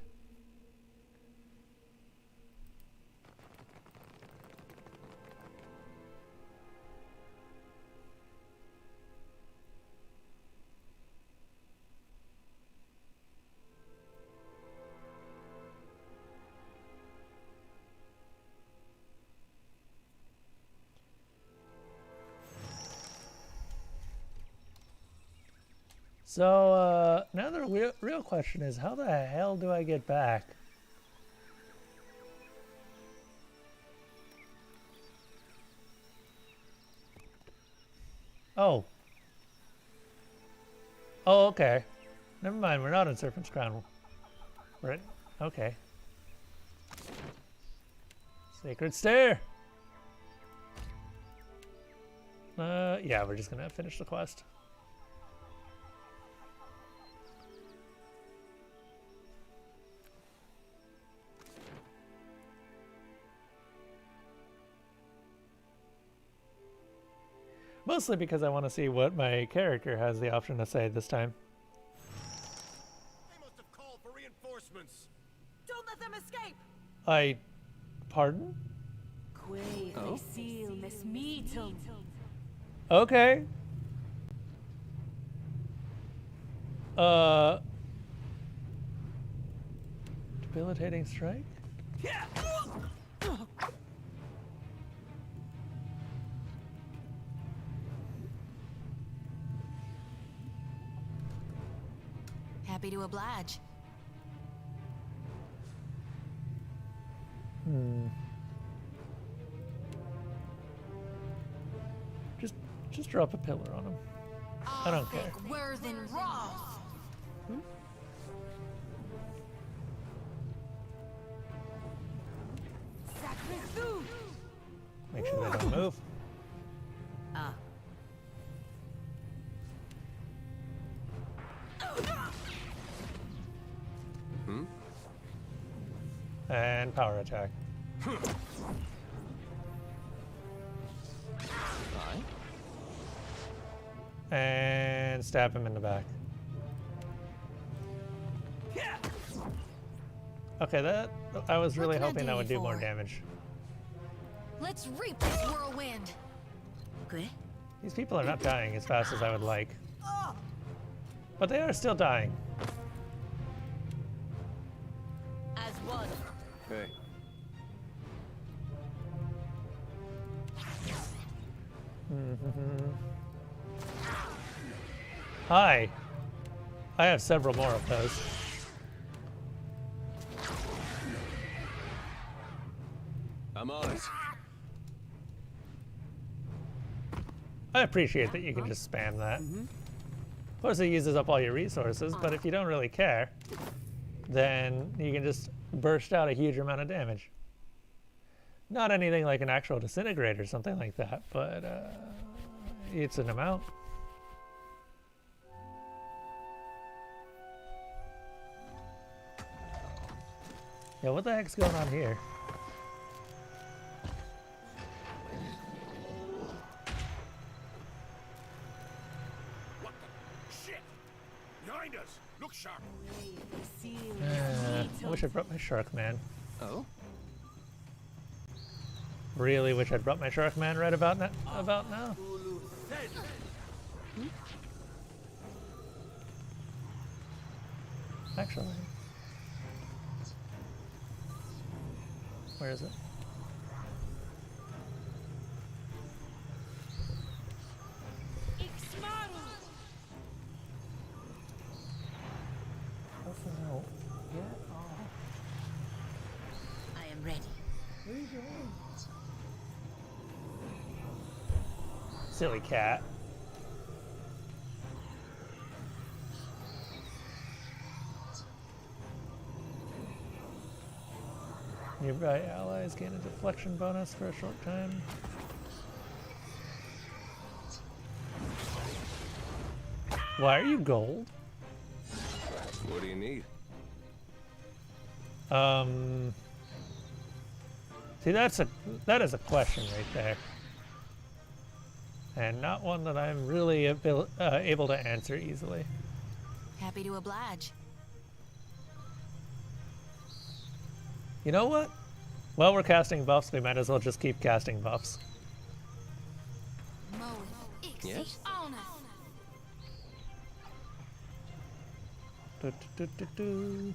So, now the real question is, how the hell do I get back? Oh. Oh, okay. Never mind, we're not in Serpent's Crown. We're at... okay. Sacred Stair! Yeah, we're just gonna finish the quest. Mostly because I want to see what my character has the option to say this time. They must have called for reinforcements. Don't let them escape! Pardon? Oh? Okay. Debilitating strike? Happy to oblige. Just drop a pillar on him. I don't care. Worse than Ross. Make sure they don't move. And power attack. And stab him in the back. Okay, that I was really hoping that would do more damage. Let's reap this whirlwind. Okay. These people are not dying as fast as I would like. But they are still dying. As one. Hey. Hi. I have several more of those. I appreciate that you can just spam that. Of course, it uses up all your resources, but if you don't really care, then you can just burst out a huge amount of damage. Not anything like an actual disintegrate or something like that, but it's an amount. Yeah, what the heck's going on here? What the shit? Behind us! Look sharp! I wish I brought my shark man. Oh? Really wish I'd brought my shark man right about now. Actually, where is it? No. I am ready. Where are you going? Silly cat. Nearby allies gain a deflection bonus for a short time. Why are you gold? What do you need? See, that is a question right there, and not one that I'm really able to answer easily. Happy to oblige. You know what? While we're casting buffs, we might as well just keep casting buffs. Yes? Do, do, do, do.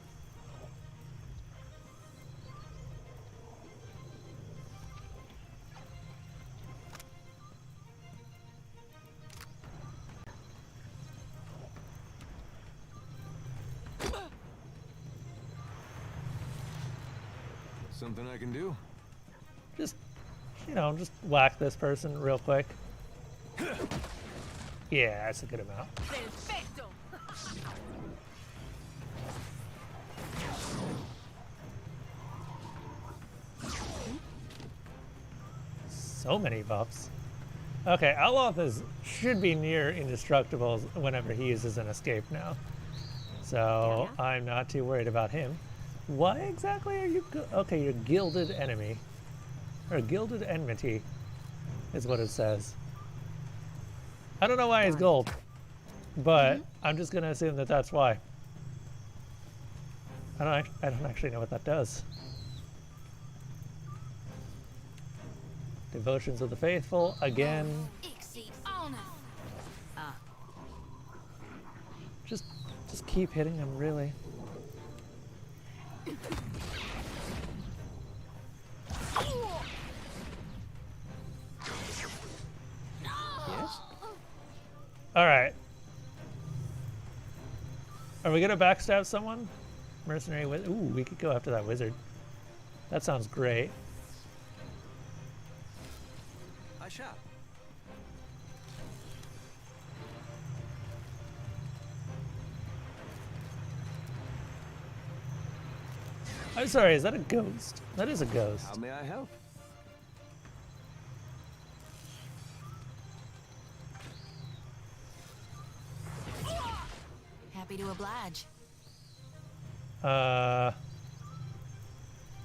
Something I can do? Just, you know, just whack this person real quick. Yeah, that's a good amount. So many buffs. Okay, Outlaw should be near indestructible whenever he uses an escape now. So I'm not too worried about him. Why exactly are you... Okay, you're gilded enemy. Or gilded enmity is what it says. I don't know why he's gold, but I'm just going to assume that that's why. I don't actually know what that does. Devotions of the Faithful, again. Just keep hitting him, really. Yes? Alright. Are we gonna backstab someone? Mercenary wizard. Ooh, we could go after that wizard. That sounds great. I shall. I'm sorry, is that a ghost? That is a ghost. How may I help? Happy to oblige.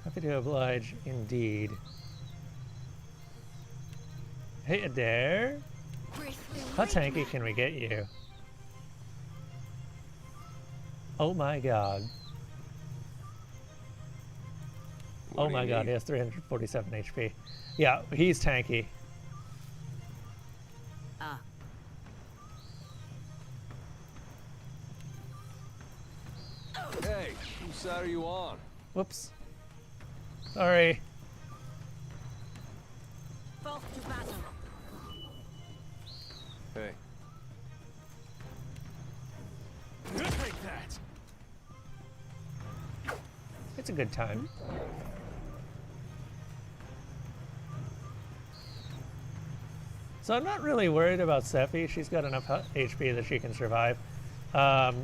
Happy to oblige indeed. Hey Adair, how tanky can we get you? Oh my god. Oh my god, he has 347 HP. Yeah, he's tanky. Hey, whose side are you on? Whoops. Sorry. Hey. Take that! It's a good time. So I'm not really worried about Sephi. She's got enough HP that she can survive. That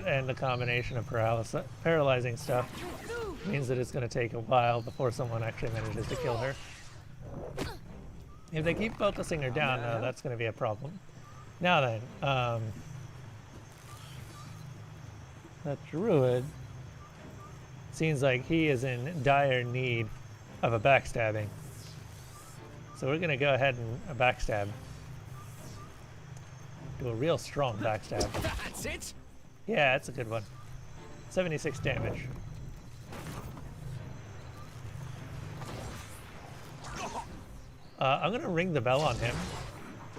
and the combination of paralyzing stuff means that it's going to take a while before someone actually manages to kill her. If they keep focusing her down, though, that's going to be a problem. Now then, that druid seems like he is in dire need of a backstabbing. So we're going to go ahead and backstab. Do a real strong backstab. That's it. Yeah, that's a good one. 76 damage. I'm gonna ring the bell on him.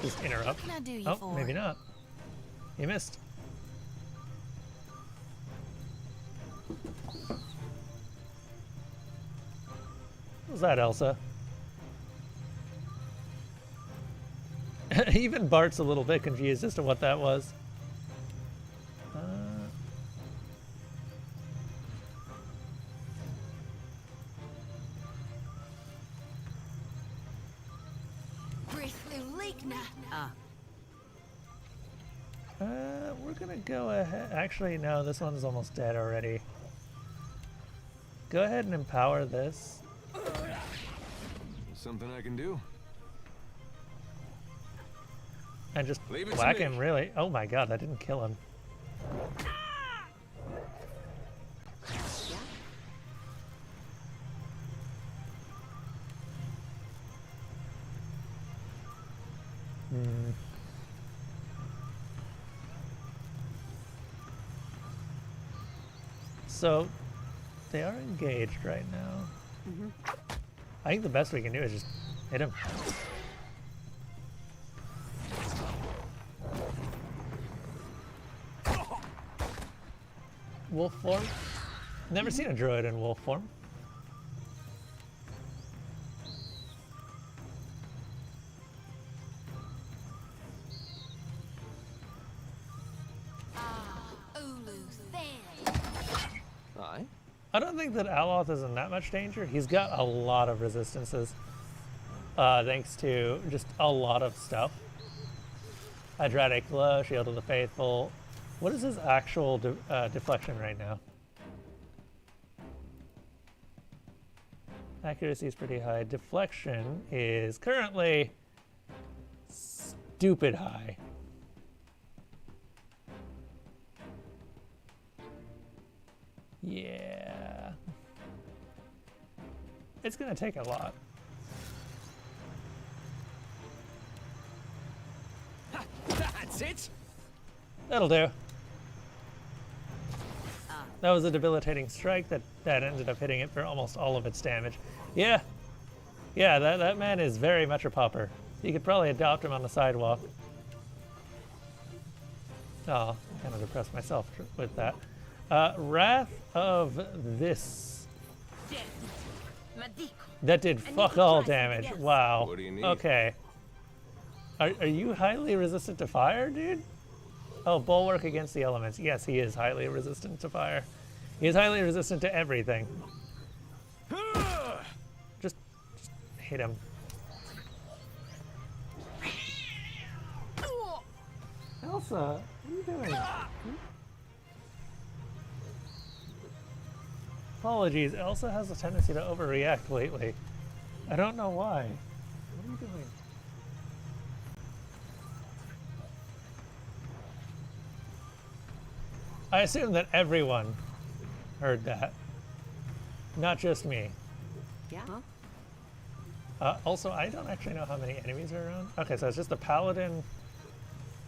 Just interrupt. What can I do you Oh, for? maybe not. You missed. What was that, Elsa? Even Bart's a little bit confused as to what that was. We're gonna go ahead. Actually, no, this one's almost dead already. Go ahead and empower this. Something I can do. And just Leave it to whack me. him, really. Oh my god, that didn't kill him. So, they are engaged right now. I think the best we can do is just hit him. Wolf form? Never seen a druid in wolf form. I don't think that Aloth is in that much danger. He's got a lot of resistances, thanks to just a lot of stuff. Hydratic Glow, Shield of the Faithful. What is his actual deflection right now? Accuracy is pretty high. Deflection is currently stupid high. Yeah. It's gonna take a lot. That's it. That'll do. That was a debilitating strike that ended up hitting it for almost all of its damage. Yeah. Yeah, that man is very much a pauper. You could probably adopt him on the sidewalk. Oh, I'm kind of depressed myself with that. Wrath of this. That did fuck all damage. Wow. What do you need? Okay. Are you highly resistant to fire, dude? Oh, Bulwark against the elements. Yes, he is highly resistant to fire. He is highly resistant to everything. Just hit him. Elsa, what are you doing? Apologies, Elsa has a tendency to overreact lately. I don't know why. What are you doing? I assume that everyone heard that. Not just me. Yeah? Also, I don't actually know how many enemies are around. Okay, so it's just the paladin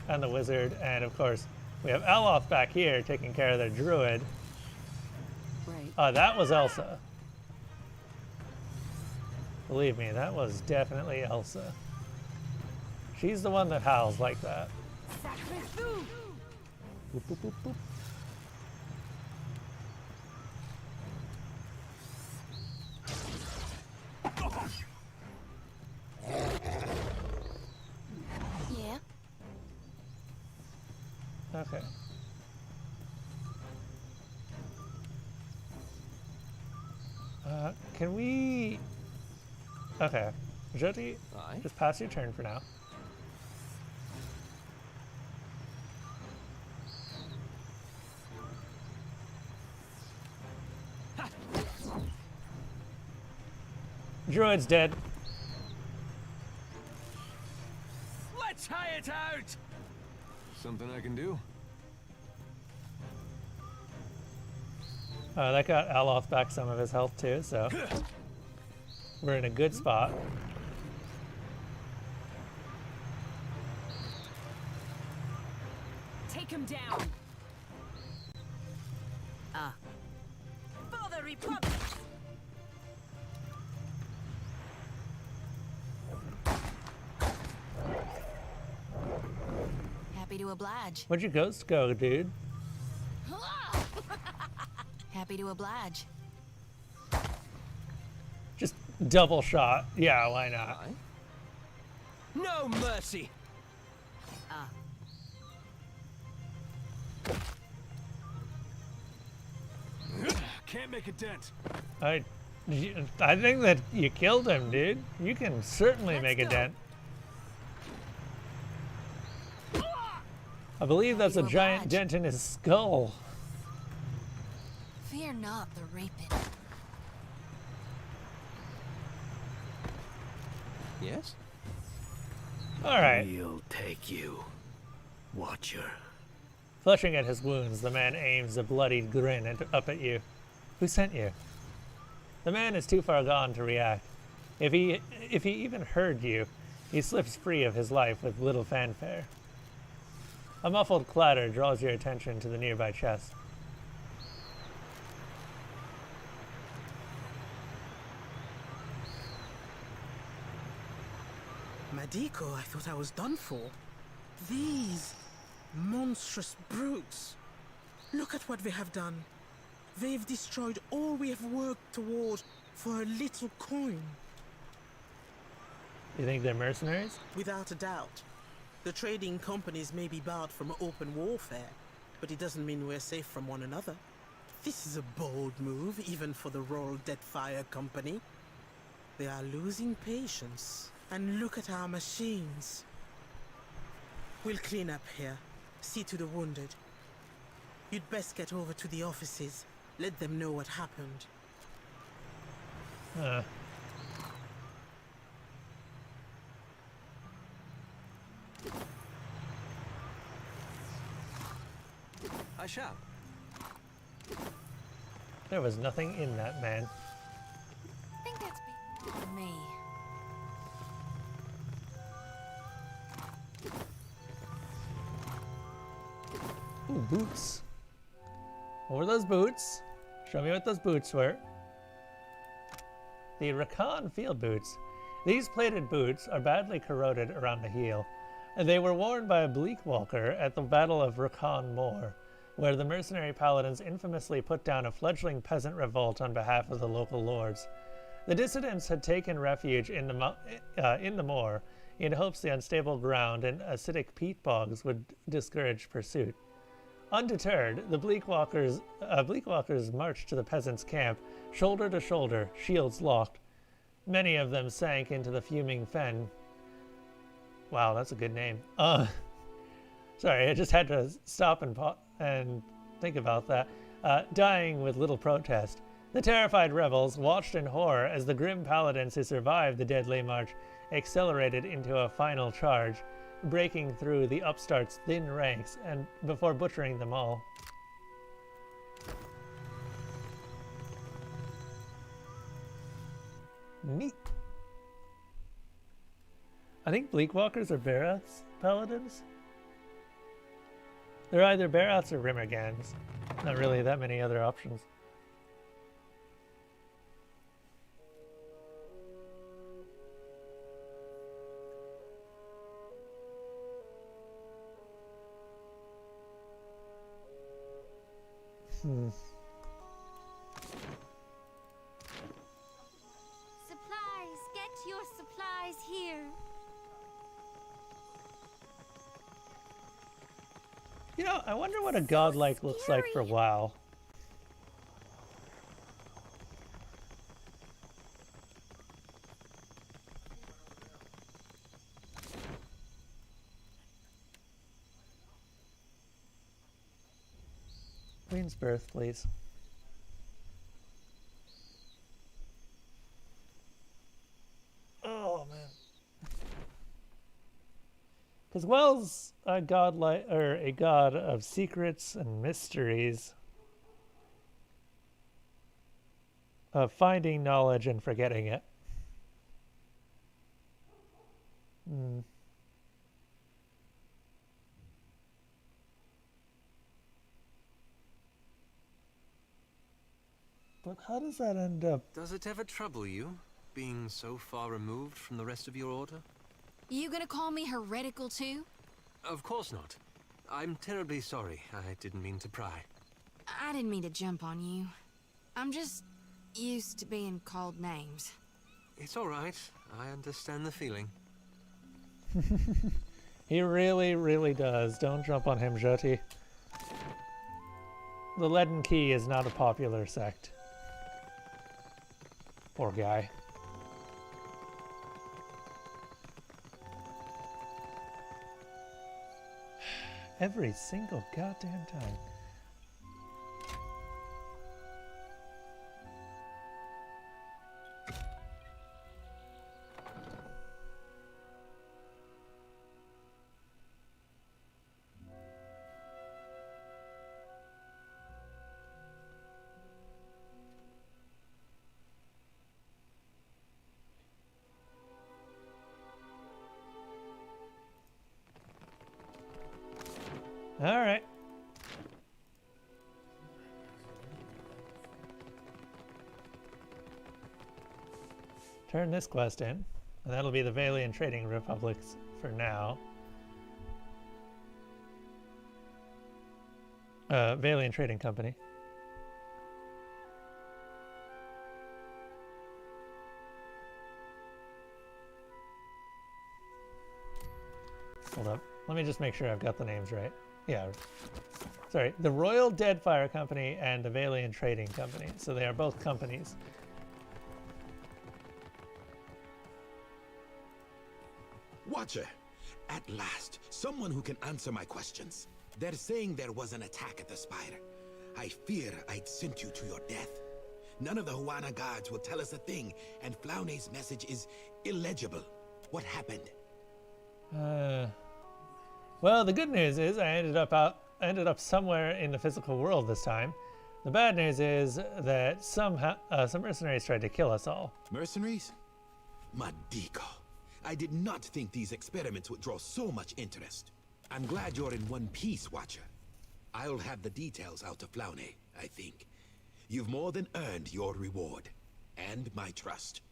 and the wizard, and of course, we have Aloth back here taking care of the druid. Right. That was Elsa. Believe me, that was definitely Elsa. She's the one that howls like that. Boop, boop, boop, boop. Yeah. Okay. Can we... Okay. Jyoti, just pass your turn for now. Droid's dead. Let's hire it out! Something I can do? That got Aloth back some of his health too, so we're in a good spot. Take him down. Ah. For the Republic. Happy to oblige. Where'd your ghost go, dude? Happy to oblige. Just double shot. Yeah, why not? No mercy! Ah. Can't make a dent. I think that you killed him, dude. You can certainly make a dent. I believe that's a giant dent in his skull. Fear not the rapid. Yes? All right. We'll take you, Watcher. Flushing at his wounds, the man aims a bloodied grin up at you. Who sent you? The man is too far gone to react. If he even heard you, he slips free of his life with little fanfare. A muffled clatter draws your attention to the nearby chest. Madiko, I thought I was done for. These monstrous brutes. Look at what they have done. They've destroyed all we have worked toward for a little coin. You think they're mercenaries? Without a doubt. The trading companies may be barred from open warfare, but it doesn't mean we're safe from one another. This is a bold move, even for the Royal Deadfire Company. They are losing patience. And look at our machines. We'll clean up here. See to the wounded. You'd best get over to the offices. Let them know what happened. I shall. There was nothing in that man. I think that's for me. Ooh, boots. What were those boots? Show me what those boots were. The Rakan field boots. These plated boots are badly corroded around the heel, and they were worn by a Bleakwalker at the Battle of Rakan Moor, where the mercenary paladins infamously put down a fledgling peasant revolt on behalf of the local lords. The dissidents had taken refuge in the moor in hopes the unstable ground and acidic peat bogs would discourage pursuit. Undeterred, the Bleakwalkers marched to the peasants' camp, shoulder to shoulder, shields locked. Many of them sank into the fuming fen. Wow, that's a good name. Sorry, I just had to stop and think about that. Dying with little protest. The terrified rebels watched in horror as the grim paladins who survived the deadly march accelerated into a final charge, breaking through the upstarts' thin ranks and before butchering them all. Neat. I think Bleakwalkers are Barath's paladins. They're either Baraths or Rimmergans. Not really that many other options. Supplies! Get your supplies here! You know, I wonder what a godlike looks like for WoW. Queen's birth, please. Because Wells a god a god of secrets and mysteries, of finding knowledge and forgetting it. But how does that end up? Does it ever trouble you, being so far removed from the rest of your order? You gonna call me heretical too? Of course not. I'm terribly sorry. I didn't mean to pry. I didn't mean to jump on you. I'm just used to being called names. It's all right. I understand the feeling. He really, really does. Don't jump on him, Jyoti. The Leaden Key is not a popular sect. Poor guy. Every single goddamn time. All right. Turn this quest in, and that'll be the Vailian Trading Republics for now. Vailian Trading Company. Hold up. Let me just make sure I've got the names right. Yeah. Sorry. The Royal Deadfire Company and the Vailian Trading Company. So they are both companies. Watcher, at last, someone who can answer my questions. They're saying there was an attack at the Spire. I fear I'd sent you to your death. None of the Huana guards will tell us a thing, and Flaune's message is illegible. What happened? Well, the good news is I ended up somewhere in the physical world this time. The bad news is that some mercenaries tried to kill us all. Mercenaries? Madiko. I did not think these experiments would draw so much interest. I'm glad you're in one piece, Watcher. I'll have the details out to Flaune, I think. You've more than earned your reward. And my trust.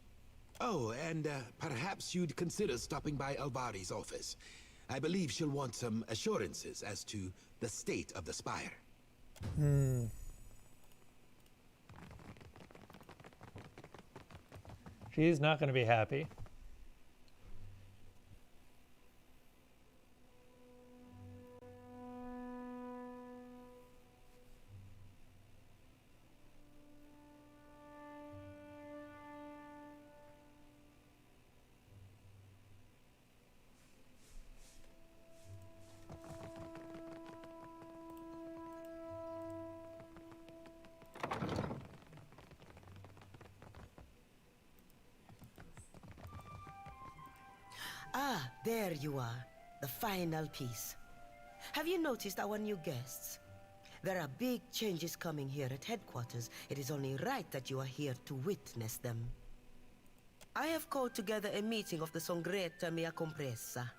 Oh, and perhaps you'd consider stopping by Alvari's office. I believe she'll want some assurances as to the state of the Spire. She's not going to be happy. Ah, there you are. The final piece. Have you noticed our new guests? There are big changes coming here at headquarters. It is only right that you are here to witness them. I have called together a meeting of the Songreta Mea Compressa.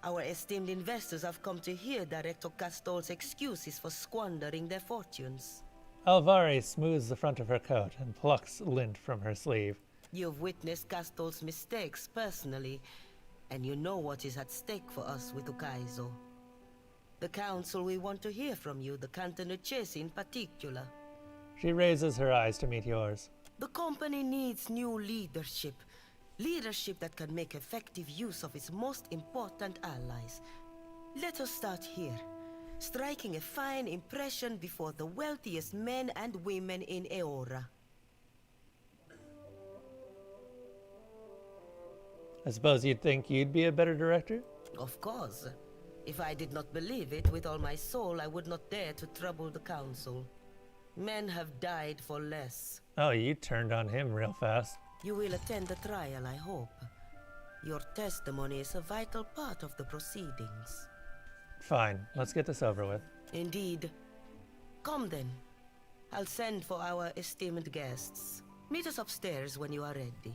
Our esteemed investors have come to hear Director Castol's excuses for squandering their fortunes. Alvari smooths the front of her coat and plucks lint from her sleeve. You've witnessed Castol's mistakes personally, and you know what is at stake for us with Ukaizo. The council will want to hear from you, the Cantanucesi in particular. She raises her eyes to meet yours. The company needs new leadership. Leadership that can make effective use of its most important allies. Let us start here, striking a fine impression before the wealthiest men and women in Eora. I suppose you'd think you'd be a better director? Of course. If I did not believe it with all my soul, I would not dare to trouble the council. Men have died for less. Oh, you turned on him real fast. You will attend the trial, I hope. Your testimony is a vital part of the proceedings. Fine, let's get this over with. Indeed. Come then. I'll send for our esteemed guests. Meet us upstairs when you are ready.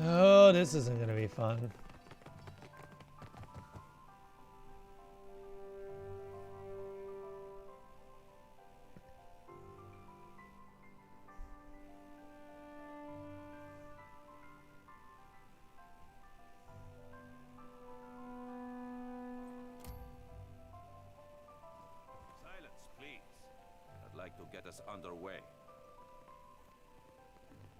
Oh, this isn't gonna be fun. Get us underway.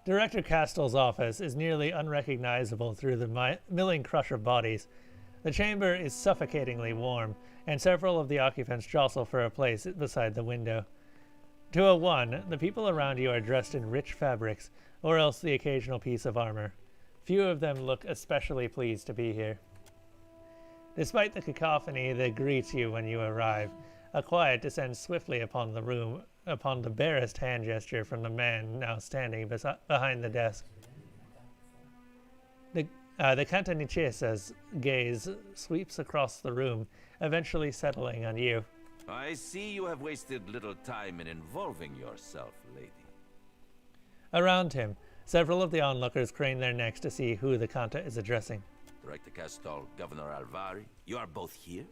Director Castell's office is nearly unrecognizable through the milling crush of bodies. The chamber is suffocatingly warm, and several of the occupants jostle for a place beside the window. 201, the people around you are dressed in rich fabrics, or else the occasional piece of armor. Few of them look especially pleased to be here. Despite the cacophony that greets you when you arrive, a quiet descends swiftly upon the room, upon the barest hand gesture from the man now standing behind the desk. The Cantanicesa's gaze sweeps across the room, eventually settling on you. I see you have wasted little time in involving yourself, lady. Around him, several of the onlookers crane their necks to see who the Canta is addressing. Director Castell, Governor Alvari, you are both here?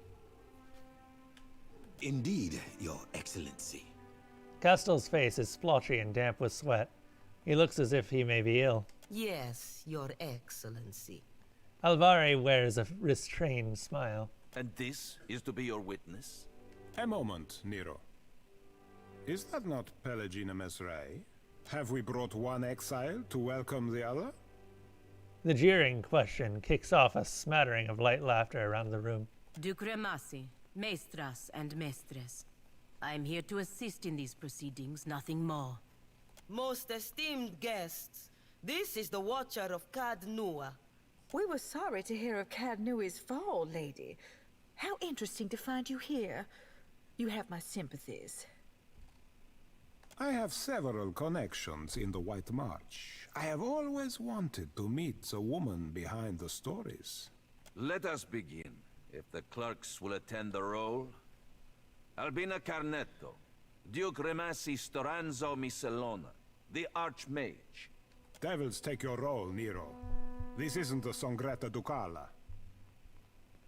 Indeed, Your Excellency. Castell's face is splotchy and damp with sweat. He looks as if he may be ill. Yes, Your Excellency. Alvari wears a restrained smile. And this is to be your witness? A moment, Nero. Is that not Pelagina Mesray? Have we brought one exile to welcome the other? The jeering question kicks off a smattering of light laughter around the room. Duke Remasi, Maestras and Mestres. I am here to assist in these proceedings, nothing more. Most esteemed guests, this is the Watcher of Cad Nua. We were sorry to hear of Cad Nua's fall, lady. How interesting to find you here. You have my sympathies. I have several connections in the White March. I have always wanted to meet the woman behind the stories. Let us begin. If the clerks will attend the roll. Albina Carnetto, Duke Remasi Storanzo Miscelona, the Archmage. Devils take your roll, Nero. This isn't the Songretta Ducala.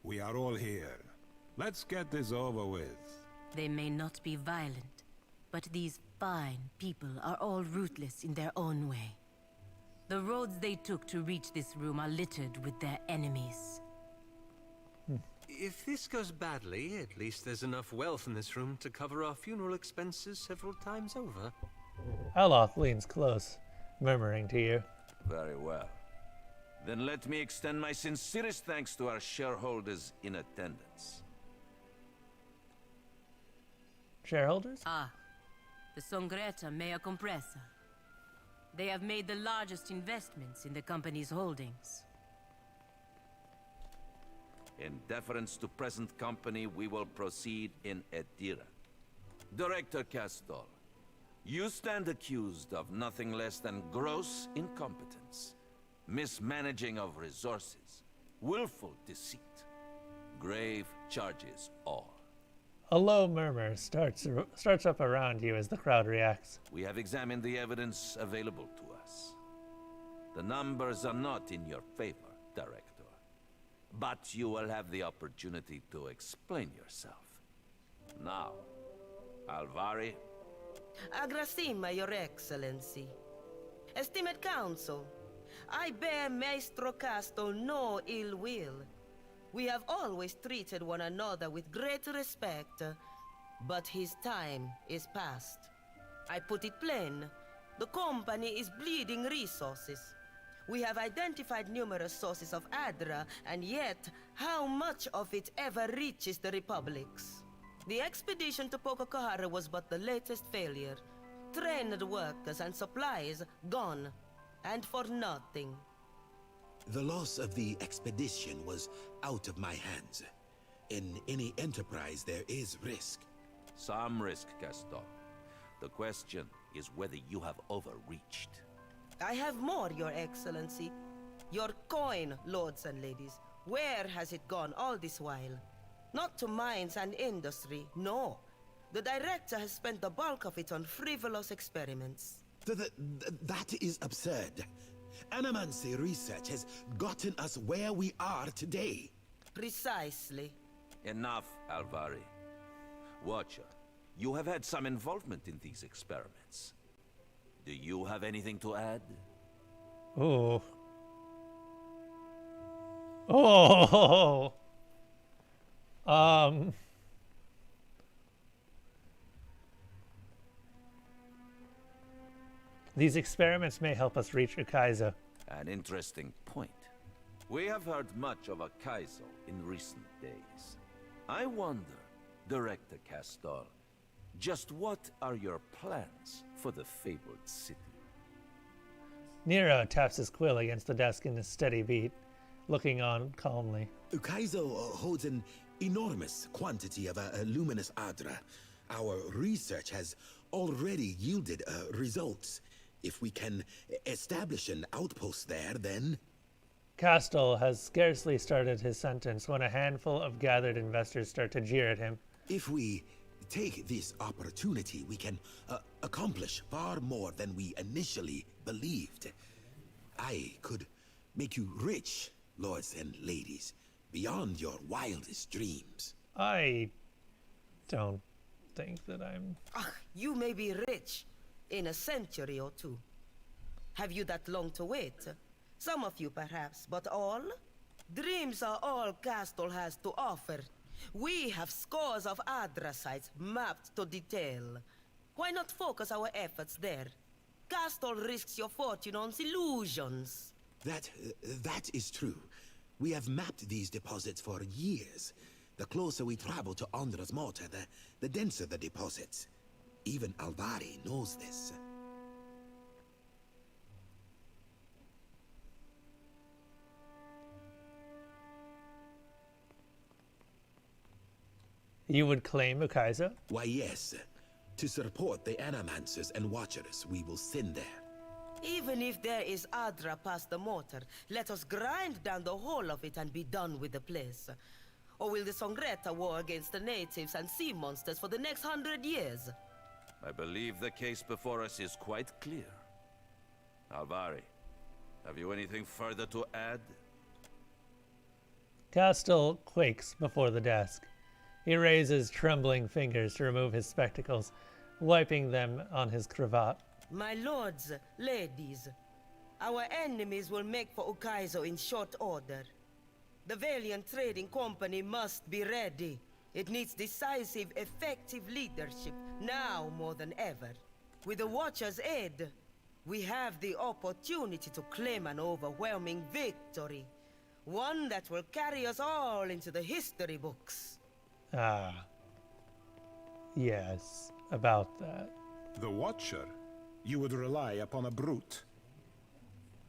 We are all here. Let's get this over with. They may not be violent, but these fine people are all ruthless in their own way. The roads they took to reach this room are littered with their enemies. If this goes badly, at least there's enough wealth in this room to cover our funeral expenses several times over. Aloth leans close, murmuring to you. Very well. Then let me extend my sincerest thanks to our shareholders in attendance. Shareholders? Ah, the Songretta Mea Compressa. They have made the largest investments in the company's holdings. In deference to present company, we will proceed in Edira. Director Castell, you stand accused of nothing less than gross incompetence, mismanaging of resources, willful deceit, grave charges all. A low murmur starts up around you as the crowd reacts. We have examined the evidence available to us. The numbers are not in your favor, Director. But you will have the opportunity to explain yourself. Now, Alvari. Agrasima, Your Excellency. Esteemed Council, I bear Maestro Castell no ill will. We have always treated one another with great respect, but his time is past. I put it plain, the company is bleeding resources. We have identified numerous sources of Adra, and yet, how much of it ever reaches the Republics? The expedition to Pococahara was but the latest failure. Trained workers and supplies gone, and for nothing. The loss of the expedition was out of my hands. In any enterprise, there is risk. Some risk, Castell. The question is whether you have overreached. I have more, Your Excellency. Your coin, lords and ladies. Where has it gone all this while? Not to mines and industry, no. The director has spent the bulk of it on frivolous experiments. That is absurd. Animancy research has gotten us where we are today. Precisely. Enough, Alvari. Watcher, you have had some involvement in these experiments. Do you have anything to add? Oh. Oh. These experiments may help us reach Ukaizo. An interesting point. We have heard much of Ukaizo in recent days. I wonder, Director Castor, just what are your plans for the fabled city? Nero taps his quill against the desk in a steady beat, looking on calmly. Ukaizo holds an enormous quantity of a luminous Adra. Our research has already yielded results. If we can establish an outpost there, then... Castle has scarcely started his sentence when a handful of gathered investors start to jeer at him. If we take this opportunity, we can accomplish far more than we initially believed. I could make you rich, lords and ladies, beyond your wildest dreams. I don't think that I'm... You may be rich in a century or two. Have you that long to wait? Some of you perhaps, but all? Dreams are all Castle has to offer. We have scores of Adra sites mapped to detail. Why not focus our efforts there? Castle risks your fortune on illusions. That is true. We have mapped these deposits for years. The closer we travel to Andra's mortar, the denser the deposits. Even Alvari knows this. You would claim Ukaizo? Why, yes. To support the Animancers and Watchers we will send there. Even if there is Adra past the mortar, let us grind down the whole of it and be done with the place. Or will the Songreta war against the natives and sea monsters for the next 100 years? I believe the case before us is quite clear. Alvari, have you anything further to add? Castle quakes before the desk. He raises trembling fingers to remove his spectacles, wiping them on his cravat. My lords, ladies, our enemies will make for Ukaizo in short order. The Valiant Trading Company must be ready. It needs decisive, effective leadership, now more than ever. With the Watcher's aid, we have the opportunity to claim an overwhelming victory. One that will carry us all into the history books. Ah. Yes, about that. The Watcher? You would rely upon a brute.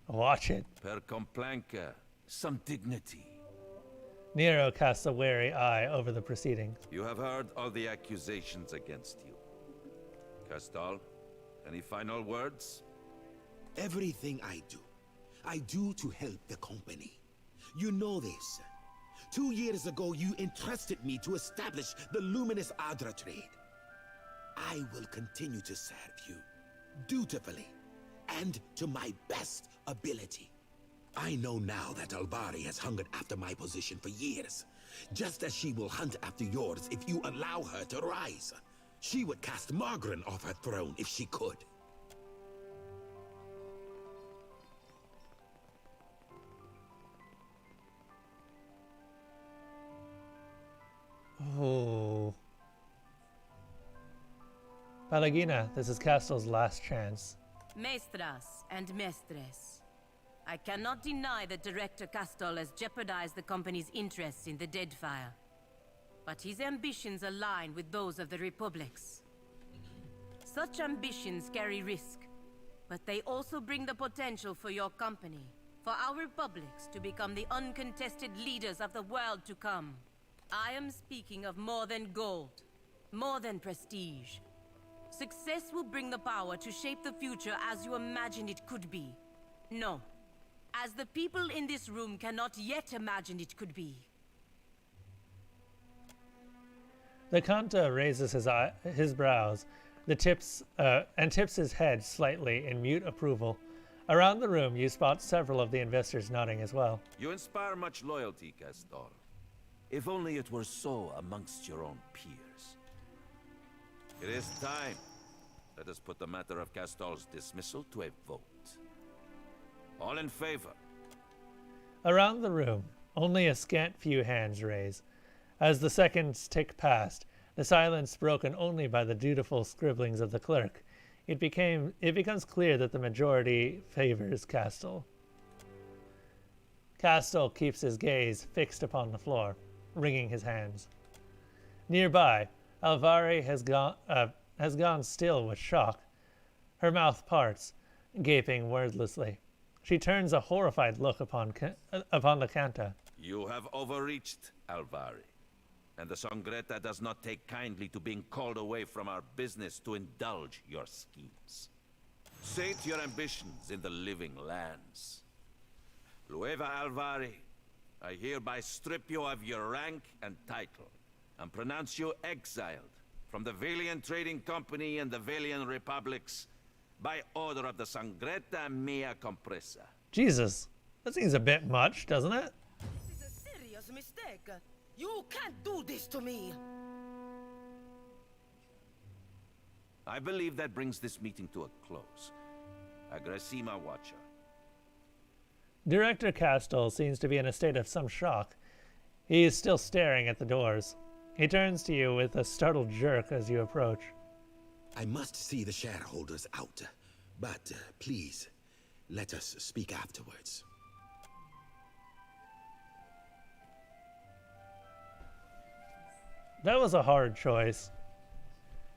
Watch it. Per Complanca, some dignity. Nero casts a wary eye over the proceedings. You have heard all the accusations against you. Castal, any final words? Everything I do to help the company. You know this. 2 years ago, you entrusted me to establish the Luminous Adra trade. I will continue to serve you, dutifully, and to my best ability. I know now that Alvari has hungered after my position for years, just as she will hunt after yours if you allow her to rise. She would cast Margren off her throne if she could. Oh. Palagina, this is Castle's last chance. Maestras and mestres, I cannot deny that Director Castle has jeopardized the company's interests in the Deadfire. But his ambitions align with those of the Republic's. Such ambitions carry risk, but they also bring the potential for your company, for our republics to become the uncontested leaders of the world to come. I am speaking of more than gold, more than prestige. Success will bring the power to shape the future as you imagined it could be. No. as the people in this room cannot yet imagine it could be. The Kanta raises his brows, and tips his head slightly in mute approval. Around the room, you spot several of the investors nodding as well. You inspire much loyalty, Castol. If only it were so amongst your own peers. It is time. Let us put the matter of Castol's dismissal to a vote. All in favor? Around the room, only a scant few hands raise. As the seconds tick past, the silence broken only by the dutiful scribblings of the clerk, it becomes clear that the majority favors Castol. Castol keeps his gaze fixed upon the floor, wringing his hands. Nearby, Alvari has gone still with shock. Her mouth parts, gaping wordlessly. She turns a horrified look upon the Kanta. You have overreached, Alvari. And the Songretta does not take kindly to being called away from our business to indulge your schemes. Sate your ambitions in the living lands. Lueva Alvari, I hereby strip you of your rank and title, and pronounce you exiled from the Valian Trading Company and the Valian Republics by order of the Songretta Mea Compressa. Jesus, that seems a bit much, doesn't it? This is a serious mistake. You can't do this to me! I believe that brings this meeting to a close. Agrasima Watcher. Director Castol seems to be in a state of some shock. He is still staring at the doors. He turns to you with a startled jerk as you approach. I must see the shareholders out, but please, let us speak afterwards. That was a hard choice.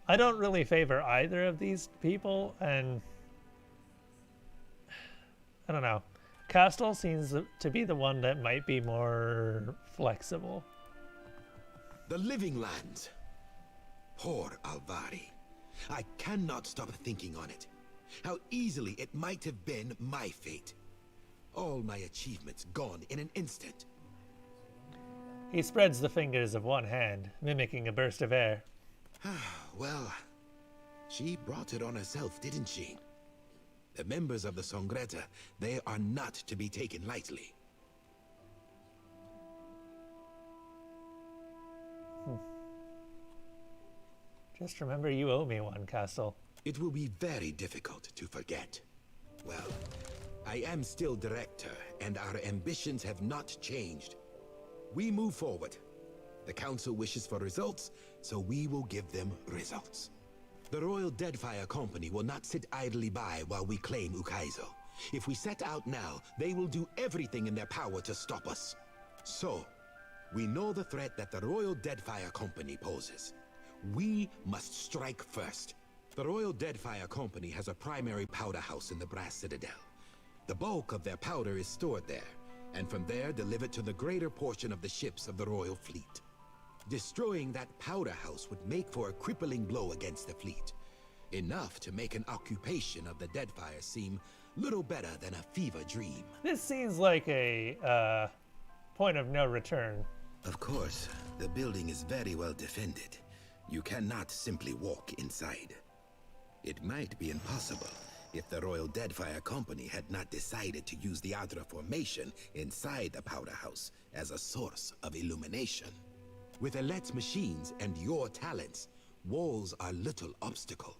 I don't really favor either of these people, and I don't know. Castol seems to be the one that might be more flexible. The living lands. Poor Alvari. I cannot stop thinking on it. How easily it might have been my fate. All my achievements gone in an instant. He spreads the fingers of one hand, mimicking a burst of air. Well, she brought it on herself, didn't she? The members of the Songretta, they are not to be taken lightly. Just remember you owe me one, Castol. It will be very difficult to forget. Well, I am still director, and our ambitions have not changed. We move forward. The Council wishes for results, so we will give them results. The Royal Deadfire Company will not sit idly by while we claim Ukaizo. If we set out now, they will do everything in their power to stop us. So, we know the threat that the Royal Deadfire Company poses. We must strike first. The Royal Deadfire Company has a primary powder house in the Brass Citadel. The bulk of their powder is stored there, and from there delivered to the greater portion of the ships of the Royal Fleet. Destroying that powder house would make for a crippling blow against the fleet. Enough to make an occupation of the Deadfire seem little better than a fever dream. This seems like a point of no return. Of course, the building is very well defended. You cannot simply walk inside. It might be impossible if the Royal Deadfire Company had not decided to use the Adra formation inside the powder house as a source of illumination. With Alet's machines and your talents, walls are little obstacle.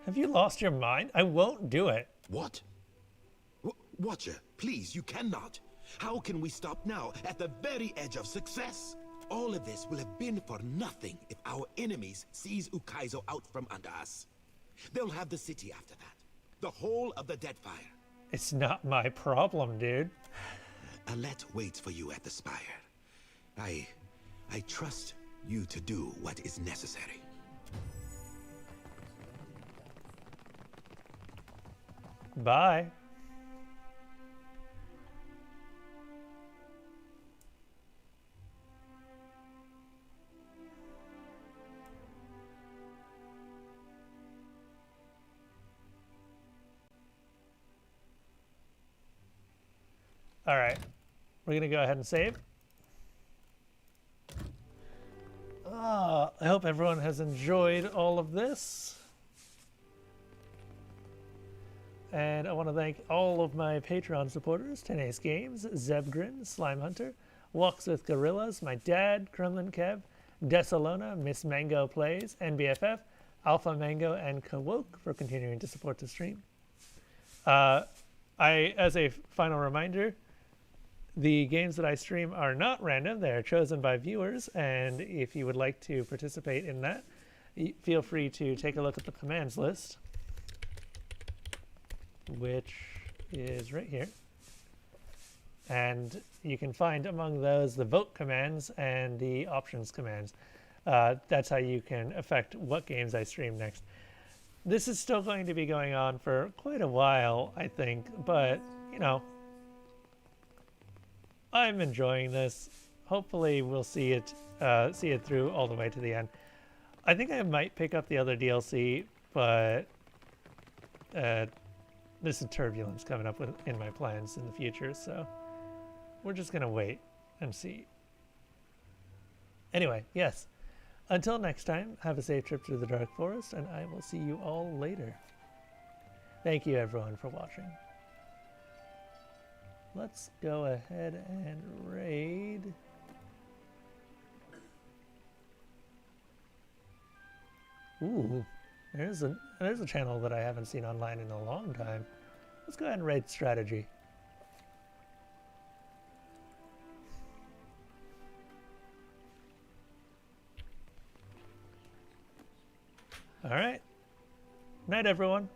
Have you lost your mind? I won't do it. What? Watcher, please, you cannot. How can we stop now at the very edge of success? All of this will have been for nothing if our enemies seize Ukaizo out from under us. They'll have the city after that. The whole of the Deadfire. It's not my problem, dude. Alet waits for you at the spire. I trust you to do what is necessary. Bye. All right, we're gonna go ahead and save. I hope everyone has enjoyed all of this. And I want to thank all of my Patreon supporters: Tenace Games, Zebgrin, Slime Hunter, Walks with Gorillas, my dad, Kremlin Kev, Desalona, Miss Mango Plays, NBFF, Alpha Mango, and Kawoke for continuing to support the stream. As a final reminder, the games that I stream are not random. They are chosen by viewers, and if you would like to participate in that, feel free to take a look at the commands list, which is right here. And you can find among those the vote commands and the options commands. That's how you can affect what games I stream next. This is still going to be going on for quite a while, I think, but, you know, I'm enjoying this. Hopefully we'll see it through all the way to the end. I think I might pick up the other DLC, but this is turbulence coming up in my plans in the future, so we're just gonna wait and see. Anyway, yes. Until next time, have a safe trip through the Dark Forest, and I will see you all later. Thank you everyone for watching. Let's go ahead and raid. Ooh, there's a channel that I haven't seen online in a long time. Let's go ahead and raid Strategy. All right. Night, everyone.